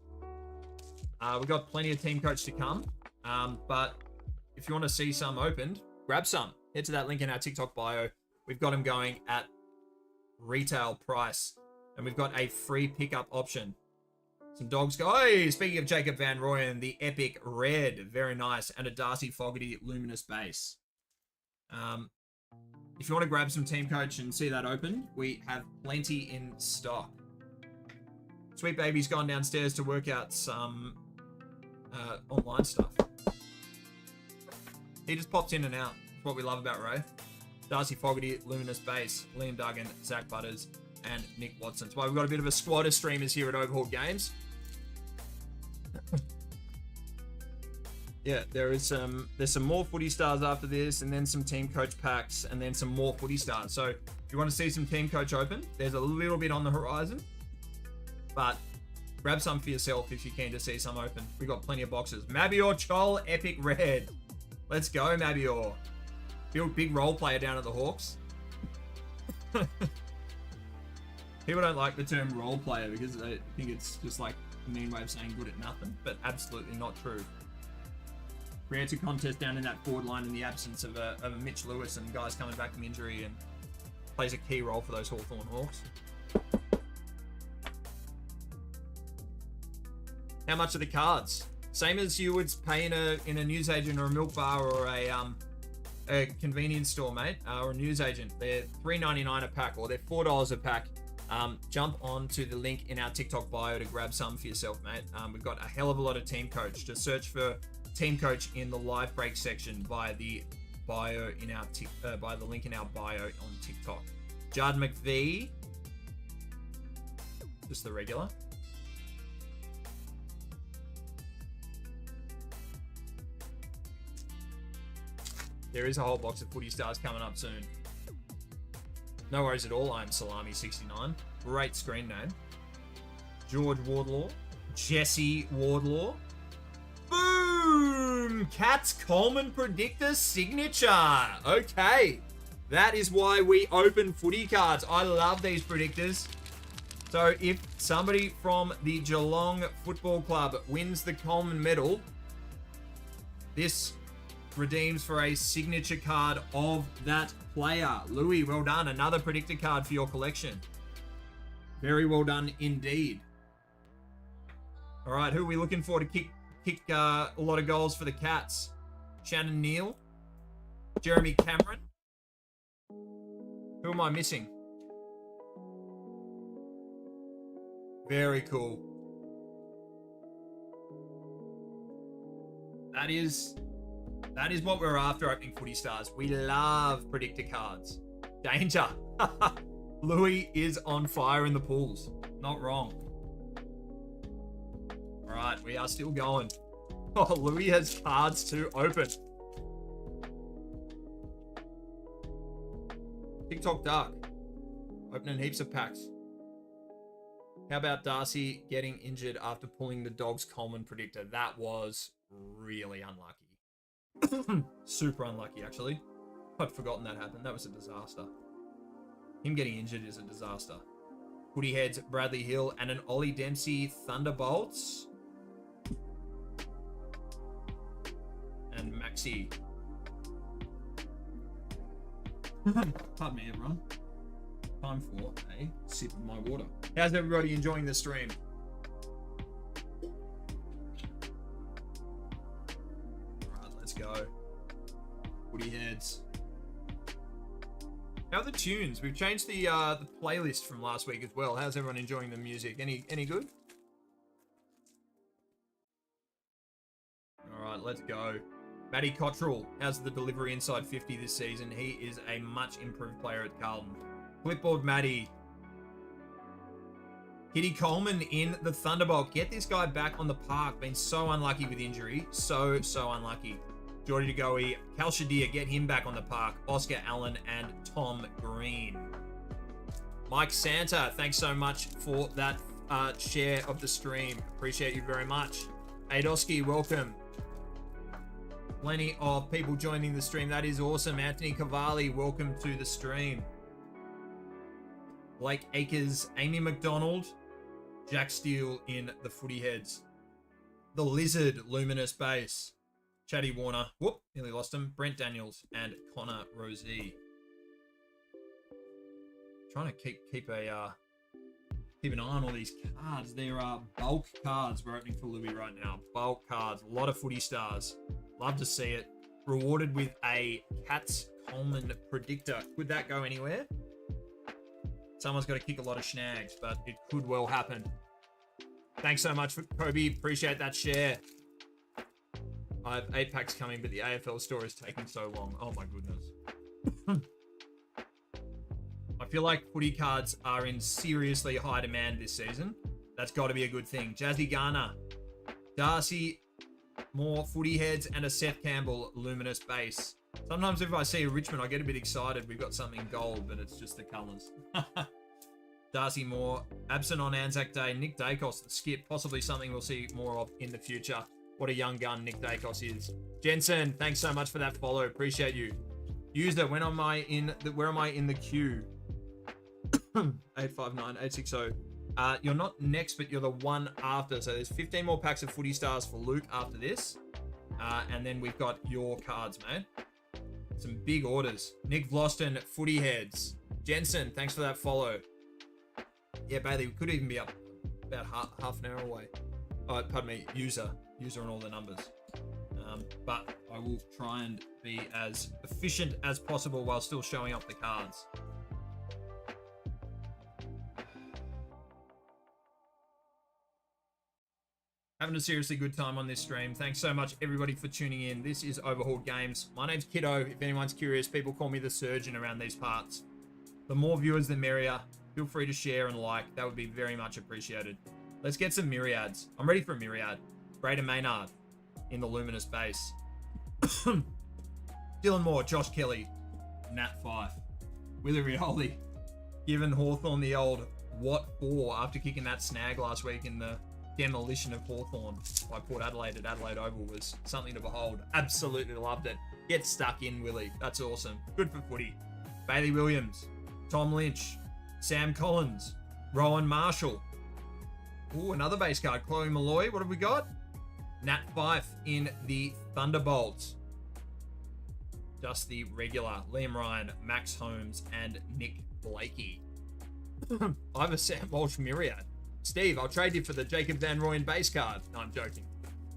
We've got plenty of team coach to come, but if you want to see some opened, grab some. Head to that link in our TikTok bio. We've got them going at retail price, and we've got a free pickup option. Some dogs go. Oh, speaking of Jacob Van Rooyen, the epic red, very nice, and a Darcy Fogarty Luminous base. If you want to grab some team coach and see that open, we have plenty in stock. Sweet Baby's gone downstairs to work out some online stuff. He just pops in and out. That's what we love about Ray. Darcy Fogarty, Luminous base, Liam Duggan, Zach Butters, and Nick Watson. That's why we've got a bit of a squad of streamers here at Overhauled Games. Yeah, there's some more footy stars after this, and then some team coach packs, and then some more footy stars. So if you want to see some team coach open, there's a little bit on the horizon, but grab some for yourself if you're keen to see some open. We've got plenty of boxes. Mabior Chol, epic red. Let's go, Mabior. Big role player down at the Hawks. People don't like the term role player because they think it's just like a mean way of saying good at nothing, but absolutely not true. Creates a contest down in that forward line in the absence of a Mitch Lewis and guys coming back from injury, and plays a key role for those Hawthorn Hawks. How much are the cards? Same as you would pay in a newsagent or a milk bar or a convenience store, mate, or a newsagent. They're $3.99 a pack, or they're $4 a pack. Jump on to the link in our TikTok bio to grab some for yourself, mate. We've got a hell of a lot of team coach. Just search for team coach in the live break section by the bio in our by the link in our bio on TikTok. Jard McVee, just the regular. There is a whole box of footy stars coming up soon. No worries at all. I'm Salami69. Great screen name. George Wardlaw. Jesse Wardlaw. Boom! Cats Coleman Predictor signature. Okay. That is why we open footy cards. I love these predictors. So if somebody from the Geelong Football Club wins the Coleman medal, this redeems for a signature card of that player. Louis, well done. Another predictor card for your collection. Very well done indeed. All right, who are we looking for to kick a lot of goals for the Cats? Shannon Neal, Jeremy Cameron. Who am I missing? Very cool. That is what we're after opening footy stars. We love predictor cards. Danger. Louis is on fire in the pools. Not wrong. All right, we are still going. Oh, Louis has cards to open. TikTok Dark. Opening heaps of packs. How about Darcy getting injured after pulling the Dogs Coleman predictor? That was really unlucky. Super unlucky, actually. I'd forgotten that happened. That was a disaster. Him getting injured is a disaster. Footy Heads, Bradley Hill, and an Ollie Dempsey Thunderbolts. And Maxi. Pardon me, everyone. Time for a sip of my water. How's everybody enjoying the stream? Alright, let's go. Footy Heads. How are the tunes? We've changed the playlist from last week as well. How's everyone enjoying the music? Any good? All right, let's go. Matty Cottrell, how's the delivery inside 50 this season? He is a much improved player at Carlton. Clipboard Matty. Kitty Coleman in the Thunderbolt. Get this guy back on the park. Been so unlucky with injury. So unlucky. Geordie Degoe, Cal Shadir, get him back on the park. Oscar Allen and Tom Green. Mike Santa, thanks so much for that share of the stream. Appreciate you very much. Adoski, welcome. Plenty of people joining the stream. That is awesome. Anthony Cavalli, welcome to the stream. Blake Akers, Amy McDonald, Jack Steele in the Footy Heads. The Lizard, Luminous Base. Chatty Warner, whoop, nearly lost him. Brent Daniels and Connor Rosie. Trying to keep an eye on all these cards. There are bulk cards we're opening for Louis right now. Bulk cards, a lot of footy stars. Love to see it. Rewarded with a Cats Coleman predictor. Could that go anywhere? Someone's got to kick a lot of snags, but it could well happen. Thanks so much for Kobe. Appreciate that share. I have 8 packs coming, but the AFL store is taking so long. Oh my goodness. I feel like footy cards are in seriously high demand this season. That's got to be a good thing. Jazzy Garner, Darcy, more Footy Heads, and a Seth Campbell Luminous Base. Sometimes if I see a Richmond, I get a bit excited. We've got something gold, but it's just the colours. Darcy Moore, absent on Anzac Day. Nick Dacos, the skip, possibly something we'll see more of in the future. What a young gun Nick Dacos is. Jensen, thanks so much for that follow. Appreciate you. User, where am I in the queue? 859-860. You're not next, but you're the one after. So there's 15 more packs of Footy Stars for Luke after this. And then we've got your cards, man. Some big orders. Nick Vlosten, Footy Heads. Jensen, thanks for that follow. Yeah, Bailey, we could even be up about half an hour away. Oh, pardon me, user on all the numbers. But I will try and be as efficient as possible while still showing up the cards. Having a seriously good time on this stream. Thanks so much, everybody, for tuning in. This is Overhauled Games. My name's Kiddo. If anyone's curious, people call me the surgeon around these parts. The more viewers, the merrier. Feel free to share and like. That would be very much appreciated. Let's get some myriads. I'm ready for a myriad. Braden Maynard in the Luminous Base. Dylan Moore, Josh Kelly, Nat Fife, Willie Rioli, giving Hawthorn the old what for after kicking that snag last week in the demolition of Hawthorn by Port Adelaide at Adelaide Oval was something to behold. Absolutely loved it. Get stuck in, Willie. That's awesome. Good for footy. Bailey Williams, Tom Lynch, Sam Collins, Rowan Marshall. Ooh, another base card. Chloe Malloy. What have we got? Nat Fife in the Thunderbolts. Just the regular. Liam Ryan, Max Holmes, and Nick Blakey. I have a Sam Walsh myriad. Steve, I'll trade you for the Jacob Van Rooyen base card. No, I'm joking.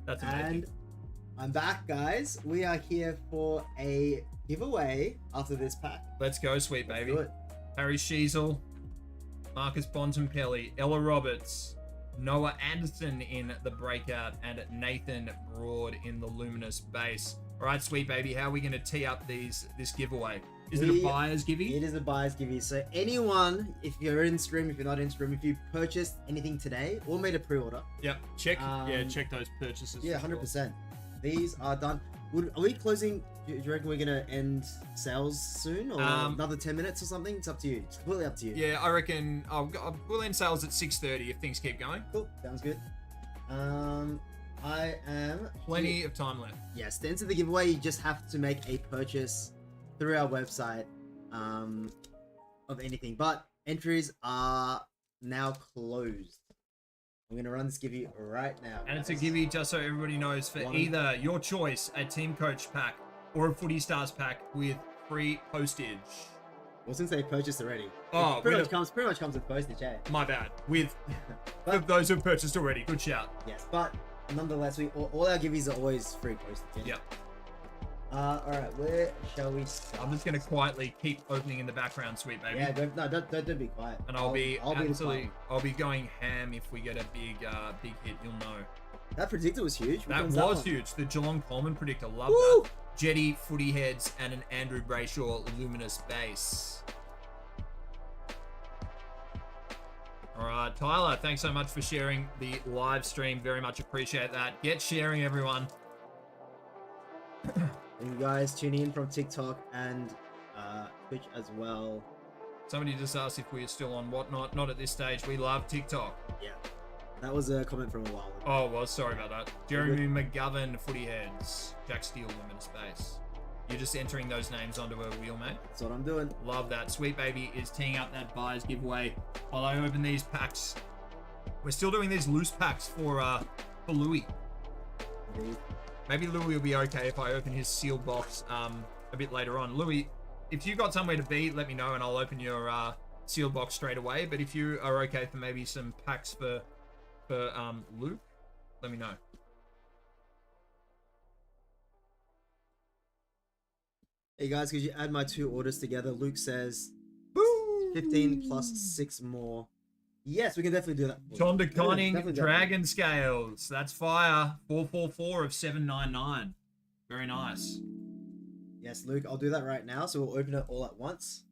That's amazing. And I'm back, guys. We are here for a giveaway after this pack. Let's go, sweet baby. Let's do it. Harry Sheasel, Marcus Bontempelli, Ella Roberts, Noah Anderson in the breakout, and Nathan Broad in the Luminous Base. All right, sweet baby, how are we going to tee up this giveaway? Is it a buyer's givey? It is a buyer's givey. So anyone, if you're in stream, if you're not in stream, if you purchased anything today or made a pre-order. Yep, check those purchases. Yeah, 100%. These are done. Are we closing? Do you reckon we're going to end sales soon or another 10 minutes or something? It's up to you. It's completely up to you. Yeah, I reckon we'll end sales at 6:30 if things keep going. Cool. Sounds good. I am Plenty of time left. Yes, to enter the giveaway, you just have to make a purchase through our website of anything. But entries are now closed. I'm gonna run this giveaway right now. And it's a giveaway, just so everybody knows, for either your choice, a Team Coach pack or a Footy Stars pack with free postage. Well, since they purchased already, Oh, it pretty much comes with postage, eh? My bad. With But- those who've purchased already. Good shout. Yes, but nonetheless, all our giveaways are always free postage. Yep. All right, where shall we start? I'm just gonna quietly keep opening in the background, sweet baby. Yeah, don't be quiet. And I'll be absolutely. I'll be going ham if we get a big hit. You'll know. That predictor was huge. Which That one's was one? huge. The Geelong Coleman predictor. Love Woo! that. Jetty, Footy Heads, and an Andrew Brayshaw Luminous base. All right, Tyler, thanks so much for sharing the live stream. Very much appreciate that. Get sharing, everyone. And you guys tuning in from TikTok and Twitch as well. Somebody just asked if we are still on Whatnot. Not at this stage. We love TikTok. Yeah, that was a comment from a while ago. Oh, well, sorry about that. Jeremy McGovern, Footy Heads. Jack Steele, Luminous base. You're just entering those names onto a wheel, mate. That's what I'm doing. Love that. Sweet Baby is teeing up that buyers giveaway while I open these packs. We're still doing these loose packs for Louis. Indeed. Maybe Louis will be okay if I open his sealed box a bit later on. Louis, if you got somewhere to be, let me know and I'll open your sealed box straight away. But if you are okay for maybe some packs for Luke, let me know. Hey guys, could you add my two orders together? Luke says 15 plus 6 more. Yes, we can definitely do that. Tom de Conning, Definitely. Dragon Scales. That's fire. 444 of 799. Very nice. Yes, Luke, I'll do that right now. So we'll open it all at once.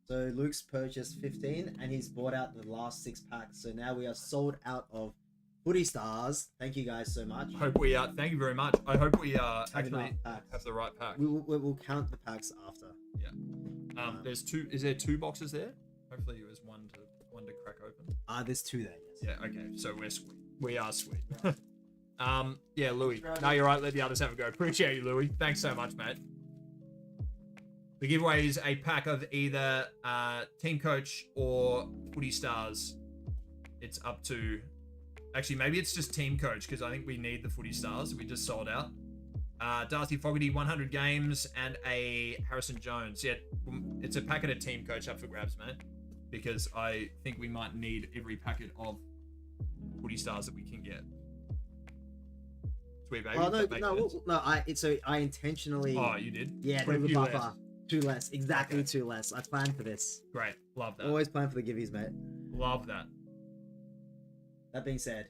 So Luke's purchased 15 and he's bought out the last 6 packs. So now we are sold out of Footy Stars. Thank you guys so much. Hope we thank you very much. I hope we actually enough packs. have the right pack. We'll count the packs after. Yeah. There's two. Is there 2 boxes there? Hopefully there's one to crack open. There's 2 there. Yes. Yeah. Okay. So we're sweet. We are sweet. Yeah, Louis. No, you're right. Let the others have a go. Appreciate you, Louis. Thanks so much, mate. The giveaway is a pack of either Team Coach or Footy Stars. It's up to. Actually, maybe it's just Team Coach because I think we need the Footy Stars. We just sold out. Darcy Fogarty, 100 games, and a Harrison Jones. Yeah, it's a packet of Team Coach up for grabs, mate. Because I think we might need every packet of Footy Stars that we can get. Sweet baby. I intentionally. Oh, you did? Yeah, there was a buffer. 2 less. Exactly, okay. 2 less. I planned for this. Great. Love that. Always plan for the giveies, mate. Love that. That being said,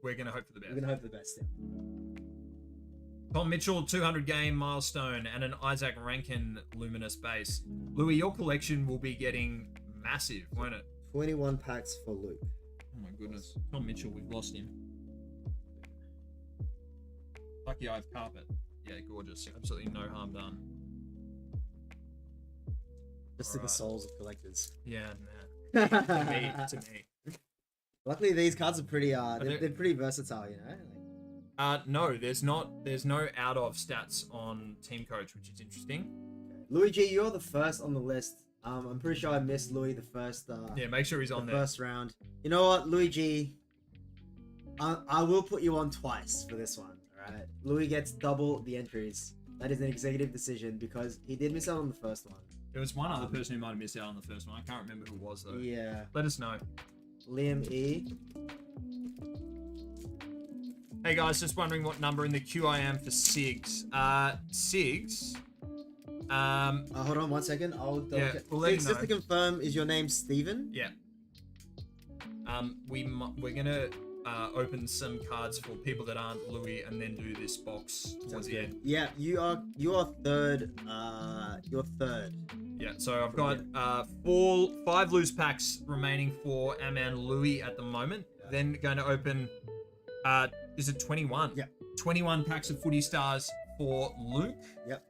we're going to hope for the best. We're going to hope for the best, yeah. Tom Mitchell, 200 game milestone, and an Isaac Rankin Luminous base. Louis, your collection will be getting massive, won't it? 21 packs for Luke. Oh my goodness. Tom Mitchell, we've lost him. Lucky I have carpet. Yeah, gorgeous. Absolutely no harm done. Just to the souls of collectors. Yeah, man. to me. Luckily, these cards are pretty. They're pretty versatile, you know. No, there's no out of stats on Team Coach, which is interesting. Louis G, you're the first on the list. I'm pretty sure I missed Louis the first. Yeah, make sure he's on there. First round. You know what, Louis G? I will put you on twice for this one. All right. Louis gets double the entries. That is an executive decision because he did miss out on the first one. There was one other person who might have missed out on the first one. I can't remember who it was though. Yeah. Let us know. Liam E. Hey guys, just wondering what number in the queue I am for Sigs. Sigs. Hold on 1 second. I'll double check. We'll let you know. Just to confirm, is your name Steven? Yeah. We're gonna open some cards for people that aren't Louis, and then do this box towards the end. Yeah, you are third. You're third. Yeah, so I've got 5 loose packs remaining for our man Louis at the moment. Yeah. Then going to open. Is it 21? Yeah. 21 packs of Footy Stars for Luke. Yep.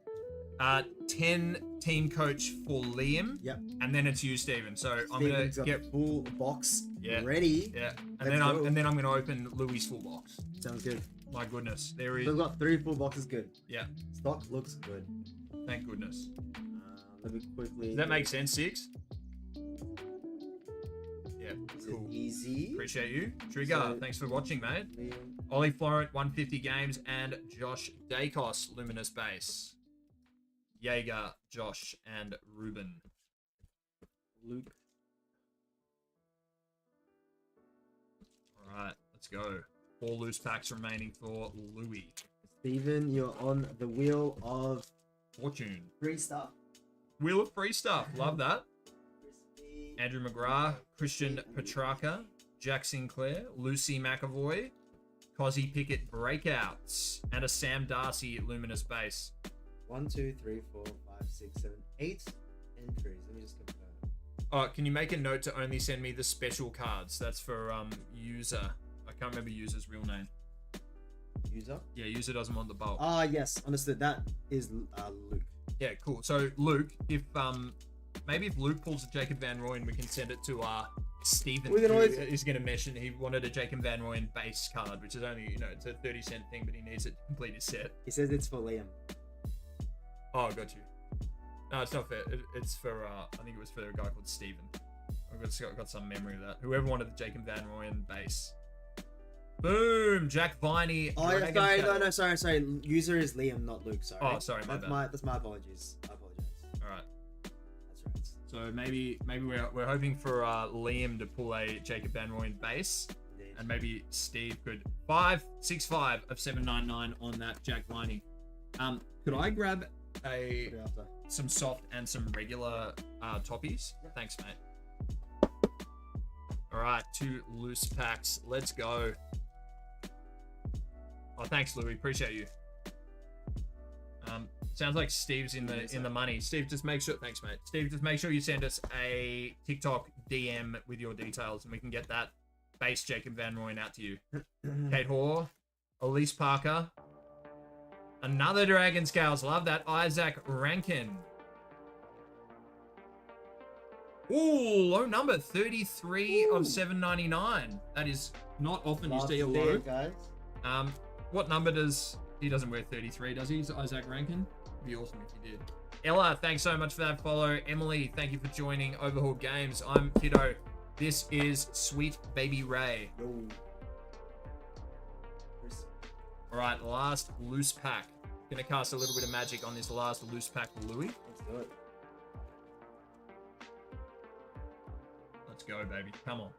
10 team coach for Liam. Yep. And then it's you, Steven. So I'm Steven's gonna got get full box Yeah. ready. Yeah. And Let's go. then I'm gonna open Louis' full box. Sounds good. My goodness. There is We've got 3 full boxes. Good. Yeah. Stock looks good. Thank goodness. Let me quickly. Does that make sense, Six? Yeah. Is Cool. it easy? Appreciate you. Trigger, So- thanks for watching, mate. Liam, Ollie Florent, 150 games, and Josh Dacos, Luminous Base. Jaeger, Josh, and Ruben. Luke. All right, let's go. 4 loose packs remaining for Louis. Steven, you're on the wheel of Fortune. free stuff. Wheel of free stuff. Love that. Andrew McGrath, Christian Petrarca, Jack Sinclair, Lucy McAvoy, Cozzy Pickett breakouts, and a Sam Darcy Luminous Base. 1, 2, 3, 4, 5, 6, 7, 8 entries. Let me just confirm. Oh, can you make a note to only send me the special cards? That's for user. I can't remember user's real name. User? Yeah, user doesn't want the bulk. Ah, yes, understood. That is Luke. Yeah, cool. So Luke, if maybe if Luke pulls a Jacob Van Rooyen, we can send it to Stephen. We can always- He's going to mention he wanted a Jacob Van Rooyen base card, which is only it's a 30-cent thing, but he needs it to complete his set. He says it's for Liam. Oh, got you. No, it's not fair. It's for I think it was for a guy called Stephen. I've got some memory of that. Whoever wanted the Jacob Van Rooyen base. Boom! Jack Viney. Oh, yeah, sorry. User is Liam, not Luke. Sorry. Oh, sorry, my bad. That's my apologies. I apologize. All right. That's right. So maybe we're hoping for Liam to pull a Jacob Van Rooyen base, Indeed. and maybe Steve could 565 of 799 on that Jack Viney. Could I grab Put it after. some soft and some regular toppies? Yeah. Thanks, mate. All right, 2 loose packs. Let's go. Oh, thanks, Louis. Appreciate you. Sounds like Steve's in the money. Steve, just make sure. Thanks, mate. Steve, just make sure you send us a TikTok DM with your details, and we can get that base Jacob Van Rooyen out to you. Kate Hoare, Elise Parker, another Dragon Scales. Love that. Isaac Rankin. Ooh, low number, 33 of 799. That is not often you see a low. Guys. What number does he doesn't wear 33, does he? Isaac Rankin? It'd be awesome if he did. Ella, thanks so much for that follow. Emily, thank you for joining Overhauled Games. I'm Kiddo. This is Sweet Baby Ray. Yo. All right, last loose pack. Gonna cast a little bit of magic on this last loose pack for Louis. Let's do it. Let's go, baby. Come on.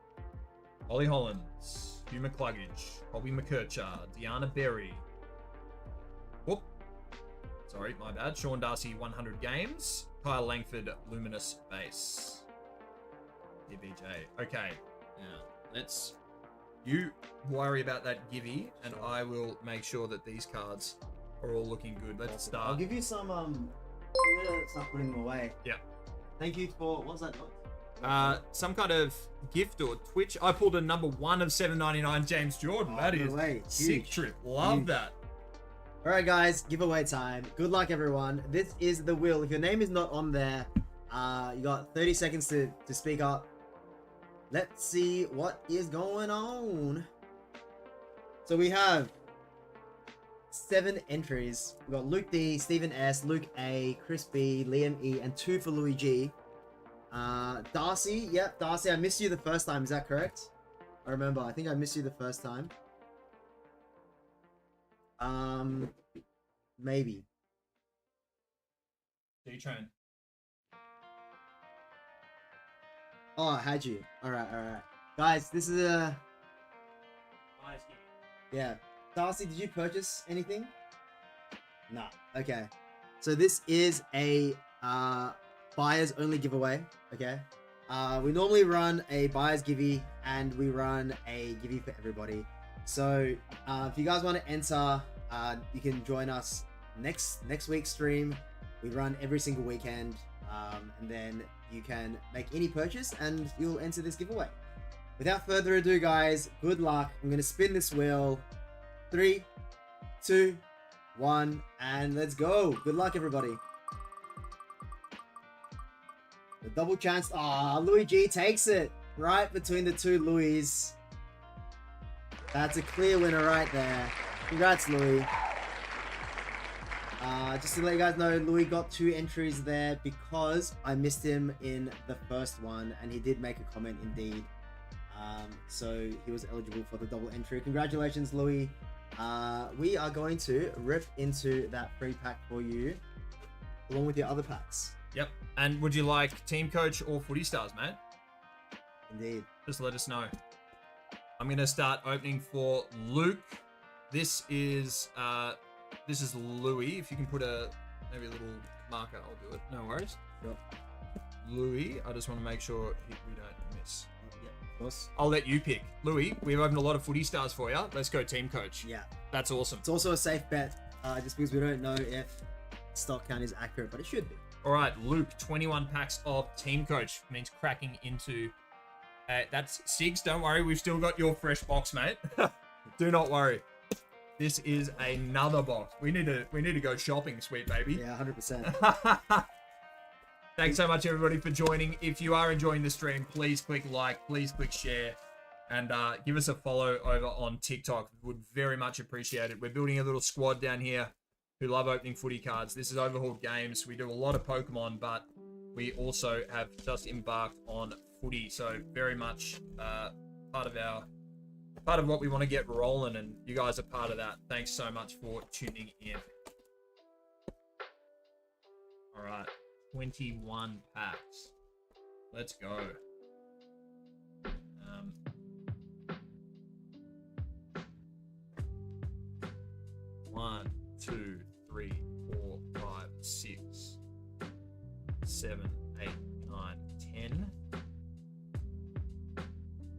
Ollie Hollins, Hugh McCluggage, Bobby McKercher, Deanna Berry. Whoop. Sorry, my bad. Sean Darcy, 100 games. Kyle Langford, Luminous Base. Here, BJ. Okay. Now, you worry about that Givey, and I will make sure that these cards are all looking good. Let's start. I'll give you some. I'm gonna start putting them away. Yeah. Thank you for what was that? Some kind of gift or Twitch. I pulled a number 1 of 799 James Jordan. That is sick Huge. trip. Love Huge. that. All right, guys, giveaway time. Good luck, everyone. This is the wheel. If your name is not on there, you got 30 seconds to speak up. Let's see what is going on. So we have 7 entries. We got Luke D, Stephen S, Luke A, Chris B, Liam E, and 2 for Louis G. Darcy, yep, Darcy, I missed you the first time, is that correct? I remember, I think I missed you the first time. Maybe. D-Train. Oh, I had you. Alright. Guys, this is a... Yeah. Darcy, did you purchase anything? Nah. Okay. So this is a buyers only giveaway. Okay. We normally run a buyers givey and we run a givey for everybody. So if you guys want to enter, you can join us next week's stream. We run every single weekend, and then you can make any purchase and you'll enter this giveaway. Without further ado, guys, good luck. I'm gonna spin this wheel. 3, 2, 1, and let's go. Good luck, everybody. The double chance. Ah, Louis G takes it right between the two Louis. That's a clear winner right there. Congrats, Louis. Just to let you guys know, Louis got 2 entries there because I missed him in the first one, and he did make a comment indeed. So he was eligible for the double entry. Congratulations, Louis. We are going to rip into that free pack for you, along with your other packs. Yep. And would you like Team Coach or Footy Stars, mate? Indeed. Just let us know. I'm going to start opening for Luke. This is Louis. If you can put maybe a little marker, I'll do it. No worries. Yep. Louis, I just want to make sure we don't miss. Yeah, of course. I'll let you pick. Louis, we've opened a lot of Footy Stars for you. Let's go Team Coach. Yeah. That's awesome. It's also a safe bet, just because we don't know if stock count is accurate, but it should be. All right, Luke, 21 packs of Team Coach means cracking into... that's Sigs. Don't worry, we've still got your fresh box, mate. Do not worry. This is another box. We need to go shopping, sweet baby. Yeah, 100%. Thanks so much, everybody, for joining. If you are enjoying the stream, please click like, please click share, and give us a follow over on TikTok. Would very much appreciate it. We're building a little squad down here who love opening footy cards. This is Overhauled Games. We do a lot of Pokemon, but we also have just embarked on footy, so very much part of what we want to get rolling, and you guys are part of that. Thanks so much for tuning in. All right, 21 packs. Let's go. 1, 2, 3, 4, 5, 6, 7, 8, 9, 10,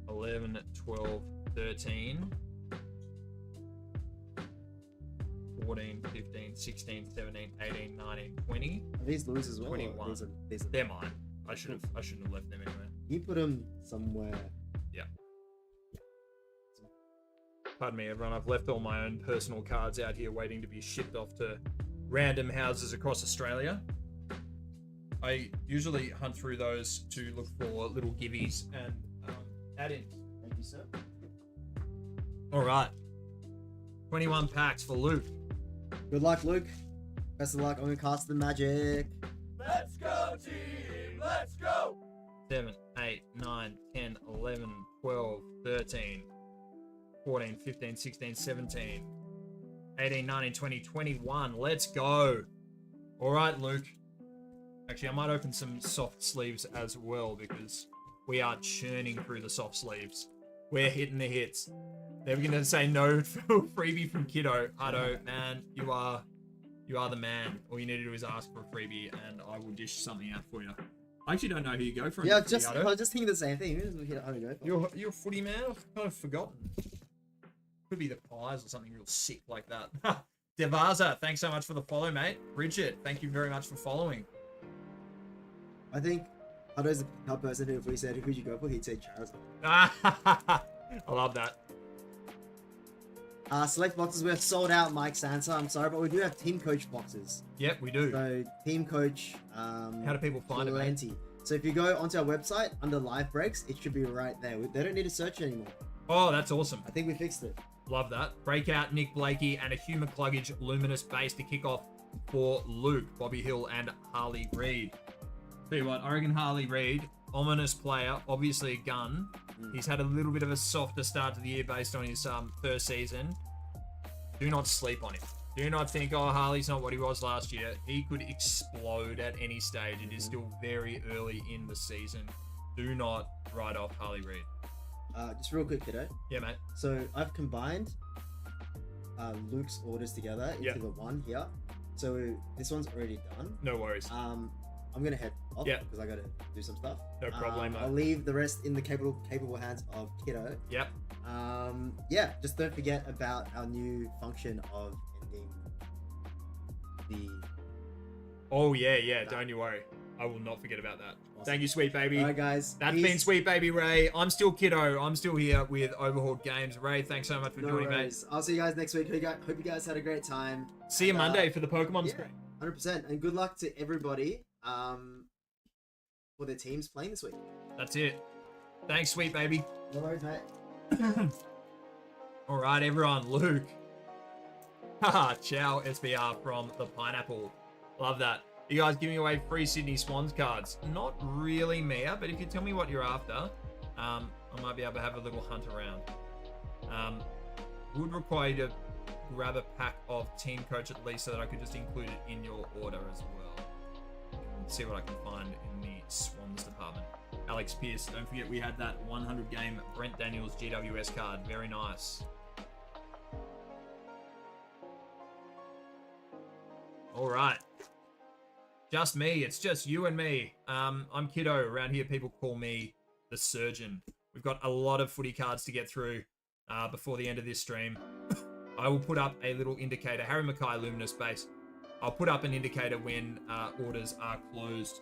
11, 12, 13, 14, 15, 16, 17, 18, 19, 20. Are these Louis as well? 21. These are... They're mine. I shouldn't have left them anywhere. You put them somewhere. Yeah. Pardon me, everyone. I've left all my own personal cards out here waiting to be shipped off to random houses across Australia. I usually hunt through those to look for little givvies and add-ins. Thank you, sir. All right. 21 packs for Luke. Good luck, Luke. Best of luck. I'm going to cast the magic. Let's go, team! Let's go! 7, 8, 9, 10, 11, 12, 13, 14, 15, 16, 17, 18, 19, 20, 21. Let's go. All right, Luke. Actually, I might open some soft sleeves as well because we are churning through the soft sleeves. We're hitting the hits. They're going to say no freebie from Kiddo. Hutto, man, you are the man. All you need to do is ask for a freebie and I will dish something out for you. I actually don't know who you go from. Yeah, Hutto. I was just thinking the same thing. Who does Hutto go for? You're a footy man? I've kind of forgotten. Could be the Pies or something real sick like that. Devaza, thanks so much for the follow, mate. Bridget, thank you very much for following. I think Hutto's the type of person who, if we said, who'd you go for, he'd say Charizard. I love that. Select boxes, we're sold out, Mike Santa. I'm sorry, but we do have Team Coach boxes. Yep, we do. So, Team Coach, How do people find it, mate? plenty. So if you go onto our website, under live breaks, it should be right there. They don't need to search anymore. Oh, that's awesome. I think we fixed it. Love that. Breakout, Nick Blakey, and a Hugh McCluggage Luminous base to kick off for Luke, Bobby Hill, and Harley Reid. Tell you what, I reckon Harley Reid, ominous player, obviously a gun. He's had a little bit of a softer start to the year based on his first season. Do not sleep on him. Do not think, oh, Harley's not what he was last year. He could explode at any stage. It is still very early in the season. Do not write off Harley Reid. Just real quick, kiddo. Yeah, mate. So I've combined Luke's orders together into the one here. So this one's already done. No worries. I'm gonna head off because I gotta do some stuff. No problem, I'll leave the rest in the capable hands of Kiddo. Yep. Yeah, just don't forget about our new function of ending the... Oh, yeah. Don't you worry. I will not forget about that. Awesome. Thank you, sweet baby. All right, guys. That's peace. been Sweet Baby Ray. I'm still Kiddo. I'm still here with Overhauled Games. Ray, thanks so much for joining, mate. I'll see you guys next week. Hope you guys had a great time. See you Monday for the Pokemon stream. 100%. And good luck to everybody. for their teams playing this week. That's it. Thanks, sweet baby. No worries, mate. All right, everyone. Luke. Haha, ciao, SBR from the Pineapple. Love that. You guys giving away free Sydney Swans cards. Not really, Mia, but if you tell me what you're after, I might be able to have a little hunt around. Would require you to grab a pack of Team Coach at least so that I could just include it in your order as well. And see what I can find in the Swans department. Alex Pierce, don't forget we had that 100 game Brent Daniels GWS card. Very nice. All right. Just me. It's just you and me. I'm Kiddo. Around here, people call me the Surgeon. We've got a lot of footy cards to get through before the end of this stream. I will put up a little indicator. Harry Mackay, Luminous Base. I'll put up an indicator when orders are closed.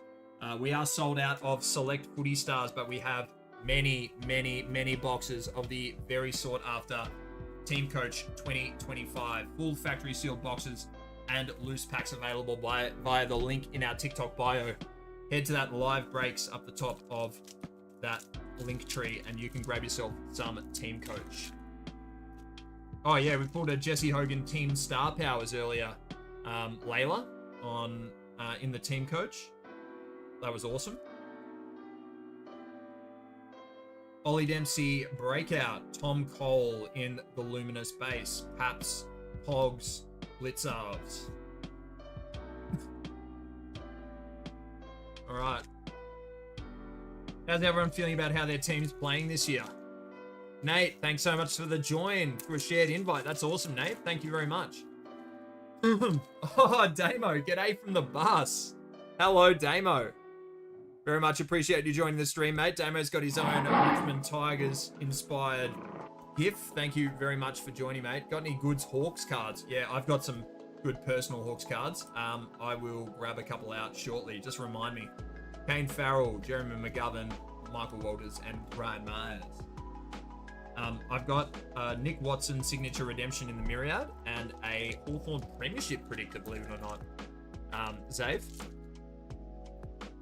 We are sold out of select footy stars, but we have many, many, many boxes of the very sought after Team Coach 2025. Full factory sealed boxes and loose packs available via the link in our TikTok bio. Head to that live breaks up the top of that link tree and you can grab yourself some Team Coach. Oh yeah, we pulled a Jesse Hogan Team Star Powers earlier. Layla on in the Team Coach. That was awesome. Ollie Dempsey Breakout. Tom Cole in the Luminous Base. Paps, Hogs, Blitzarves. All right. How's everyone feeling about how their team's playing this year? Nate, thanks so much for the join, for a shared invite. That's awesome, Nate. Thank you very much. Oh, Damo, g'day from the bus. Hello, Damo. Very much appreciate you joining the stream, mate. Damo's got his own Richmond Tigers inspired GIF. Thank you very much for joining, mate. Got any Goods Hawks cards? Yeah, I've got some good personal Hawks cards. I will grab a couple out shortly. Just remind me. Kane Farrell, Jeremy McGovern, Michael Walters, and Brian Myers. I've got Nick Watson Signature Redemption in the Myriad and a Hawthorn Premiership Predictor, believe it or not. Zave.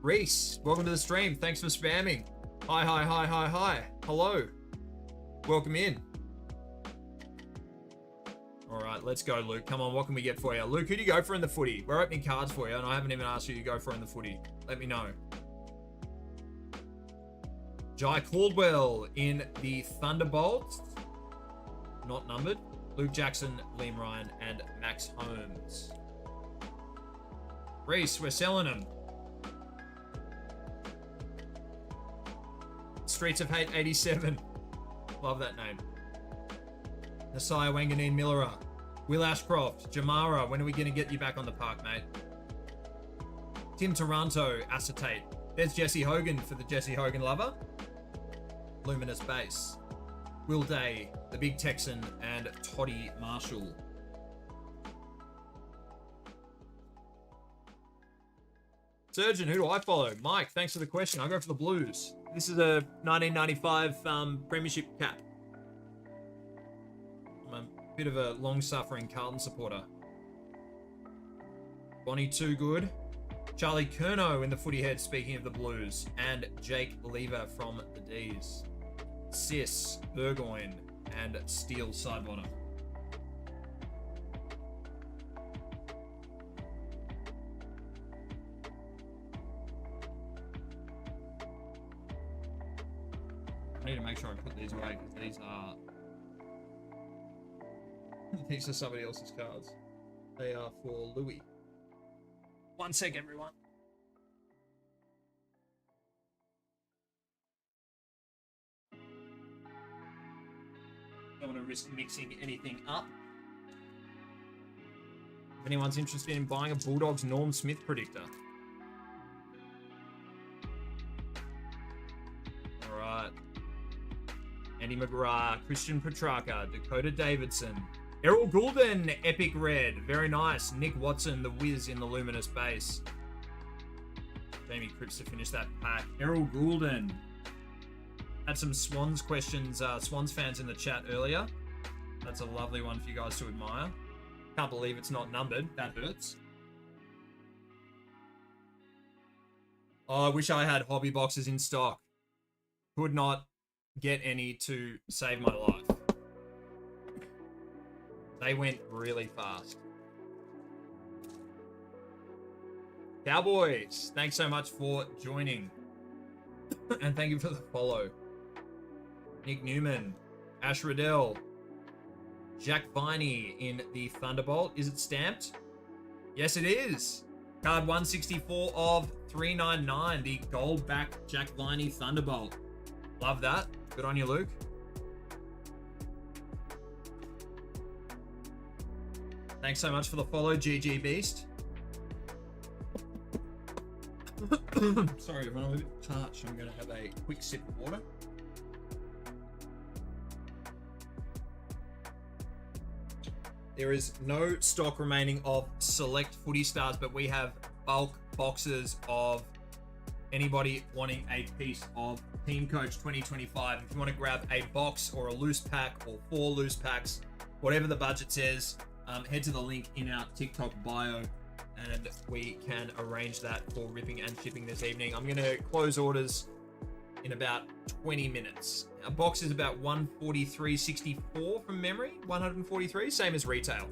Reese, welcome to the stream. Thanks for spamming. Hi, hi, hi, hi, hi. Hello. Welcome in. All right, let's go, Luke. Come on, what can we get for you? Luke, who do you go for in the footy? We're opening cards for you, and I haven't even asked you who you go for in the footy. Let me know. Jai Caldwell in the Thunderbolts. Not numbered. Luke Jackson, Liam Ryan, and Max Holmes. Reese, we're selling them. Streets of Hate 87. Love that name. Nasiah Wanganeen Millera. Will Ashcroft. Jamara, when are we going to get you back on the park, mate? Tim Taranto, Acetate. There's Jesse Hogan for the Jesse Hogan lover. Luminous Base. Will Day, the Big Texan, and Toddy Marshall. Surgeon, who do I follow? Mike, thanks for the question. I go for the Blues. This is a 1995 Premiership cap. I'm a bit of a long-suffering Carlton supporter. Bonnie Too Good. Charlie Curnow in the footy head, speaking of the Blues. And Jake Lever from the D's. Sis, Burgoyne, and Steel Sidebottom. I need to make sure I put these away because these are these are somebody else's cards. They are for Louis. 1 sec, everyone. Don't want to risk mixing anything up. If anyone's interested in buying a Bulldogs Norm Smith predictor. Alright. Andy McGrath, Christian Petrarca, Dakota Davidson, Errol Goulden, Epic Red. Very nice. Nick Watson, the Wiz in the Luminous Base. Jamie Cripps to finish that pack. Errol Goulden. Had some Swans questions, Swans fans in the chat earlier. That's a lovely one for you guys to admire. Can't believe it's not numbered. That hurts. Oh, I wish I had hobby boxes in stock. Could not get any to save my life. They went really fast. Cowboys, thanks so much for joining. And thank you for the follow. Nick Newman, Ash Riddell, Jack Viney in the Thunderbolt. Is it stamped? Yes, it is. Card 164 of 399, the gold back Jack Viney Thunderbolt. Love that. Good on you, Luke. Thanks so much for the follow, GG Beast. Sorry, everyone, I'm a bit parched. I'm going to have a quick sip of water. There is no stock remaining of select footy stars, but we have bulk boxes of anybody wanting a piece of Team Coach 2025. If you want to grab a box or a loose pack or 4 loose packs, whatever the budget says, head to the link in our TikTok bio and we can arrange that for ripping and shipping this evening. I'm going to close orders in about 20 minutes. A box is about 143.64 from memory. 143, same as retail.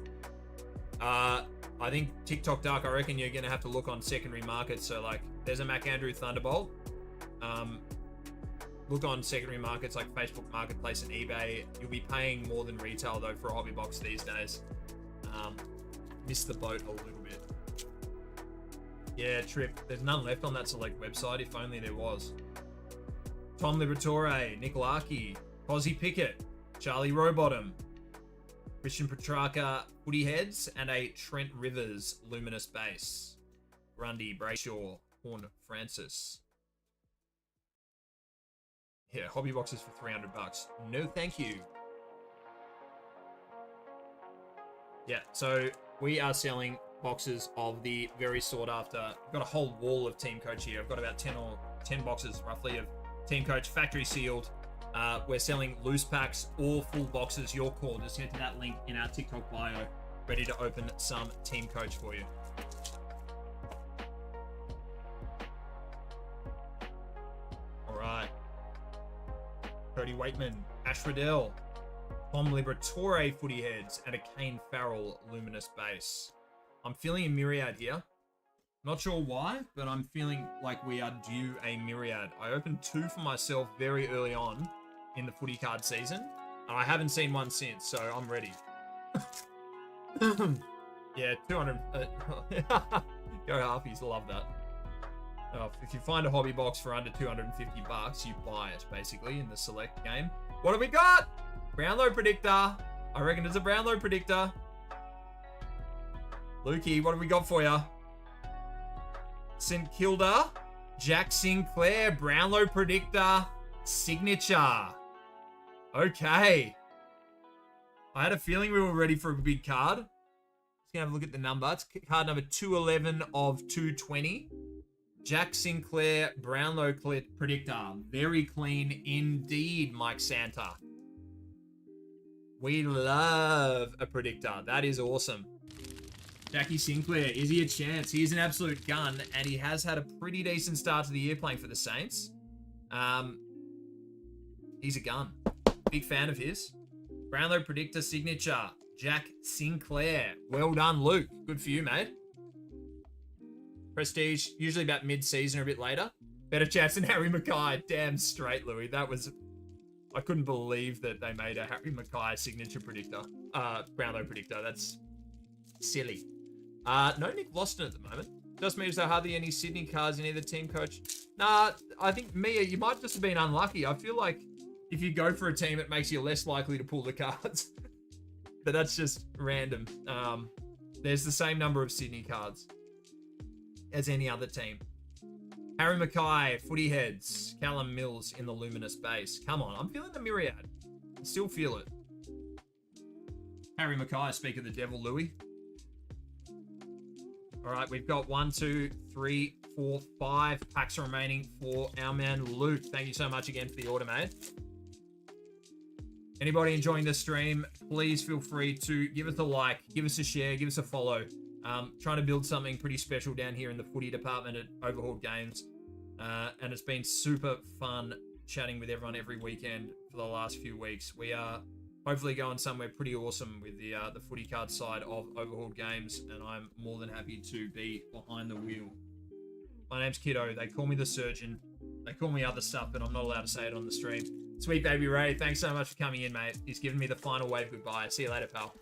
I think TikTok Dark, I reckon you're going to have to look on secondary markets. So like there's a McAndrew Thunderbolt. Look on secondary markets like Facebook Marketplace and eBay. You'll be paying more than retail though for a hobby box these days. Missed the boat a little bit. Yeah, Trip. There's none left on that select website. If only there was. Tom Liberatore, Nick Larkey, Posy Pickett, Charlie Rowbottom, Christian Petrarca, Footy Heads, and a Trent Rivers Luminous Base. Grundy, Brayshaw, Horn Francis. Yeah, hobby boxes for $300. No, thank you. Yeah, so we are selling boxes of the very sought after. I've got a whole wall of Team Coach here. I've got about 10 boxes roughly of Team Coach factory sealed. We're selling loose packs or full boxes. Your call. Just head to that link in our TikTok bio. Ready to open some Team Coach for you. All right. Cody Waitman, Ash Riddell, Tom Liberatore Footy Heads, and a Kane Farrell Luminous Base. I'm feeling a myriad here. Not sure why, but I'm feeling like we are due a myriad. I opened 2 for myself very early on in the footy card season, and I haven't seen one since, so I'm ready. Yeah, 200. Go halfies, love that. If you find a hobby box for under $250, you buy it, basically, in the select game. What have we got? Brownlow Predictor. I reckon it's a Brownlow Predictor. Lukey, what have we got for you? St Kilda, Jack Sinclair, Brownlow Predictor, Signature. Okay. I had a feeling we were ready for a big card. Let's go have a look at the number. It's card number 211 of 220. Jack Sinclair, Brownlow Predictor. Very clean indeed, Mike Santa. We love a predictor. That is awesome. Jackie Sinclair, is he a chance? He is an absolute gun, and he has had a pretty decent start to the year playing for the Saints. He's a gun. Big fan of his. Brownlow Predictor Signature, Jack Sinclair. Well done, Luke. Good for you, mate. Prestige, usually about mid-season or a bit later. Better chance than Harry Mackay. Damn straight, Louis. That was... I couldn't believe that they made a Harry Mackay signature predictor. Brownlow Predictor. That's silly. No Nick Loston at the moment. Just means there are hardly any Sydney cards in either Team Coach. Nah, I think, Mia, you might just have been unlucky. I feel like if you go for a team, it makes you less likely to pull the cards. But that's just random. There's the same number of Sydney cards as any other team. Harry Mackay, Footy Heads, Callum Mills in the Luminous Base. Come on, I'm feeling the myriad. I still feel it. Harry Mackay, speak of the devil, Louis. All right, we've got 1, 2, 3, 4, 5 packs remaining for our man Luke. Thank you so much again for the order, mate. Anybody enjoying the stream, please feel free to give us a like, give us a share, give us a follow. Trying to build something pretty special down here in the footy department at Overhauled Games. And it's been super fun chatting with everyone every weekend for the last few weeks. We are hopefully going somewhere pretty awesome with the footy card side of Overhauled Games, and I'm more than happy to be behind the wheel. My name's Kiddo. They call me the Surgeon. They call me other stuff, but I'm not allowed to say it on the stream. Sweet Baby Ray, thanks so much for coming in, mate. He's given me the final wave goodbye. See you later, pal.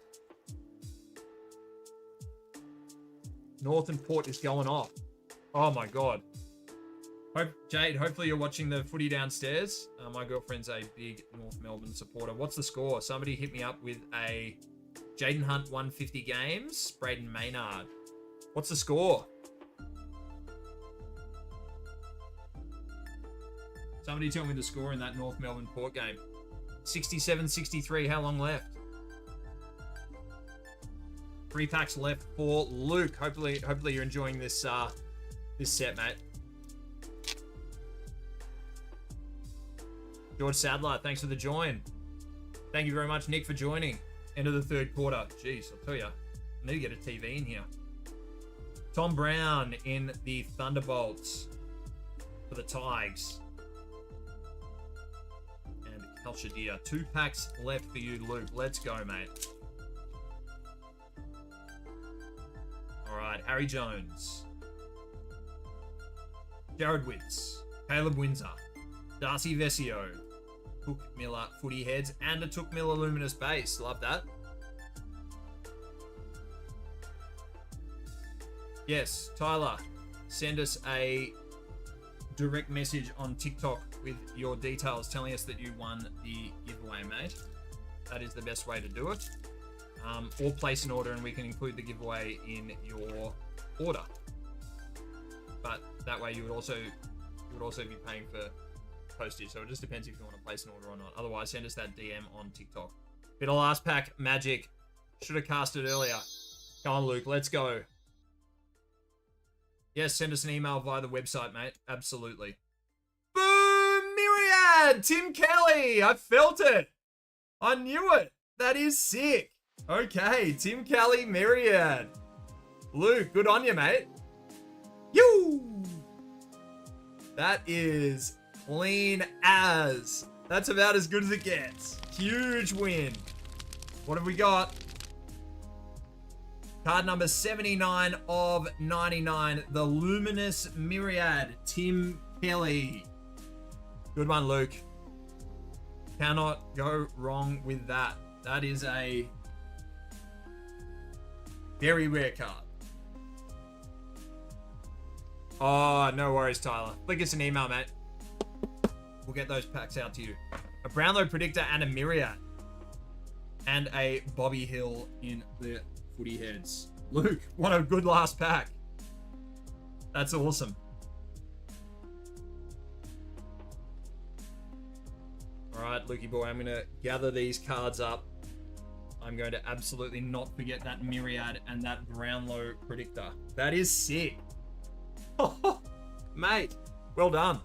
Northern Port is going off. Oh my god. Jade, hopefully you're watching the footy downstairs. My girlfriend's a big North Melbourne supporter. What's the score? Somebody hit me up with a Jaden Hunt 150 games. Braden Maynard. What's the score? Somebody tell me the score in that North Melbourne Port game. 67-63. How long left? 3 packs left for Luke. Hopefully you're enjoying this this set, mate. George Sadler, thanks for the join. Thank you very much, Nick, for joining. End of the third quarter. Jeez, I'll tell you, I need to get a TV in here. Tom Brown in the Thunderbolts for the Tigers. And Kalshadir. 2 packs left for you, Luke. Let's go, mate. All right, Harry Jones. Jared Witts. Caleb Windsor. Darcy Vesio. Took Miller footy heads and a Took Miller luminous base. Love that. Yes, Tyler, send us a direct message on TikTok with your details telling us that you won the giveaway, mate. That is the best way to do it. Or place an order and we can include the giveaway in your order. But that way you would also be paying for postage, so it just depends if you want to place an order or not. Otherwise, send us that DM on TikTok. Bit of last pack magic. Should have cast it earlier. Come on, Luke. Let's go. Yes, send us an email via the website, mate. Absolutely. Boom! Myriad! Tim Kelly! I felt it. I knew it. That is sick. Okay, Tim Kelly, Myriad. Luke, good on you, mate. You. That is clean as. That's about as good as it gets. Huge win. What have we got? Card number 79 of 99. The Luminous Myriad. Tim Kelly. Good one, Luke. Cannot go wrong with that. That is a very rare card. Oh, no worries, Tyler. Flick us an email, mate. We'll get those packs out to you. A Brownlow Predictor and a Myriad. And a Bobby Hill in the footy heads. Luke, what a good last pack. That's awesome. All right, Lukey boy, I'm going to gather these cards up. I'm going to absolutely not forget that Myriad and that Brownlow Predictor. That is sick. Oh, mate, well done.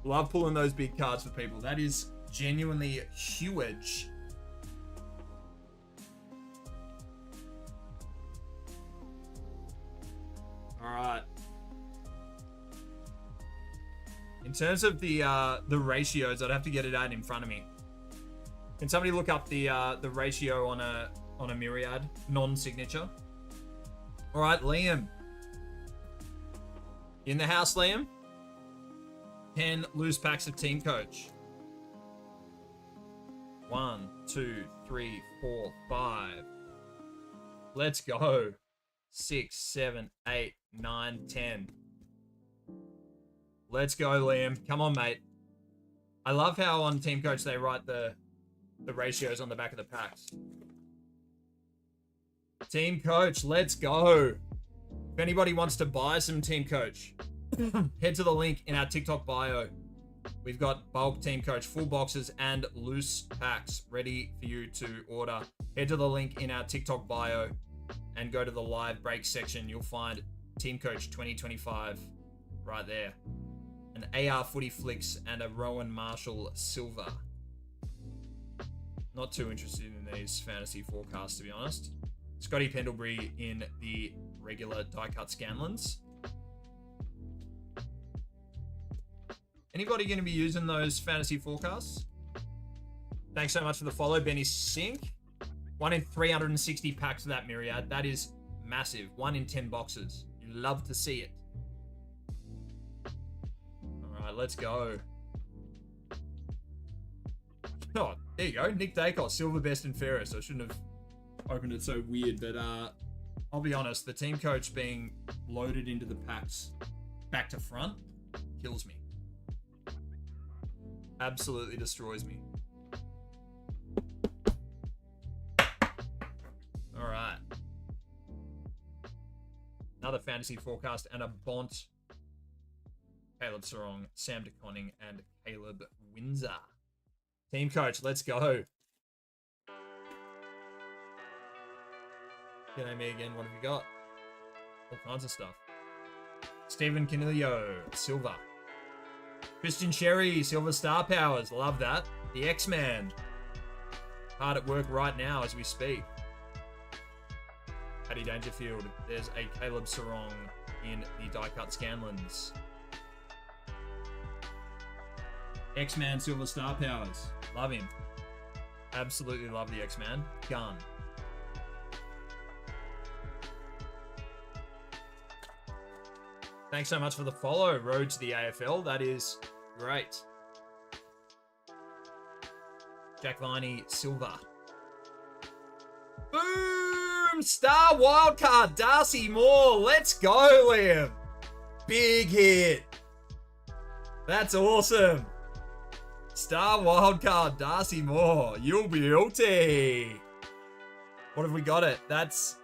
Love pulling those big cards for people. That is genuinely huge. All right. In terms of the ratios, I'd have to get it out in front of me. Can somebody look up the ratio on a Myriad non-signature? All right, Liam. In the house, Liam. 10 loose packs of Team Coach. 1, 2, 3, 4, 5. Let's go. 6, 7, 8, 9, 10. Let's go, Liam. Come on, mate. I love how on Team Coach they write the ratios on the back of the packs. Team Coach, let's go. If anybody wants to buy some Team Coach, head to the link in our TikTok bio. We've got bulk Team Coach full boxes and loose packs ready for you to order. Head to the link in our TikTok bio and go to the live break section. You'll find Team Coach 2025 right there. An AR Footy Flicks and a Rowan Marshall Silver. Not too interested in these fantasy forecasts, to be honest. Scotty Pendlebury in the regular die cut Scanlons. Anybody going to be using those fantasy forecasts? Thanks so much for the follow, Benny Sink. 1 in 360 packs of that myriad. That is massive. 1 in 10 boxes. You love to see it. All right, let's go. Oh, there you go. Nick Dacos, silver, best, and fairest. I shouldn't have opened it so weird, but I'll be honest. The team coach being loaded into the packs back to front kills me. Absolutely destroys me. All right. Another fantasy forecast and a Bont. Caleb Sarong, Sam DeConning, and Caleb Windsor. Team coach, let's go. G'day me again. What have you got? All kinds of stuff. Stephen Canilio, silver. Christian Sherry, silver star powers. Love that. The X-Man. Hard at work right now as we speak. Paddy Dangerfield. There's a Caleb Sarong in the die-cut Scanlons. X-Man silver star powers. Love him. Absolutely love the X-Man. Gun. Thanks so much for the follow. Road to the AFL. That is great. Jack Viney, silver. Boom! Star wildcard, Darcy Moore. Let's go, Liam. Big hit. That's awesome. Star wildcard, Darcy Moore. You'll be guilty. What have we got it? That's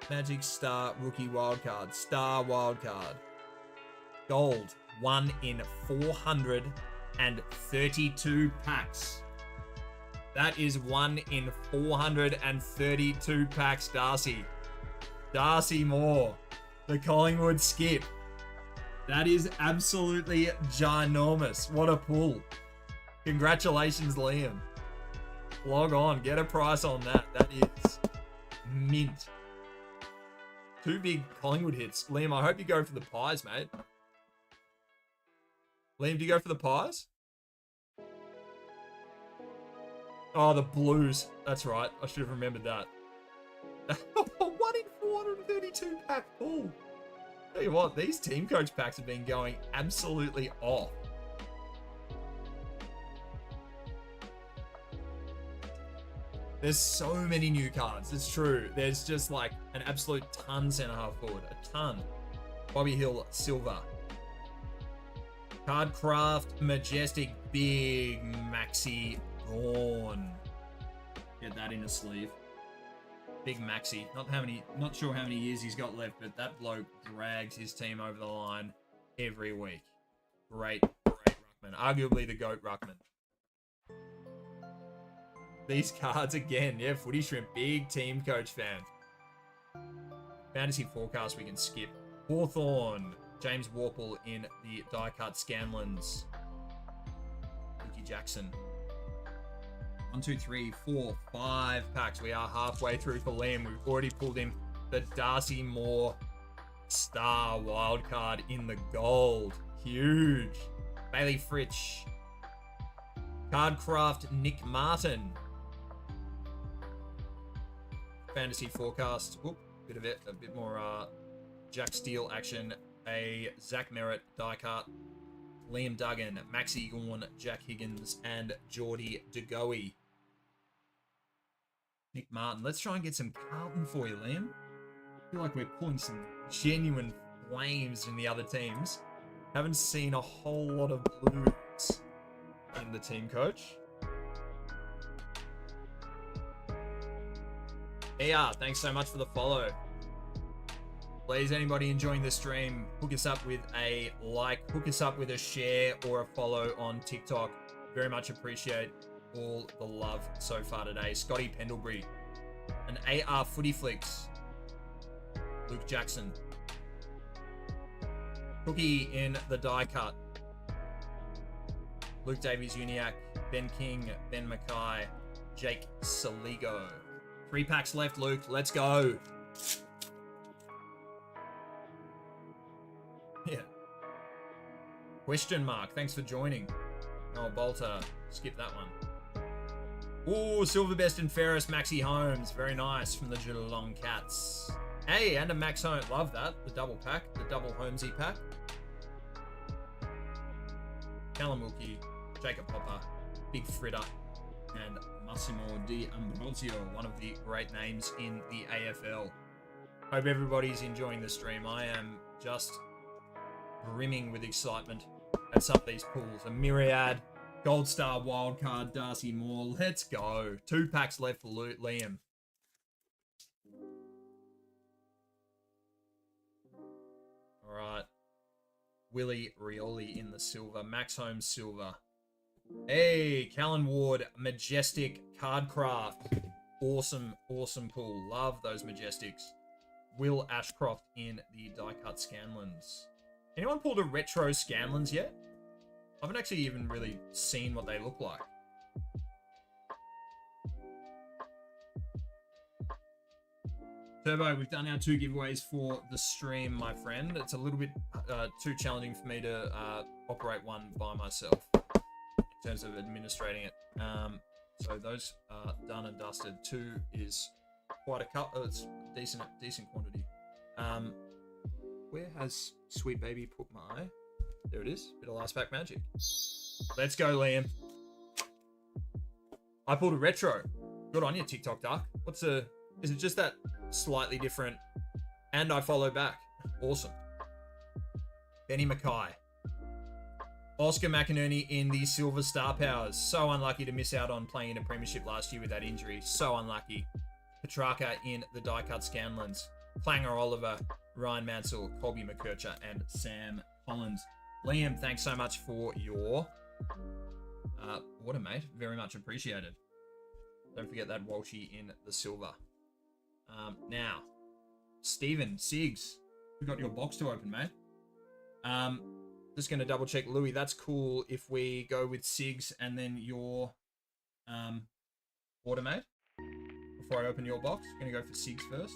Magic Star rookie wildcard. Star wildcard. Gold. 1 in 432 packs. That is 1 in 432 packs, Darcy. Darcy Moore. The Collingwood skip. That is absolutely ginormous. What a pull. Congratulations, Liam. Log on. Get a price on that. That is mint. 2 big Collingwood hits. Liam, I hope you go for the pies, mate. Liam, do you go for the pies? Oh, the Blues. That's right. I should have remembered that. 1 in 432 pack pull. Tell you what, these team coach packs have been going absolutely off. There's so many new cards. It's true. There's just like an absolute ton centre half forward. A ton. Bobby Hill, silver. Cardcraft, majestic, big Maxi Gorn. Get that in a sleeve. Big Maxi. Not sure how many years he's got left, but that bloke drags his team over the line every week. Great ruckman. Arguably the GOAT ruckman. These cards again. Yeah, Footy Shrimp. Big team coach fan. Fantasy forecast we can skip. Hawthorn. James Warple in the die-cut Scanlons. Ricky Jackson. 1, 2, 3, 4, 5 packs. We are halfway through for Liam. We've already pulled him the Darcy Moore Star wildcard in the gold. Huge. Bailey Fritsch. Cardcraft Nick Martin. Fantasy forecast. Whoop, a bit more Jack Steele action. A Zach Merritt die cut. Liam Duggan, Maxi Gorn, Jack Higgins, and Geordie DeGoey. Nick Martin. Let's try and get some Carlton for you, Liam. I feel like we're pulling some genuine flames in the other teams. Haven't seen a whole lot of Blues in the team coach. Yeah, thanks so much for the follow. Please, anybody enjoying the stream, hook us up with a like, hook us up with a share or a follow on TikTok. Very much appreciate all the love so far today. Scotty Pendlebury, an AR Footy Flicks, Luke Jackson, Cookie in the die cut, Luke Davies-Uniacke, Ben King, Ben Mackay, Jake Saligo. 3 packs left, Luke. Let's go. Yeah. Question mark. Thanks for joining. Oh, Bolter. Skip that one. Ooh, Silver Best and Fairest, Maxi Holmes. Very nice from the Geelong Cats. Hey, and a Max Home. Love that. The double pack. The double Holmesy pack. Callum Wilkie, Jacob Hopper, Big Fritter, and Massimo Di Ambrosio, one of the great names in the AFL. Hope everybody's enjoying the stream. I am just brimming with excitement at some of these pools. A Myriad, Gold Star Wildcard, Darcy Moore. Let's go. 2 packs left for Liam. All right. Willie Rioli in the silver. Max Holmes silver. Hey, Callan Ward, Majestic Cardcraft. Awesome, awesome pool. Love those Majestics. Will Ashcroft in the die-cut Scanlons. Anyone pulled a retro Scanlons yet? I haven't actually even really seen what they look like. Turbo, we've done our 2 giveaways for the stream, my friend. It's a little bit too challenging for me to operate one by myself in terms of administrating it. So those are done and dusted. 2 is quite a cut. Oh, it's decent quantity. Where has Sweet Baby put my... There it is. Bit of last pack magic. Let's go, Liam. I pulled a retro. Good on you, TikTok Duck. Is it just that slightly different? And I follow back. Awesome. Benny Mackay. Oscar McInerney in the Silver Star Powers. So unlucky to miss out on playing in a premiership last year with that injury. So unlucky. Petrarca in the die-cut Scanlons. Clanger Oliver, Ryan Mansell, Colby McKercher, and Sam Collins. Liam, thanks so much for your order, mate. Very much appreciated. Don't forget that Walshy in the silver. Now, Stephen, Siggs, we got your box to open, mate. Just going to double check, Louis. That's cool if we go with Siggs and then your order, mate. Before I open your box, going to go for Siggs first.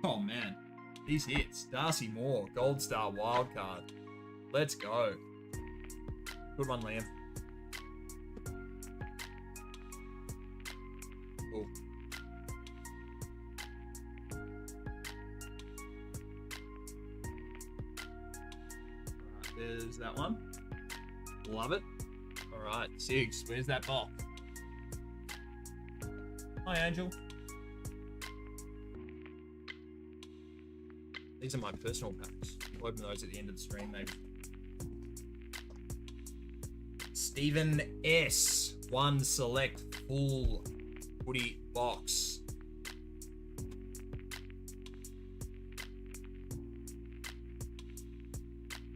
Oh man, these hits. Darcy Moore, Gold Star Wildcard. Let's go. Good one, Liam. Cool. Alright, there's that one. Love it. Alright, Siggs, where's that box? Hi, Angel. These are my personal packs. We'll open those at the end of the stream, maybe. Stephen S. 1 select full footy box.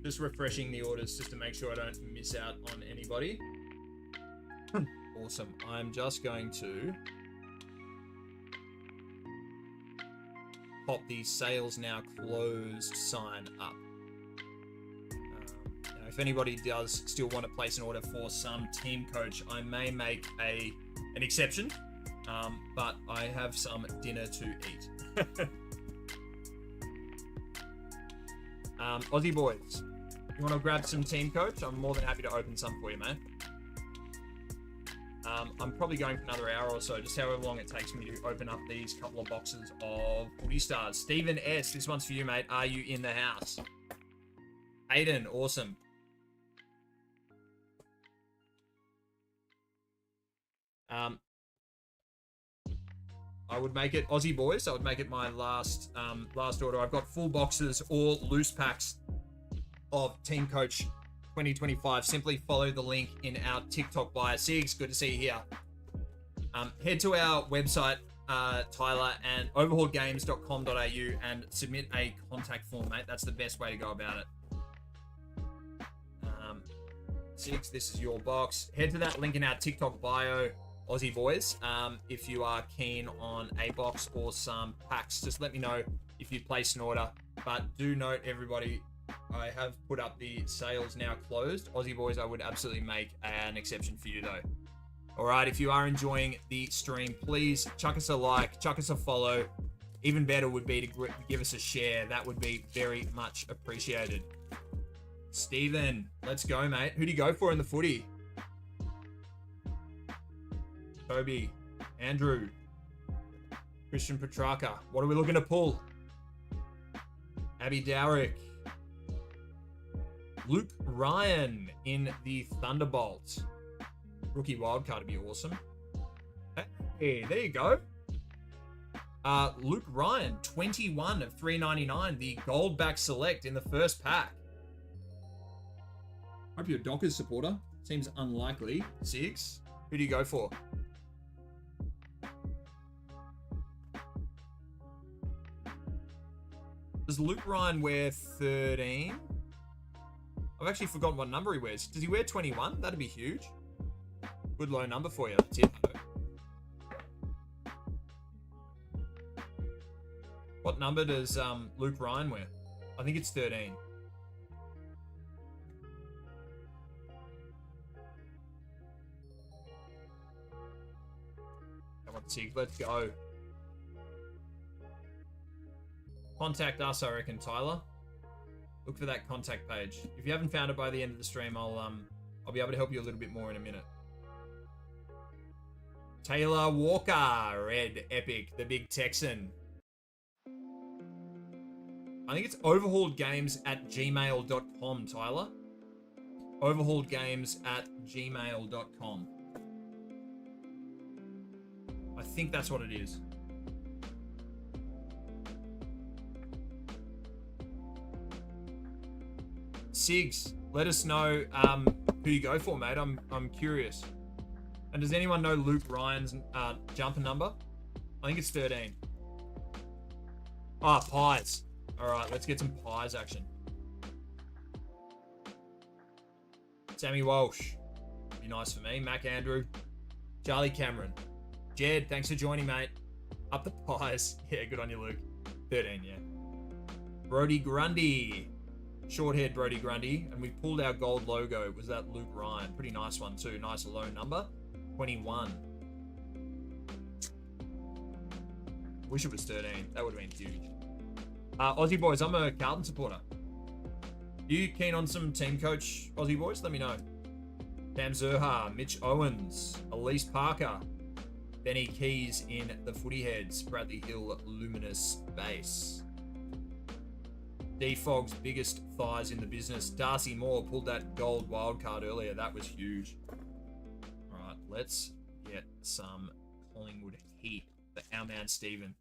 Just refreshing the orders just to make sure I don't miss out on anybody. Awesome. I'm just going to pop the sales now closed sign up. Now if anybody does still want to place an order for some team coach, I may make an exception, but I have some dinner to eat. Aussie boys, you want to grab some team coach? I'm more than happy to open some for you, man. I'm probably going for another hour or so, just however long it takes me to open up these couple of boxes of Footy Stars. Stephen S., this one's for you, mate. Are you in the house? Aiden, awesome. I would make it Aussie boys. I would make it my last order. I've got full boxes or loose packs of Team Coach 2025. Simply follow the link in our TikTok bio. Siggs, good to see you here. Head to our website, Tyler, and overhauledgames.com.au and submit a contact form, mate. That's the best way to go about it. Siggs, this is your box. Head to that link in our TikTok bio, Aussie boys. If you are keen on a box or some packs, just let me know if you place an order. But do note, everybody, I have put up the sales now closed. Aussie boys, I would absolutely make an exception for you though. All right, if you are enjoying the stream, please chuck us a like, chuck us a follow. Even better would be to give us a share. That would be very much appreciated. Steven, let's go, mate. Who do you go for in the footy? Toby, Andrew, Christian Petrarca. What are we looking to pull? Abby Dowrick. Luke Ryan in the Thunderbolt. Rookie wildcard would be awesome. Hey, there you go. Luke Ryan, 21 of 399. The gold back select in the first pack. Hope you're a Dockers supporter. Seems unlikely. 6. Who do you go for? Does Luke Ryan wear 13? I've actually forgotten what number he wears. Does he wear 21? That'd be huge. Good low number for you. That's it, though. What number does Luke Ryan wear? I think it's 13. Come on, Sig, let's go. Contact us, I reckon, Tyler. Look for that contact page. If you haven't found it by the end of the stream, I'll be able to help you a little bit more in a minute. Taylor Walker, red epic, the big Texan. I think it's overhauledgames@gmail.com, Tyler. Overhauledgames@gmail.com. I think that's what it is. Sigs, let us know who you go for, mate. I'm curious. And does anyone know Luke Ryan's jumper number? I think it's 13. Ah, pies. All right, let's get some pies action. Sammy Walsh. Be nice for me. Mac Andrew. Charlie Cameron. Jed, thanks for joining, mate. Up the pies. Yeah, good on you, Luke. 13, yeah. Brody Grundy. Short-haired Brody Grundy. And we pulled our gold logo. Was that Luke Ryan? Pretty nice one, too. Nice low number. 21. Wish it was 13. That would have been huge. Aussie boys, I'm a Carlton supporter. You keen on some team coach, Aussie boys? Let me know. Sam Zerha, Mitch Owens, Elise Parker, Benny Keys in the Footy Heads, Bradley Hill, Luminous Base. D Fogg's biggest thighs in the business. Darcy Moore pulled that gold wild card earlier. That was huge. All right, let's get some Collingwood heat for our man Steven.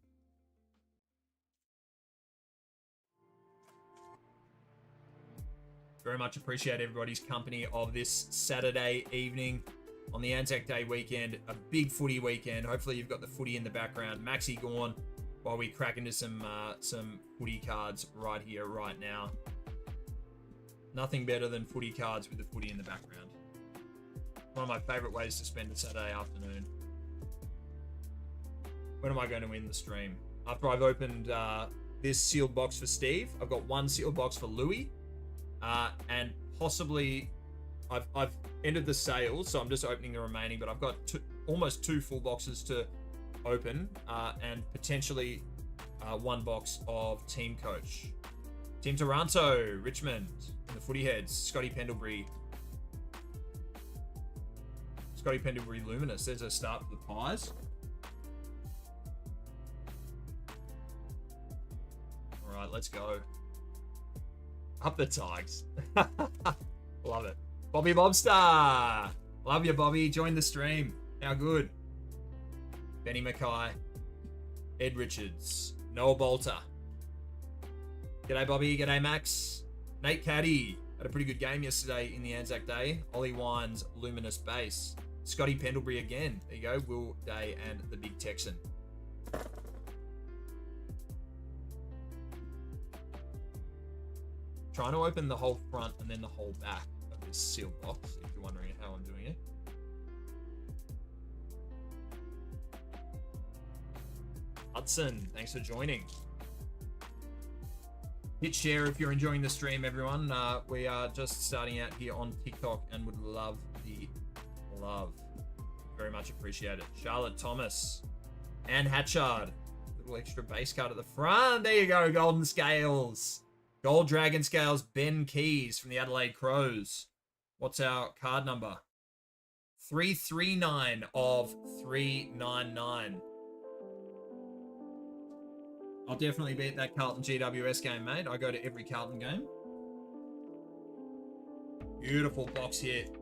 Very much appreciate everybody's company of this Saturday evening on the Anzac Day weekend. A big footy weekend. Hopefully you've got the footy in the background. Maxi Gorn while we crack into some footy cards right here, right now. Nothing better than footy cards with the footy in the background. One of my favorite ways to spend a Saturday afternoon. When am I going to win the stream? After I've opened this sealed box for Steve, I've got one sealed box for Louis. And possibly I've ended the sale, so I'm just opening the remaining, but I've got almost 2 full boxes to open, and potentially 1 box of Team Coach. Team Toronto, Richmond, the Footy Heads, Scotty Pendlebury. Scotty Pendlebury Luminous. There's a start for the Pies. All right, let's go. Up the Tigers. Love it. Bobby Bobstar. Love you, Bobby. Join the stream. How good. Benny Mackay. Ed Richards. Noah Bolter. G'day, Bobby. G'day, Max. Nate Caddy. Had a pretty good game yesterday in the Anzac Day. Ollie Wines, Luminous Base. Scotty Pendlebury again. There you go. Will Day and the Big Texan. Trying to open the whole front and then the whole back of this sealed box, if you're wondering how I'm doing it. Hudson, thanks for joining. Hit share if you're enjoying the stream, everyone. We are just starting out here on TikTok and would love the love. Very much appreciate it. Charlotte Thomas. Anne Hatchard. The Little extra base card at the front. There you go, Golden Scales. Gold Dragon Scales, Ben Keys from the Adelaide Crows. What's our card number? 339 of 399. I'll definitely be at that Carlton GWS game, mate. I go to every Carlton game. Beautiful box hit.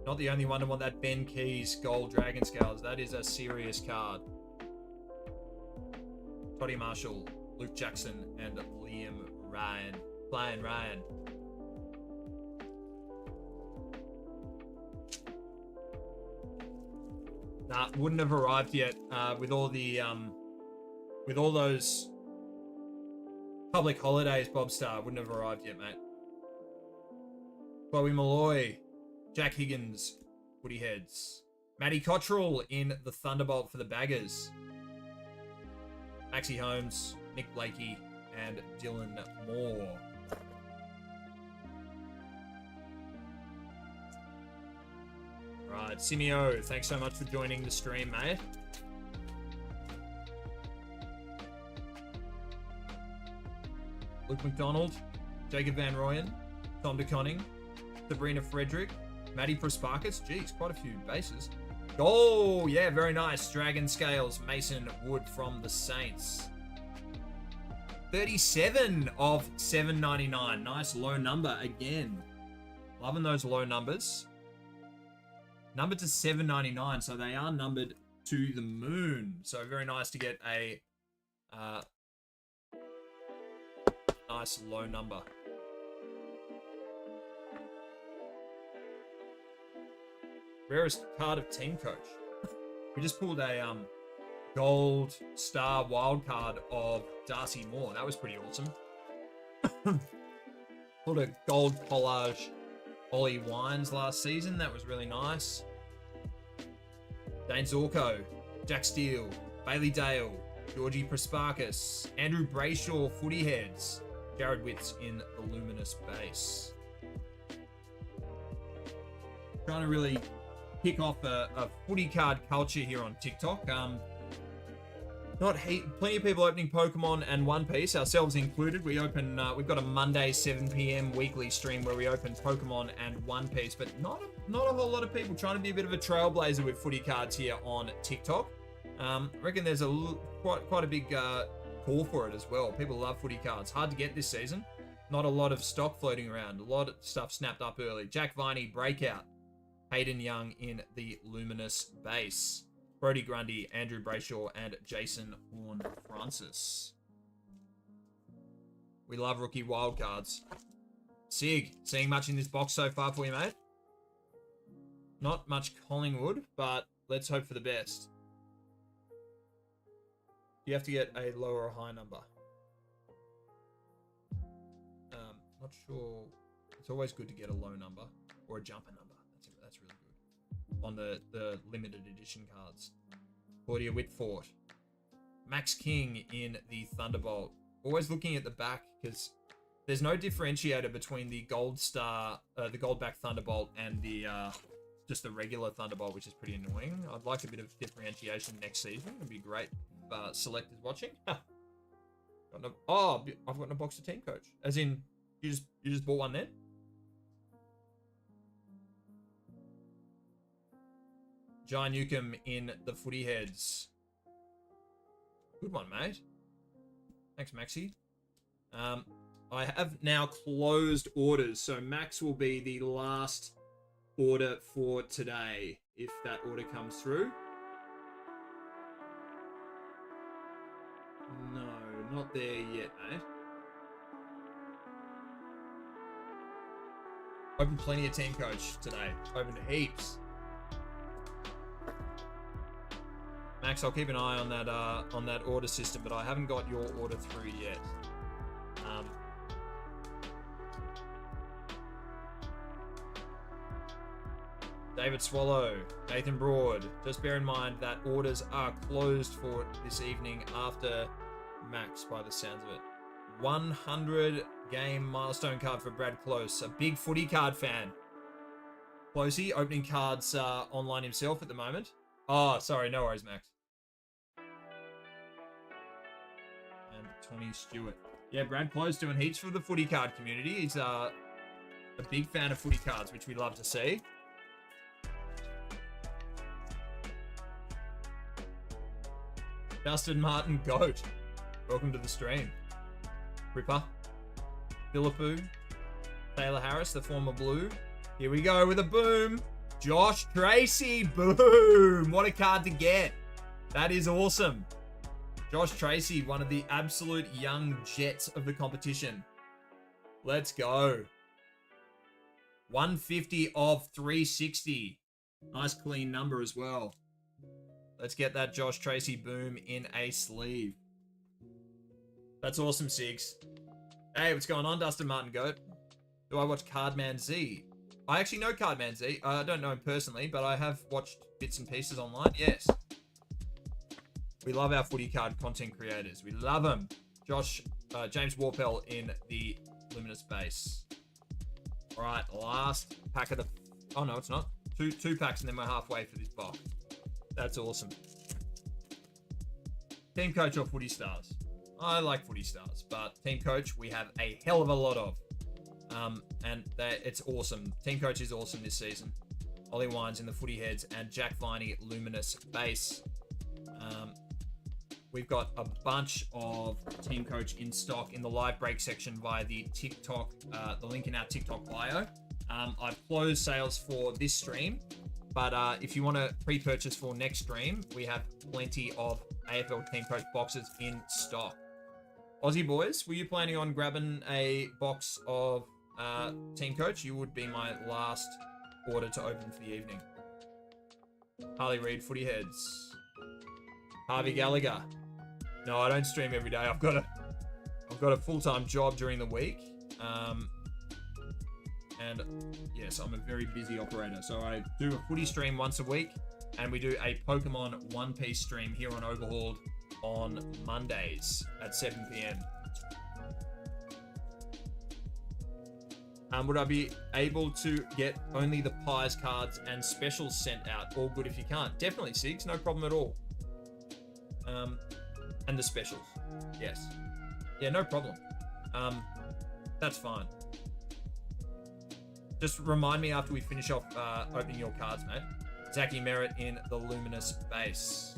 Not the only one to want that Ben Keys Gold Dragon Scales. That is a serious card. Toddy Marshall, Luke Jackson, and Liam Ryan. Playing Ryan. Nah, wouldn't have arrived yet with all the with all those public holidays. Bob Star wouldn't have arrived yet, mate. Chloe Malloy, Jack Higgins, Woody Heads, Matty Cottrell in the Thunderbolt for the Baggers. Maxie Holmes, Nick Blakey, and Dylan Moore. Right, Simeo, thanks so much for joining the stream, mate. Luke McDonald, Jacob Van Royen, Tom DeConning, Sabrina Frederick, Maddie Prosparkis. Geez, quite a few bases. Oh, yeah, very nice. Dragon Scales, Mason Wood from the Saints. 37 of 799. Nice low number again. Loving those low numbers. Numbered to 799, so they are numbered to the moon. So very nice to get a nice low number. Rarest card of Team Coach. We just pulled a gold star wild card of Darcy Moore. That was pretty awesome. Pulled a gold collage Ollie Wines last season. That was really nice. Dane Zorko, Jack Steele, Bailey Dale, Georgie Prosparkis, Andrew Brayshaw, Footy Heads, Jared Witts in the Luminous base. Trying to really kick off a footy card culture here on TikTok. Plenty of people opening Pokemon and One Piece, ourselves included. We open. We've got a Monday 7 p.m. weekly stream where we open Pokemon and One Piece, but not a whole lot of people trying to be a bit of a trailblazer with footy cards here on TikTok. I reckon there's quite a big call for it as well. People love footy cards. Hard to get this season. Not a lot of stock floating around. A lot of stuff snapped up early. Jack Viney breakout. Hayden Young in the Luminous base. Brody Grundy, Andrew Brayshaw, and Jason Horn-Francis. We love rookie wildcards. Sig, seeing much in this box so far for you, mate? Not much Collingwood, but let's hope for the best. You have to get a lower or high number. Not sure. It's always good to get a low number or a jumper number. That's really good. On the limited edition cards. Claudia Whitford. Max King in the Thunderbolt. Always looking at the back because there's no differentiator between the gold star, the gold back Thunderbolt and the just the regular Thunderbolt, which is pretty annoying. I'd like a bit of differentiation next season. It'd be great. Selectors watching. I've got a box of Team Coach. As in, you just bought one then? Jai Newcomb in the Footy Heads. Good one, mate. Thanks, Maxi. I have now closed orders, so Max will be the last order for today, if that order comes through. No, not there yet, mate. Opened plenty of Team Coach today. Opened heaps. Max, I'll keep an eye on that order system, but I haven't got your order through yet. David Swallow, Nathan Broad. Just bear in mind that orders are closed for this evening after Max, by the sounds of it. 100 game milestone card for Brad Close, a big footy card fan. Closey opening cards online himself at the moment. Oh, sorry, no worries, Max. and Tony Stewart. Yeah, Brad Close doing heaps for the footy card community. He's a big fan of footy cards, which we love to see. Dustin Martin Goat, welcome to the stream. Ripper, Philippou, Taylor Harris, the former Blue. Here we go with a boom. Josh Tracy, boom! What a card to get. That is awesome. Josh Tracy, one of the absolute young jets of the competition. Let's go. 150 of 360. Nice clean number as well. Let's get that Josh Tracy boom in a sleeve. That's awesome, Sigs. Hey, what's going on, Dustin Martin Goat? Do I watch Cardman Z? I actually know Cardman Z. I don't know him personally, but I have watched bits and pieces online. Yes. We love our footy card content creators. We love them. James Warpel in the Luminous base. All right, last pack of the... Oh, no, it's not. Two packs, and then we're halfway for this box. That's awesome. Team Coach or Footy Stars? I like Footy Stars, but Team Coach we have a hell of a lot of. And it's awesome. Team Coach is awesome this season. Ollie Wines in the Footy Heads and Jack Viney Luminous base. We've got a bunch of Team Coach in stock in the live break section via the TikTok, the link in our TikTok bio. I've closed sales for this stream, but if you want to pre-purchase for next stream, we have plenty of AFL Team Coach boxes in stock. Aussie boys, were you planning on grabbing a box of Team Coach? You would be my last order to open for the evening. Harley Reid, Footy Heads. Harvey Gallagher. No, I don't stream every day. I've got a full-time job during the week. And yes, I'm a very busy operator. So I do a footy stream once a week, and we do a Pokemon One Piece stream here on Overhauled on Mondays at 7 p.m. Would I be able to get only the Pies cards and specials sent out? All good if you can't. Definitely, Sigs. No problem at all. And the specials. Yes. Yeah, no problem. That's fine. Just remind me after we finish off opening your cards, mate. Zachy Merritt in the Luminous base.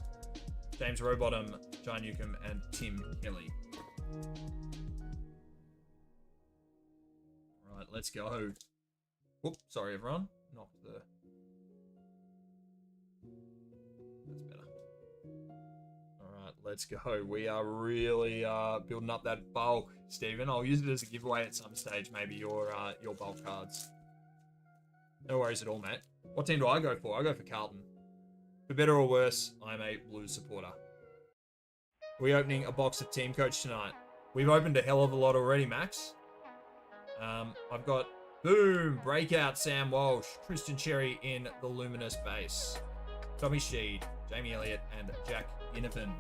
James Rowbottom, John Newcomb, and Tim Kelly. All right, let's go. Whoop, sorry everyone. Knocked the... That's better. All right, let's go. We are really building up that bulk, Stephen. I'll use it as a giveaway at some stage, maybe your bulk cards. No worries at all, mate. What team do I go for? I go for Carlton. For better or worse, I'm a Blues supporter. We're opening a box of Team Coach tonight. We've opened a hell of a lot already, Max. I've got, boom, breakout Sam Walsh, Tristan Cherry in the Luminous base. Tommy Sheed, Jamie Elliott, and Jack Ginnivan.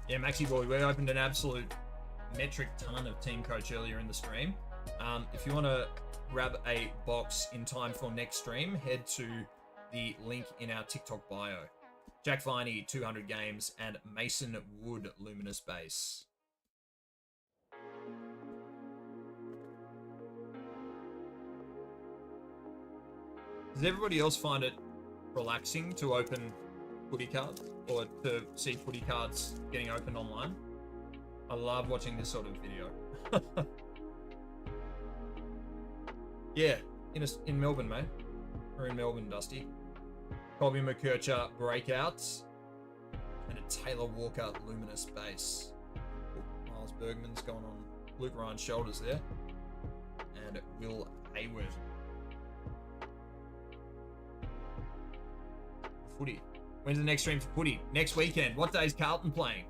Yeah, Maxi Boy, we opened an absolute metric ton of Team Coach earlier in the stream. If you want to grab a box in time for next stream, head to the link in our TikTok bio. Jack Viney, 200 games, and Mason Wood, Luminous base. Does everybody else find it relaxing to open footy cards or to see footy cards getting opened online? I love watching this sort of video. Yeah, in Melbourne, mate. We're in Melbourne, Dusty. Colby McKercher breakouts and a Taylor Walker Luminous base. Miles Bergman's going on Luke Ryan's shoulders there, and Will Hayward. Footy. When's the next stream for footy? Next weekend. What day is Carlton playing?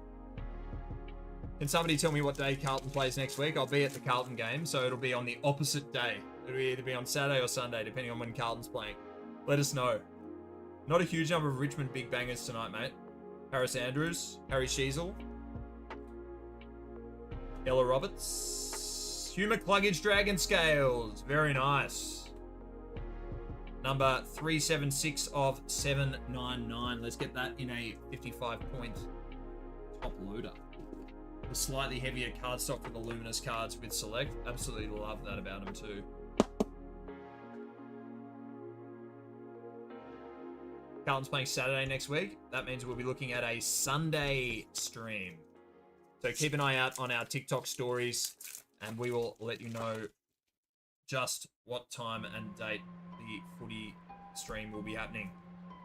Can somebody tell me what day Carlton plays next week? I'll be at the Carlton game, so it'll be on the opposite day. It'll either be on Saturday or Sunday, depending on when Carlton's playing. Let us know. Not a huge number of Richmond big bangers tonight, mate. Harris Andrews, Harry Sheasel, Ella Roberts, Hugh McCluggage, Dragon Scales. Very nice. Number 376 of 799. Let's get that in a 55-point top loader. The slightly heavier cardstock for the Luminous cards with Select. Absolutely love that about them too. Carlton's playing Saturday next week. That means we'll be looking at a Sunday stream. So keep an eye out on our TikTok stories and we will let you know just what time and date the footy stream will be happening.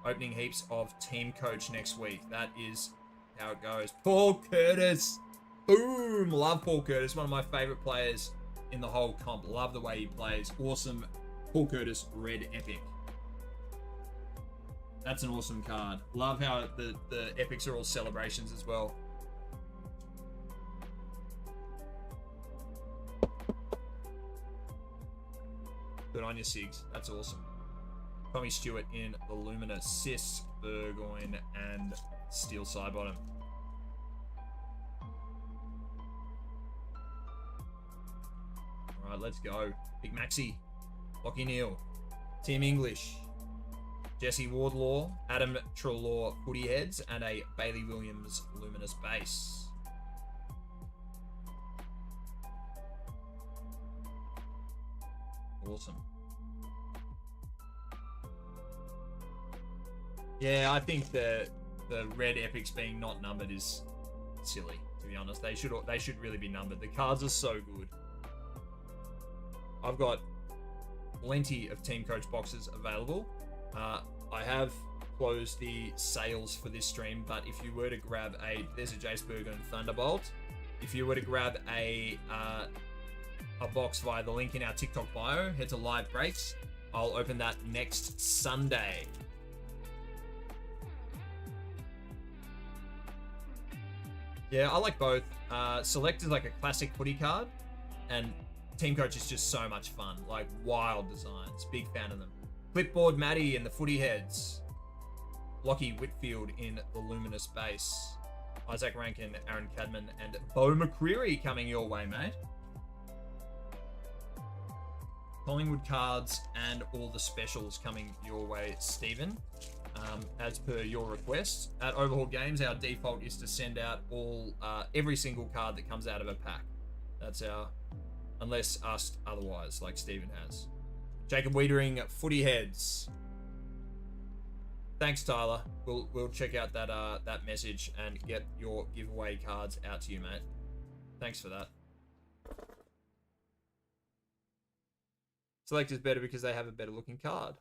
Opening heaps of Team Coach next week. That is how it goes. Paul Curtis. Boom. Love Paul Curtis. One of my favorite players in the whole comp. Love the way he plays. Awesome. Paul Curtis Red Epic. That's an awesome card. Love how the epics are all celebrations as well. Good on you, Sigs. That's awesome. Tommy Stewart in the Luminous, Sis, Burgoyne, and Steel Sidebottom. All right, let's go. Big Maxi, Lockie Neal, Team English, Jesse Wardlaw, Adam Trelaw Footy Heads, and a Bailey Williams Luminous base. Awesome. Yeah, I think the red epics being not numbered is silly, to be honest. They should really be numbered. The cards are so good. I've got plenty of Team Coach boxes available. I have closed the sales for this stream, but if you were to grab there's a Jace Burgoyne Thunderbolt. If you were to grab a box via the link in our TikTok bio, head to Live Breaks. I'll open that next Sunday. Yeah, I like both. Select is like a classic footy card, and Team Coach is just so much fun. Like wild designs. Big fan of them. Clipboard Matty in the Footy Heads. Lockie Whitfield in the Luminous base. Isaac Rankin, Aaron Cadman, and Bo McCreary coming your way, mate. Collingwood cards and all the specials coming your way, Stephen. As per your request, at Overhauled Games, our default is to send out every single card that comes out of a pack. That's unless asked otherwise, like Stephen has. Jacob Wiedering, Footy Heads. Thanks, Tyler. We'll check out that message and get your giveaway cards out to you, mate. Thanks for that. Select is better because they have a better looking card,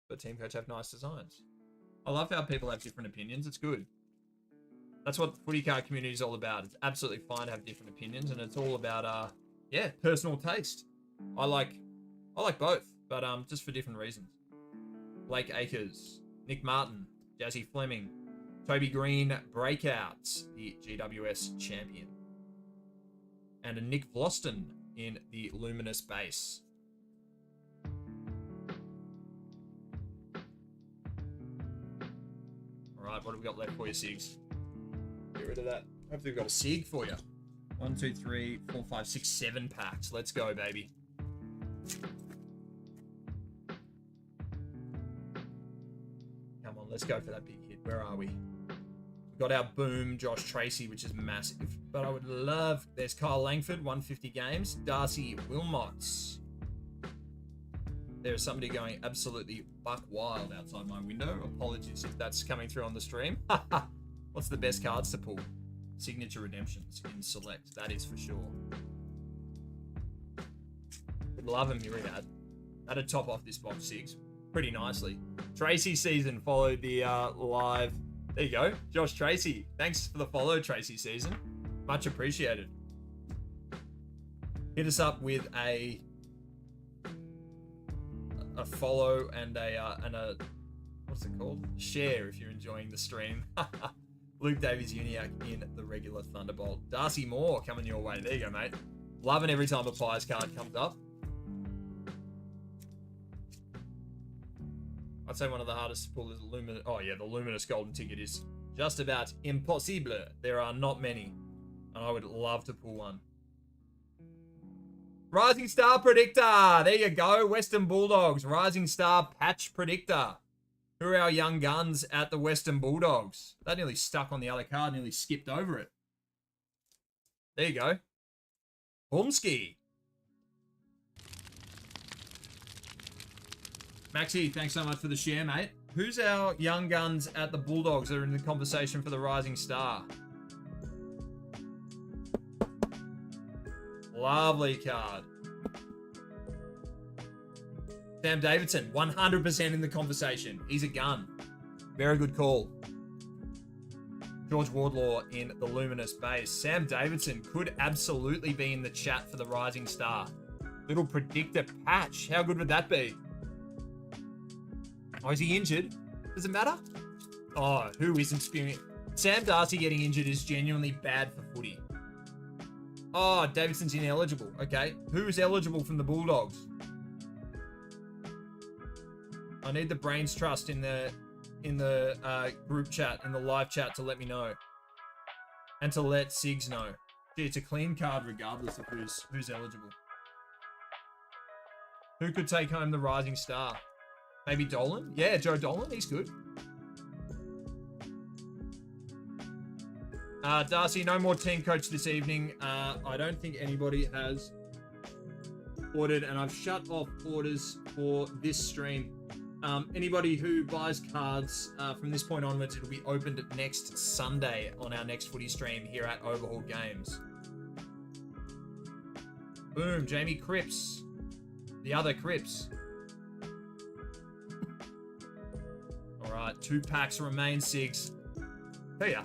but Team Coach have nice designs. I love how people have different opinions. It's good. That's what the footy card community is all about. It's absolutely fine to have different opinions, and it's all about personal taste. I like both, but just for different reasons. Blake Acres, Nick Martin, Jazzy Fleming, Toby Green Breakouts, the GWS champion, and a Nick Vlosten in the Luminous base. Alright, what have we got left for you, Sigs? Get rid of that. Hopefully we've got a Sig for you. 1, 2, 3, 4, 5, 6, 7 packs. Let's go, baby. Come on, let's go for that big hit. Where are we? We've got our Boom Josh Tracy, which is massive. But I would love... There's Kyle Langford, 150 games. Darcy Wilmots. There's somebody going absolutely buck wild outside my window. Apologies if that's coming through on the stream. What's the best cards to pull? Signature Redemptions in Select. That is for sure. Would love a Myriad. That'd top off this box, Sigs, pretty nicely. Tracy Season followed the live. There you go. Josh Tracy. Thanks for the follow, Tracy Season. Much appreciated. Hit us up with a follow and a what's it called? Share if you're enjoying the stream. Luke Davies Uniac in the regular Thunderbolt. Darcy Moore coming your way. There you go, mate. Loving every time a Pies card comes up. I'd say one of the hardest to pull is the Luminous. Oh yeah, the Luminous Golden Ticket is just about impossible. There are not many, and I would love to pull one. Rising Star Predictor. There you go. Western Bulldogs. Rising Star Patch Predictor. Who are our young guns at the Western Bulldogs? That nearly stuck on the other card. Nearly skipped over it. There you go. Holmski. Maxi, thanks so much for the share, mate. Who's our young guns at the Bulldogs that are in the conversation for the Rising Star? Lovely card. Sam Davidson, 100% in the conversation. He's a gun. Very good call. George Wardlaw in the Luminous base. Sam Davidson could absolutely be in the chat for the Rising Star. Little predictor patch. How good would that be? Oh, is he injured? Does it matter? Oh, who isn't spewing? Sam Darcy getting injured is genuinely bad for footy. Oh, Davidson's ineligible. Okay. Who's eligible from the Bulldogs? I need the brains trust in the group chat, in the live chat to let me know. And to let Sigs know. Gee, it's a clean card regardless of who's eligible. Who could take home the Rising Star? Maybe Dolan? Yeah, Joe Dolan. He's good. Darcy, no more team coach this evening. I don't think anybody has ordered, and I've shut off orders for this stream. Anybody who buys cards from this point onwards, it'll be opened next Sunday on our next footy stream here at Overhauled Games. Boom, Jamie Cripps. The other Cripps. Alright, 2 packs remain, Sigs. Tell ya,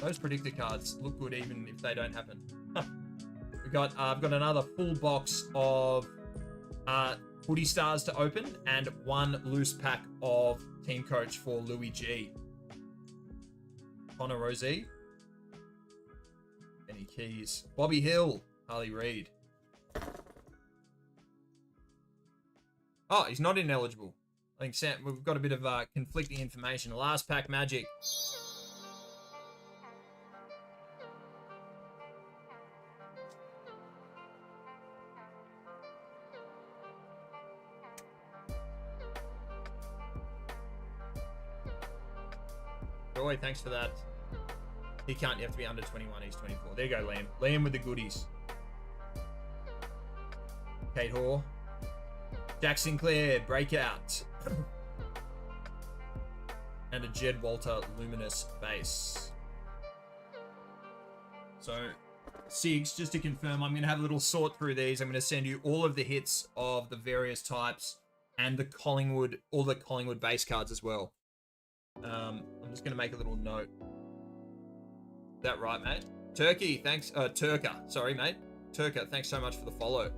those predictor cards look good even if they don't happen. I've got another full box of Footy Stars to open and 1 loose pack of team coach for Louis G. Connor Rosie. Benny Keys. Bobby Hill. Harley Reid. Oh, he's not ineligible. I think Sam, we've got a bit of conflicting information. Last pack magic. Joy, thanks for that. He can't, you have to be under 21, he's 24. There you go, Liam. Liam with the goodies. Kate Hoare. Jack Sinclair, breakout. And a Jed Walter Luminous base. So, Sigs, just to confirm, I'm going to have a little sort through these. I'm going to send you all of the hits of the various types and the Collingwood, all the Collingwood base cards as well. I'm just going to make a little note. Is that right, mate? Turkey, thanks. Turka, sorry, mate. Turka, thanks so much for the follow.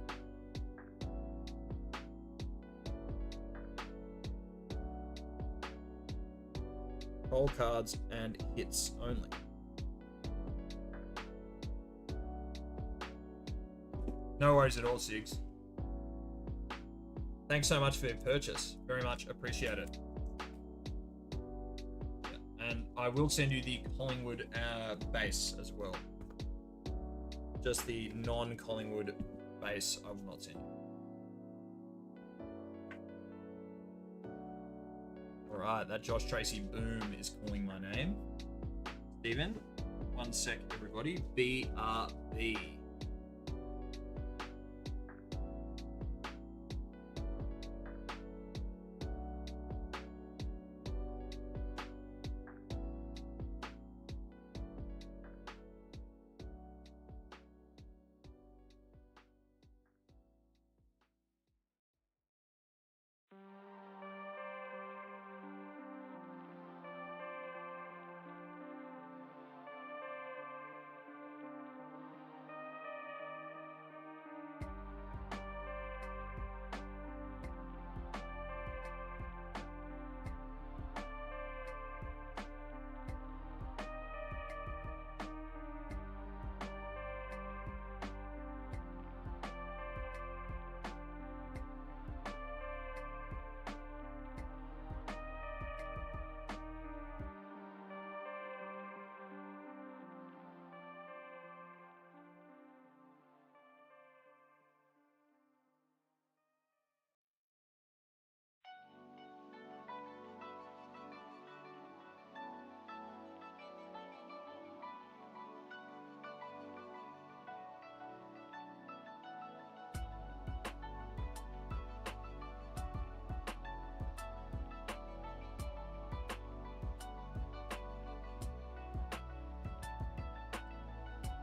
Roll cards and hits only. No worries at all, Sigs. Thanks so much for your purchase. Very much appreciate it. And I will send you the Collingwood base as well. Just the non-Collingwood base, I will not send you. Alright, that Josh Tracy boom is calling my name. Steven, 1 sec, everybody. BRB.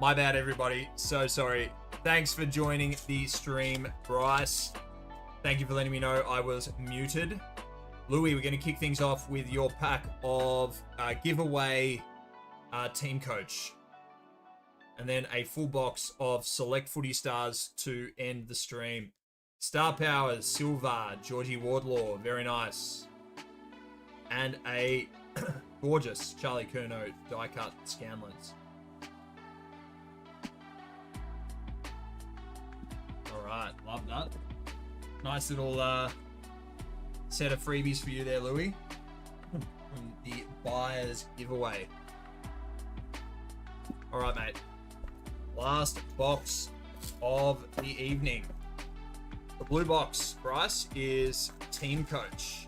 My bad, everybody. So sorry. Thanks for joining the stream, Bryce. Thank you for letting me know I was muted. Louis, we're going to kick things off with your pack of giveaway team coach. And then a full box of select footy stars to end the stream. Star Powers, Silva, Georgie Wardlaw, very nice. And a gorgeous Charlie Curnow die-cut Scanlons. Alright, love that. Nice little set of freebies for you there, Louis. From the buyer's giveaway. Alright, mate. Last box of the evening. The blue box, Bryce, is team coach.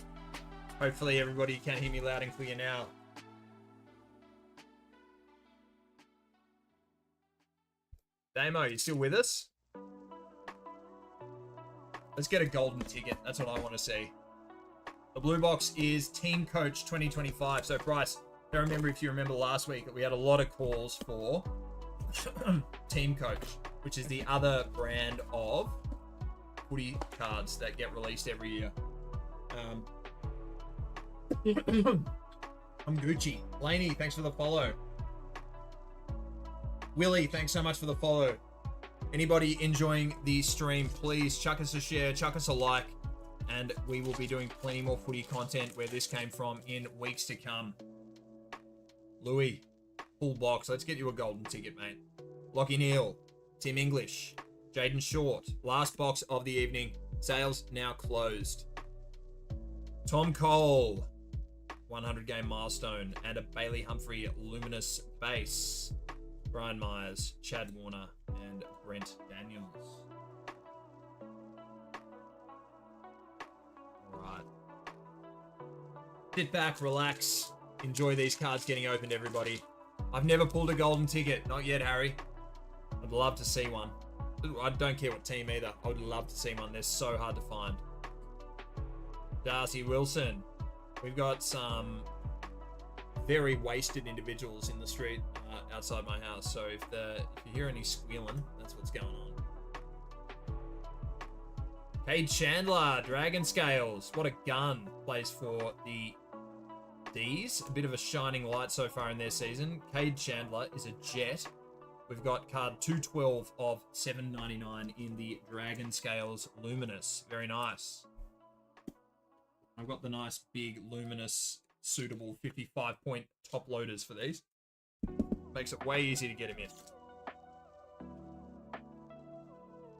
Hopefully everybody can hear me loud and clear now. Damo, you still with us? Let's get a golden ticket. That's what I want to see. The blue box is team coach 2025. So Bryce, I remember if you remember last week, we had a lot of calls for team coach, which is the other brand of footy cards that get released every year. I'm Gucci. Laney, thanks for the follow. Willie, thanks so much for the follow. Anybody enjoying the stream, please chuck us a share, chuck us a like, and we will be doing plenty more footy content where this came from in weeks to come. Louis, full box. Let's get you a golden ticket, mate. Lockie Neal, Tim English, Jaden Short. Last box of the evening. Sales now closed. Tom Cole, 100-game milestone, and a Bailey Humphrey Luminous base. Brian Myers, Chad Warner, and Brent Daniels. All right. Sit back, relax, enjoy these cards getting opened, everybody. I've never pulled a golden ticket. Not yet, Harry. I'd love to see one. I don't care what team either. I would love to see one. They're so hard to find. Darcy Wilson. We've got some very wasted individuals in the street outside my house. So if you hear any squealing, that's what's going on. Cade Chandler, Dragon Scales. What a gun. Plays for the D's. A bit of a shining light so far in their season. Cade Chandler is a Jet. We've got card 212 of 799 in the Dragon Scales Luminous. Very nice. I've got the nice big Luminous suitable 55-point top loaders for these. Makes it way easy to get them in.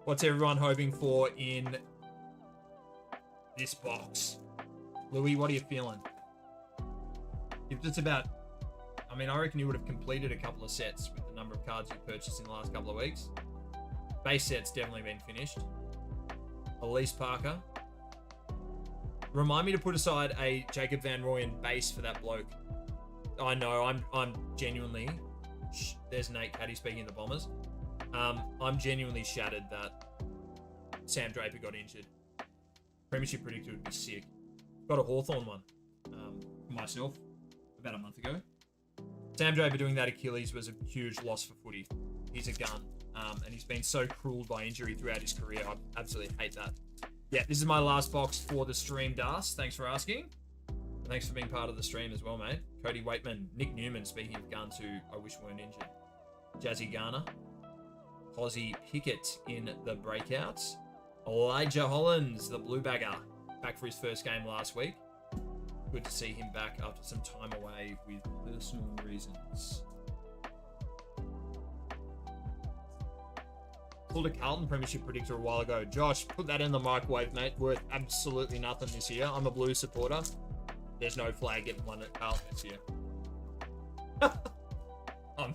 What's everyone hoping for in this box? Louis, what are you feeling? If it's about... I mean, I reckon you would have completed a couple of sets with the number of cards you've purchased in the last couple of weeks. Base set's definitely been finished. Elise Parker. Remind me to put aside a Jacob Van Rooyen base for that bloke. I know, I'm genuinely... There's Nate Caddy speaking of the Bombers. I'm genuinely shattered that Sam Draper got injured. Premiership predictor would be sick. Got a Hawthorn one for myself about a month ago. Sam Draper doing that Achilles was a huge loss for footy. He's a gun, and he's been so cruelled by injury throughout his career. I absolutely hate that. Yeah, this is my last box for the stream, Das. Thanks for asking. And thanks for being part of the stream as well, mate. Cody Waitman, Nick Newman, speaking of guns who I wish weren't injured. Jazzy Garner. Hozzy Pickett in the breakouts. Elijah Hollins, the blue bagger, back for his first game last week. Good to see him back after some time away with personal reasons. Pulled a Carlton Premiership predictor a while ago. Josh, put that in the microwave, mate. Worth absolutely nothing this year. I'm a Blues supporter. There's no flag getting one at Carlton this year. I'm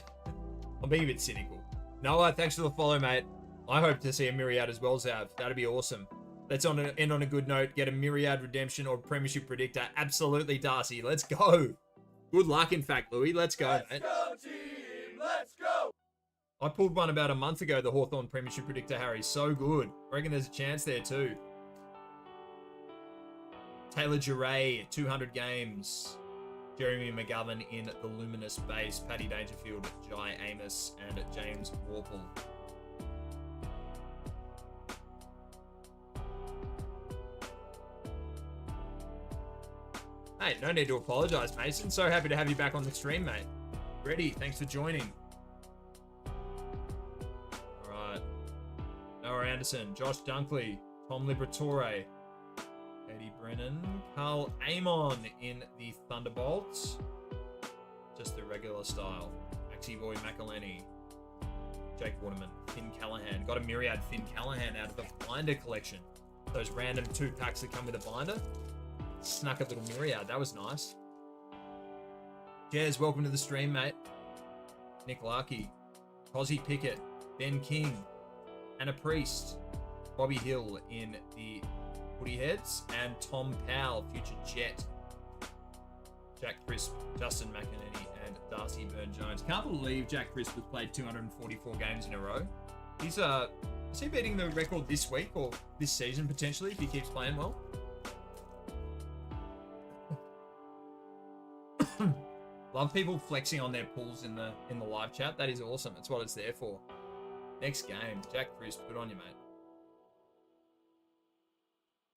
being a bit cynical. Noah, thanks for the follow, mate. I hope to see a Myriad as well, Zav. That'd be awesome. Let's end on a good note. Get a Myriad Redemption or Premiership Predictor. Absolutely, Darcy. Let's go. Good luck, in fact, Louis. Let's go, mate. Let's go, team. Let's go. I pulled one about a month ago, the Hawthorn Premiership Predictor, Harry. So good. I reckon there's a chance there, too. Taylor Duray, 200 games. Jeremy McGovern in the Luminous base. Paddy Dangerfield, Jai Amos, and James Warple. Hey, no need to apologize, Mason. So happy to have you back on the stream, mate. Ready, thanks for joining. Alright. Noah Anderson, Josh Dunkley, Tom Liberatore, Eddie Brennan, Carl Amon in the Thunderbolts. Just the regular style. Maxi Boy McElhenney, Jake Waterman, Finn Callahan. Got a myriad Finn Callahan out of the binder collection. Those random 2 packs that come with a binder. Snuck a little myriad. That was nice. Jez, welcome to the stream, mate. Nick Larkey, Cosy Pickett, Ben King, Anna Priest, Bobby Hill in the Footy Heads, and Tom Powell, future Jet. Jack Crisp, Justin McInerney, and Darcy Byrne-Jones. Can't believe Jack Crisp has played 244 games in a row. He's is he beating the record this week or this season potentially if he keeps playing well? Love people flexing on their pulls in the live chat. That is awesome. That's what it's there for. Next game, Jack Crisp, good on you, mate.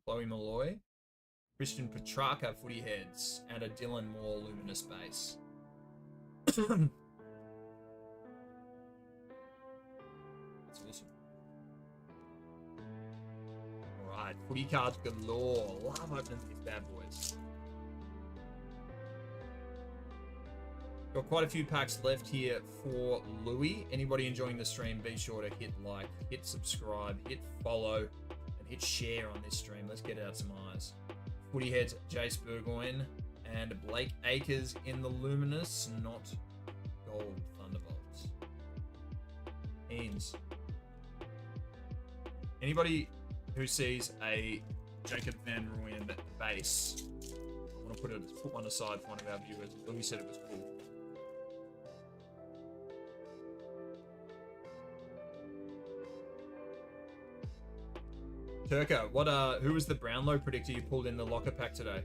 Chloe Malloy, Christian Petrarca, Footy Heads, and a Dylan Moore Luminous base. That's awesome. Alright, footy cards galore. Love opening these bad boys. Got quite a few packs left here for Louis. Anybody enjoying the stream, be sure to hit like, hit subscribe, hit follow, and hit share on this stream. Let's get out some eyes. Footy Heads, Jace Burgoyne, and Blake Acres in the Luminous, not Gold Thunderbolts. Eames. Anybody who sees a Jacob Van Rooyen base, I want to put one aside for one of our viewers. Louis said it was cool. Turka, who was the Brownlow predictor you pulled in the locker pack today?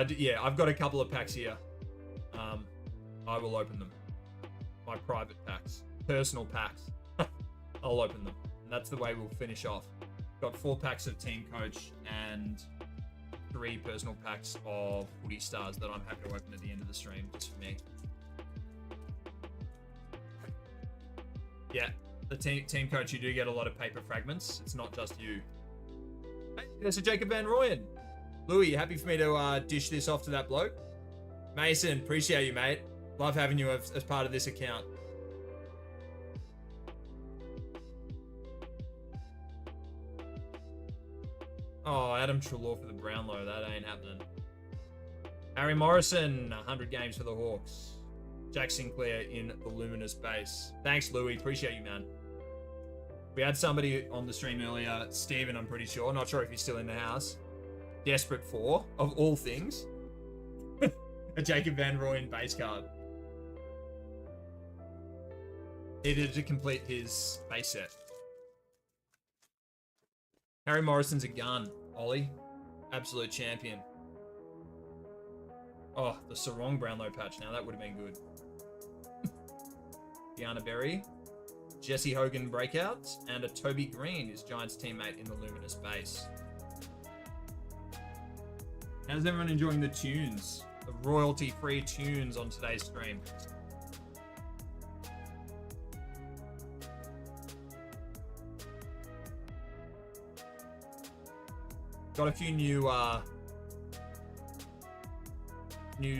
Yeah, I've got a couple of packs here. I will open them. My private packs. Personal packs. I'll open them. And that's the way we'll finish off. Got 4 packs of Team Coach and 3 personal packs of Footy Stars that I'm happy to open at the end of the stream, just for me. Yeah. The team coach, you do get a lot of paper fragments. It's not just you. Hey, there's a Jacob Van Rooyen. Louis, you happy for me to dish this off to that bloke? Mason, appreciate you, mate. Love having you as part of this account. Oh, Adam Treloar for the Brownlow. That ain't happening. Harry Morrison, 100 games for the Hawks. Jack Sinclair in the Luminous base. Thanks, Louis. Appreciate you, man. We had somebody on the stream earlier, Steven, I'm pretty sure. Not sure if he's still in the house. Desperate for, of all things, a Jacob Van Rooyen base card. Needed to complete his base set. Harry Morrison's a gun. Ollie, absolute champion. Oh, the Sarong Brownlow patch. Now that would have been good. Deanna Berry, Jesse Hogan breakouts, and a Toby Green, his Giants teammate in the Luminous base. How's everyone enjoying the tunes? The royalty-free tunes on today's stream. Got a few new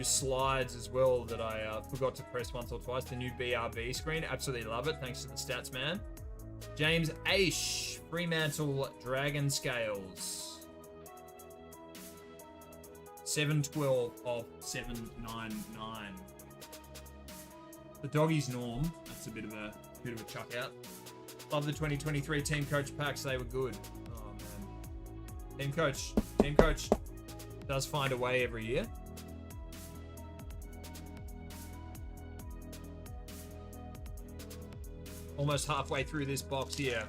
slides as well that I forgot to press once or twice. The new BRB screen, absolutely love it. Thanks to the stats man. James Aish, Fremantle Dragon Scales, 712 of 799. The Doggies Norm, that's a bit of a chuck out. Love the 2023 Team Coach packs, they were good. Oh man, Team Coach does find a way every year. Almost halfway through this box here.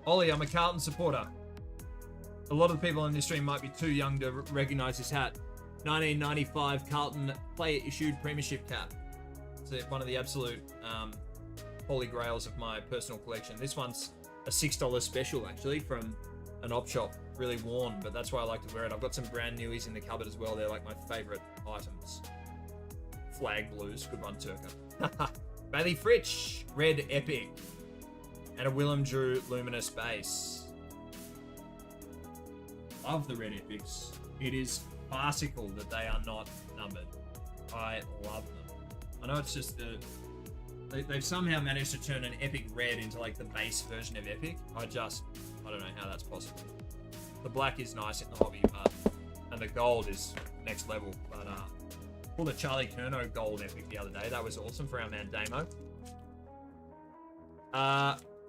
Ollie, I'm a Carlton supporter. A lot of the people on this stream might be too young to recognize this hat. 1995 Carlton player-issued premiership cap. It's one of the absolute holy grails of my personal collection. This one's a $6 special, actually, from an op shop. Really worn, but that's why I like to wear it. I've got some brand newies in the cupboard as well. They're like my favorite items. Flag blues. Good one, Turka. Bailey Fritsch. Red Epic. And a Willem Drew Luminous base. Love the Red Epics. It is farcical that they are not numbered. I love them. I know it's just they've somehow managed to turn an Epic Red into like the base version of Epic. I don't know how that's possible. The black is nice in the hobby, and the gold is next level. But pulled a Charlie Curnow gold Epic the other day. That was awesome for our man Damo.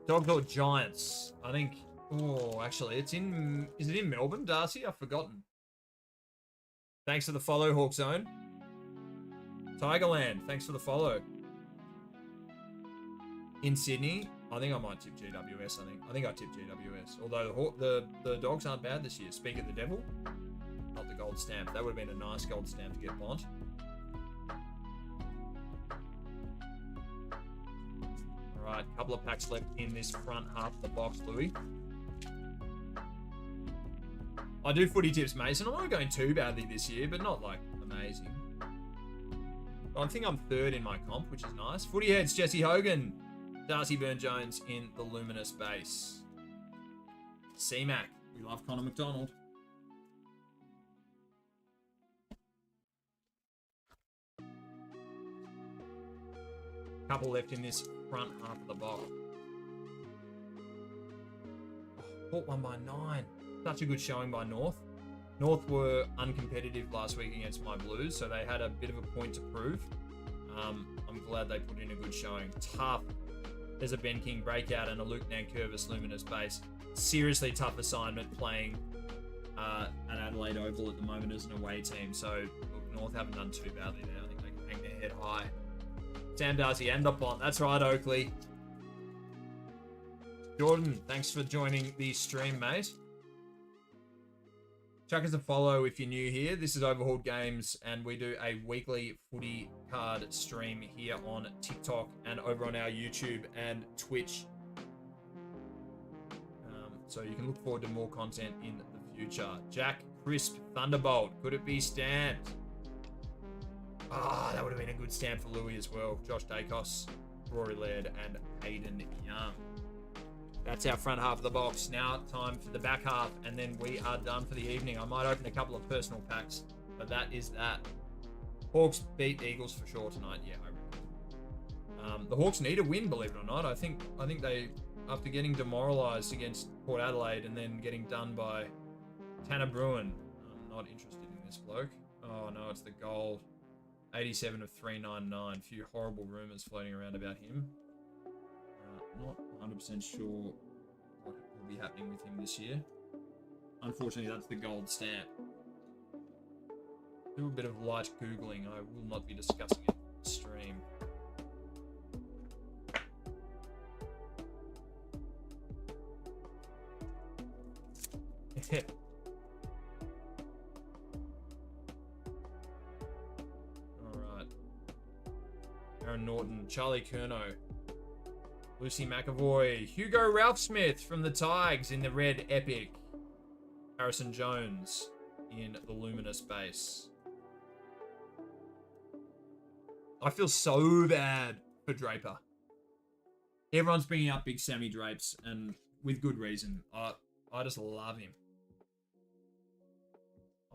Dogs or Giants? I think. Oh, actually, it's in. Is it in Melbourne, Darcy? I've forgotten. Thanks for the follow, Hawk Zone. Tigerland, thanks for the follow. In Sydney, I think I might tip GWS. I think I tip GWS. Although the dogs aren't bad this year. Speak of the devil, not the gold stamp. That would have been a nice gold stamp to get Bont. All right, couple of packs left in this front half of the box, Louis. I do footy tips, Mason. I'm not going too badly this year, but not like amazing. I think I'm third in my comp, which is nice. Footy heads, Jesse Hogan. Darcy Byrne-Jones in the Luminous base. C-Mac. We love Connor McDonald. Couple left in this front half of the box. Oh, caught one by 9. Such a good showing by North. North were uncompetitive last week against my Blues, so they had a bit of a point to prove. I'm glad they put in a good showing. Tough. There's a Ben King breakout and a Luke Nankervis Luminous base. Seriously tough assignment playing at Adelaide Oval at the moment as an away team. So look, North haven't done too badly there. I think they can hang their head high. Sam Darcy and the Bont. That's right, Oakley. Jordan, thanks for joining the stream, mate. Chuck us a follow if you're new here. This is Overhauled Games, and we do a weekly footy card stream here on TikTok and over on our YouTube and Twitch. So you can look forward to more content in the future. Jack Crisp Thunderbolt. Could it be stamped? That would have been a good stamp for Louis as well. Josh Dacos, Rory Laird, and Hayden Young. That's our front half of the box. Now time for the back half, and then we are done for the evening. I might open a couple of personal packs, but that is that. Hawks beat Eagles for sure tonight. Yeah, I reckon. The Hawks need a win, believe it or not. I think they, after getting demoralised against Port Adelaide and then getting done by Tanner Bruin, I'm not interested in this bloke. Oh no, it's the gold. 87 of 399. A few horrible rumours floating around about him. Not 100% sure what will be happening with him this year. Unfortunately, that's the gold stamp. Do a bit of light Googling. I will not be discussing it on the stream. Alright. Aaron Norton, Charlie Curnow. Lucy McAvoy, Hugo Ralph Smith from the Tigers in the red epic. Harrison Jones in the Luminous base. I feel so bad for Draper. Everyone's bringing up big Sammy Drapes, and with good reason. I just love him.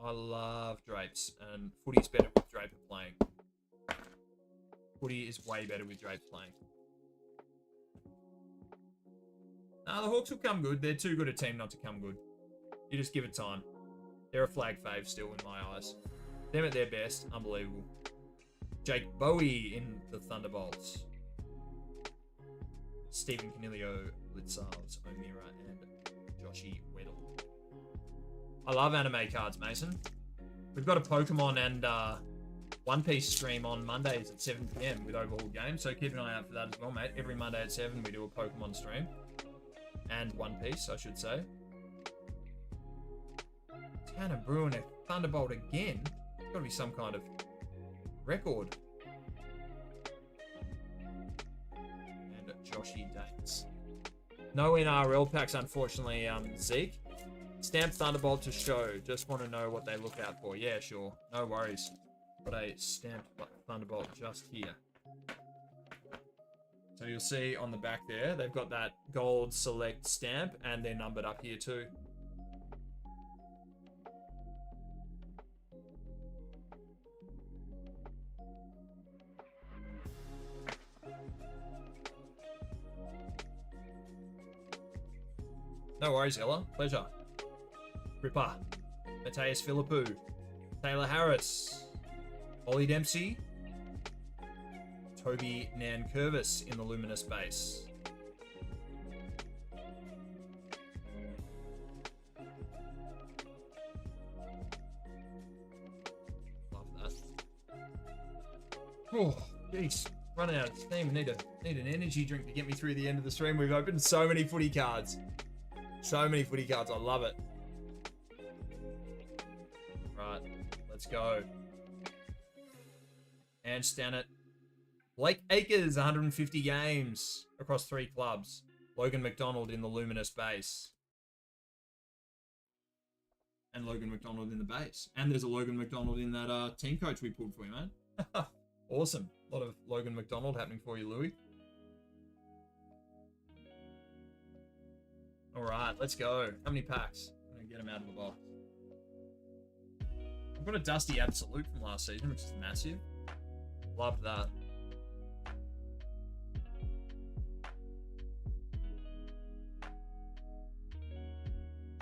I love Drapes, and footy's better with Draper playing. Footy is way better with Drapes playing. Nah, the Hawks will come good. They're too good a team not to come good. You just give it time. They're a flag fave still in my eyes. Them at their best, unbelievable. Jake Bowie in the Thunderbolts. Stephen Canilio, Blitzars, O'Meara, and Joshy Weddle. I love anime cards, Mason. We've got a Pokemon and One Piece stream on Mondays at 7 PM with Overhauled Games, so keep an eye out for that as well, mate. Every Monday at 7 we do a Pokemon stream. And One Piece, I should say. Tanner Bruin a Thunderbolt again. It's got to be some kind of record. And Joshy Dates. No NRL packs, unfortunately, Zeke. Stamp Thunderbolt to show. Just want to know what they look out for. Yeah, sure. No worries. Got a stamped Thunderbolt just here. So you'll see on the back there, they've got that gold select stamp, and they're numbered up here too. No worries, Ella. Pleasure. Ripper. Mateus Philippou. Taylor Harris. Ollie Dempsey. Toby Nankervis in the Luminous base. Love that. Oh, jeez. Running out of steam. Need an energy drink to get me through the end of the stream. We've opened so many footy cards. So many footy cards. I love it. Right. Let's go. And Stanit. Blake Acres, 150 games across 3 clubs. Logan McDonald in the Luminous base. And Logan McDonald in the base. And there's a Logan McDonald in that team coach we pulled for you, man. Awesome. A lot of Logan McDonald happening for you, Louis. All right, let's go. How many packs? I'm going to get them out of the box. I've got a Dusty Absolute from last season, which is massive. Love that.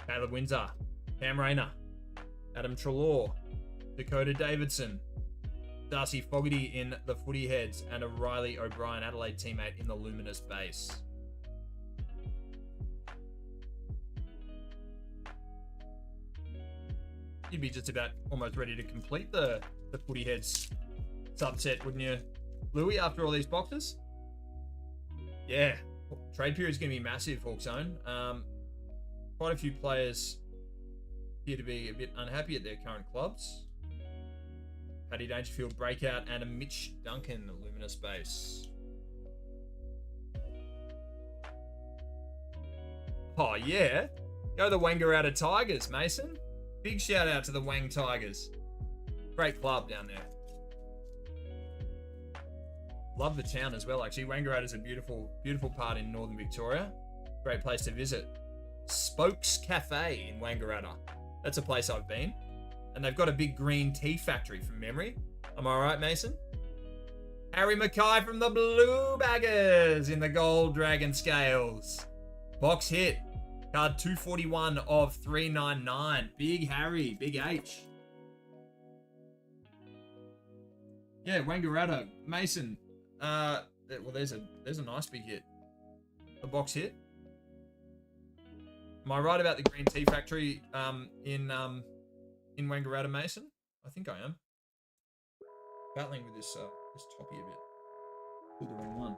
Caleb Windsor, Cam Rayner, Adam Trelaw, Dakota Davidson, Darcy Fogarty in the Footy Heads, and a Riley O'Brien Adelaide teammate in the Luminous base. You'd be just about almost ready to complete the Footy Heads subset, wouldn't you, Louis, after all these boxes? Yeah, trade period's going to be massive, Hawkzone. Quite a few players appear to be a bit unhappy at their current clubs. Paddy Dangerfield breakout and a Mitch Duncan Luminous base. Oh yeah, go the Wangaratta Tigers, Mason. Big shout out to the Wang Tigers. Great club down there. Love the town as well, actually. Wangaratta's a beautiful, beautiful part in northern Victoria. Great place to visit. Spokes Cafe in Wangaratta. That's a place I've been. And they've got a big green tea factory from memory. Am I right, Mason? Harry Mackay from the Blue Baggers in the Gold Dragon Scales. Box hit. Card 241 of 399. Big Harry. Big H. Yeah, Wangaratta. Mason. Well, there's a nice big hit. The box hit. Am I right about the green tea factory in Wangaratta, Mason? I think I am. Battling with this toppy a bit. Pulled the wrong one.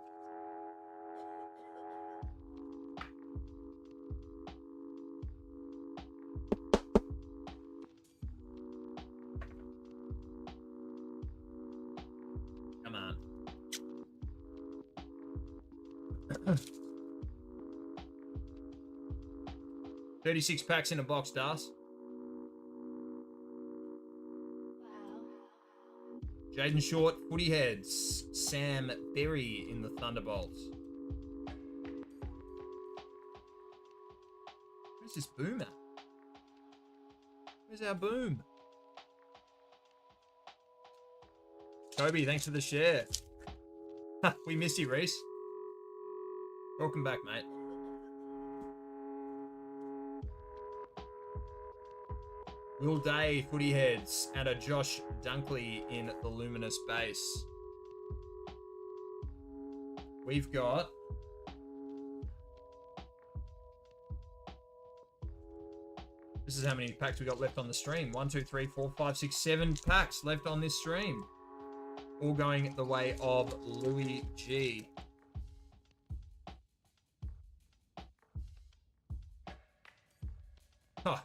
Come on. 36 packs in a box, Das. Jaden Short, Footy Heads. Sam Berry in the Thunderbolts. Where's this boom at? Where's our boom? Toby, thanks for the share. We missed you, Reese. Welcome back, mate. Will Day, Footy Heads, and a Josh Dunkley in the Luminous base. We've got... This is how many packs we got left on the stream. 1, 2, 3, 4, 5, 6, 7 packs left on this stream. All going the way of Louis G. Huh.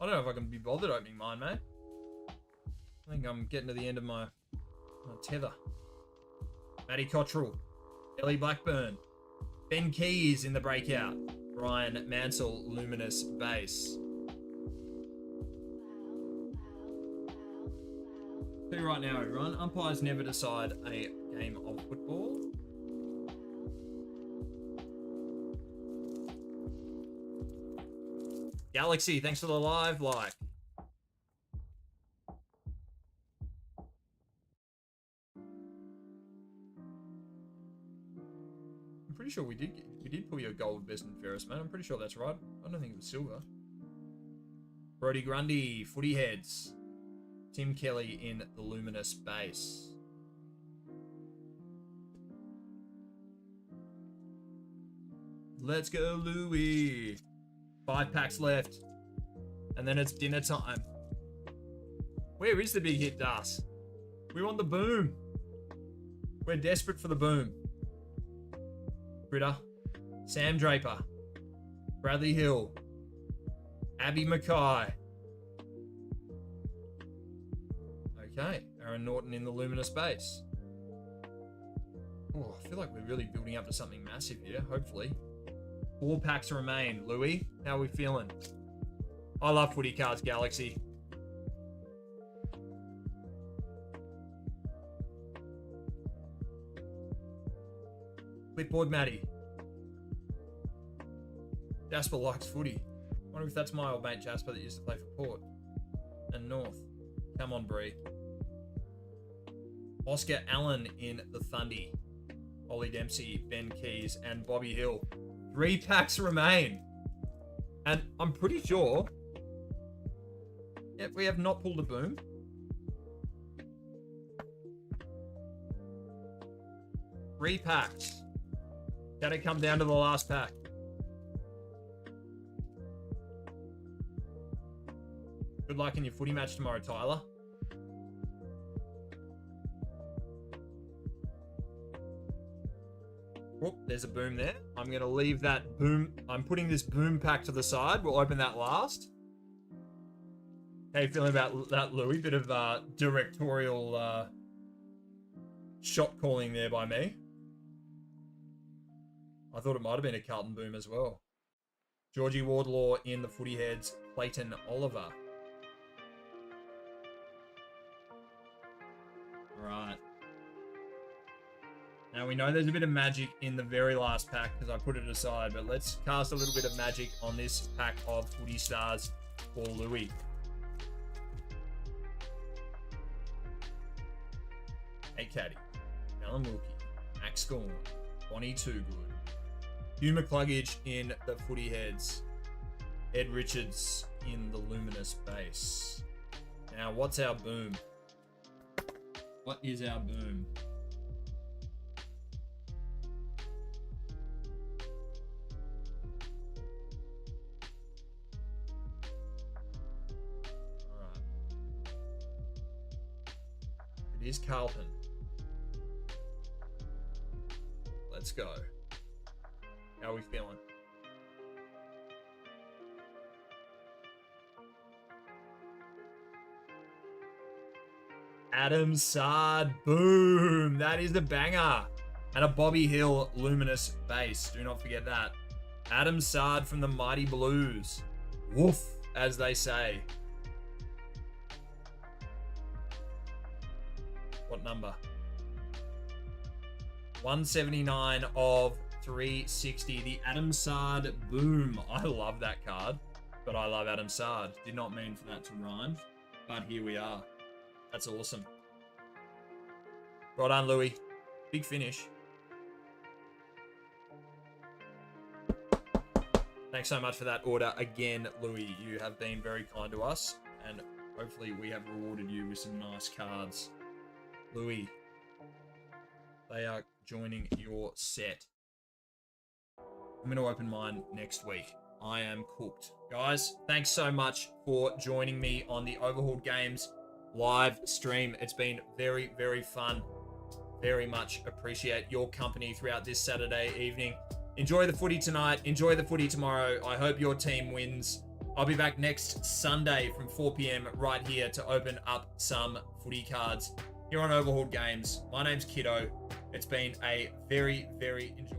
I don't know if I can be bothered opening mine, mate. I think I'm getting to the end of my tether. Matty Cottrell. Ellie Blackburn. Ben Keys in the breakout. Ryan Mansell, Luminous Base. 2 right now, everyone. Umpires never decide a game of football. Galaxy, thanks for the live like. I'm pretty sure we did pull your gold best and fairest, man. I'm pretty sure that's right. I don't think it was silver. Brody Grundy, Footy Heads. Tim Kelly in the Luminous Base. Let's go, Louis. 5 packs left. And then it's dinner time. Where is the big hit, Das? We want the boom. We're desperate for the boom. Critter. Sam Draper. Bradley Hill. Abby Mackay. Okay. Aaron Norton in the Luminous Base. Oh, I feel like we're really building up to something massive here, hopefully. 4 packs remain. Louis, how are we feeling? I love footy cards, Galaxy. Clipboard Matty. Jasper likes footy. Wonder if that's my old mate Jasper that used to play for Port and North. Come on, Bree. Oscar Allen in the Thundy. Ollie Dempsey, Ben Keys, and Bobby Hill. 3 packs remain. And I'm pretty sure we have not pulled a boom. Three packs. Can it come down to the last pack? Good luck in your footy match tomorrow, Tyler. Oh, there's a boom there. I'm going to leave that boom. I'm putting this boom pack to the side. We'll open that last. How you feeling about that, Louis? Bit of directorial shot calling there by me. I thought it might have been a Carlton boom as well. Georgie Wardlaw in the Footy Heads. Clayton Oliver. Right. Now we know there's a bit of magic in the very last pack because I put it aside, but let's cast a little bit of magic on this pack of Footy Stars for Louis. Hey Caddy, Alan Wilkie, Max Scorn, Bonnie Toogood, Hugh McCluggage in the Footy Heads, Ed Richards in the Luminous Base. Now what's our boom? What is our boom? It is Carlton. Let's go. How are we feeling? Adam Sard, boom! That is the banger. And a Bobby Hill Luminous Base. Do not forget that. Adam Sard from the Mighty Blues. Woof, as they say. What number? 179 of 360. The Adam Sard boom. I love that card, but I love Adam Sard. Did not mean for that to rhyme, but here we are. That's awesome. Well done, Louis. Big finish. Thanks so much for that order again, Louis. You have been very kind to us, and hopefully we have rewarded you with some nice cards. Louis, they are joining your set. I'm going to open mine next week. I am cooked. Guys, thanks so much for joining me on the Overhauled Games live stream. It's been very, very fun. Very much appreciate your company throughout this Saturday evening. Enjoy the footy tonight. Enjoy the footy tomorrow. I hope your team wins. I'll be back next Sunday from 4 p.m. right here to open up some footy cards here on Overhauled Games. My name's Kiddo. It's been a very, very enjoyable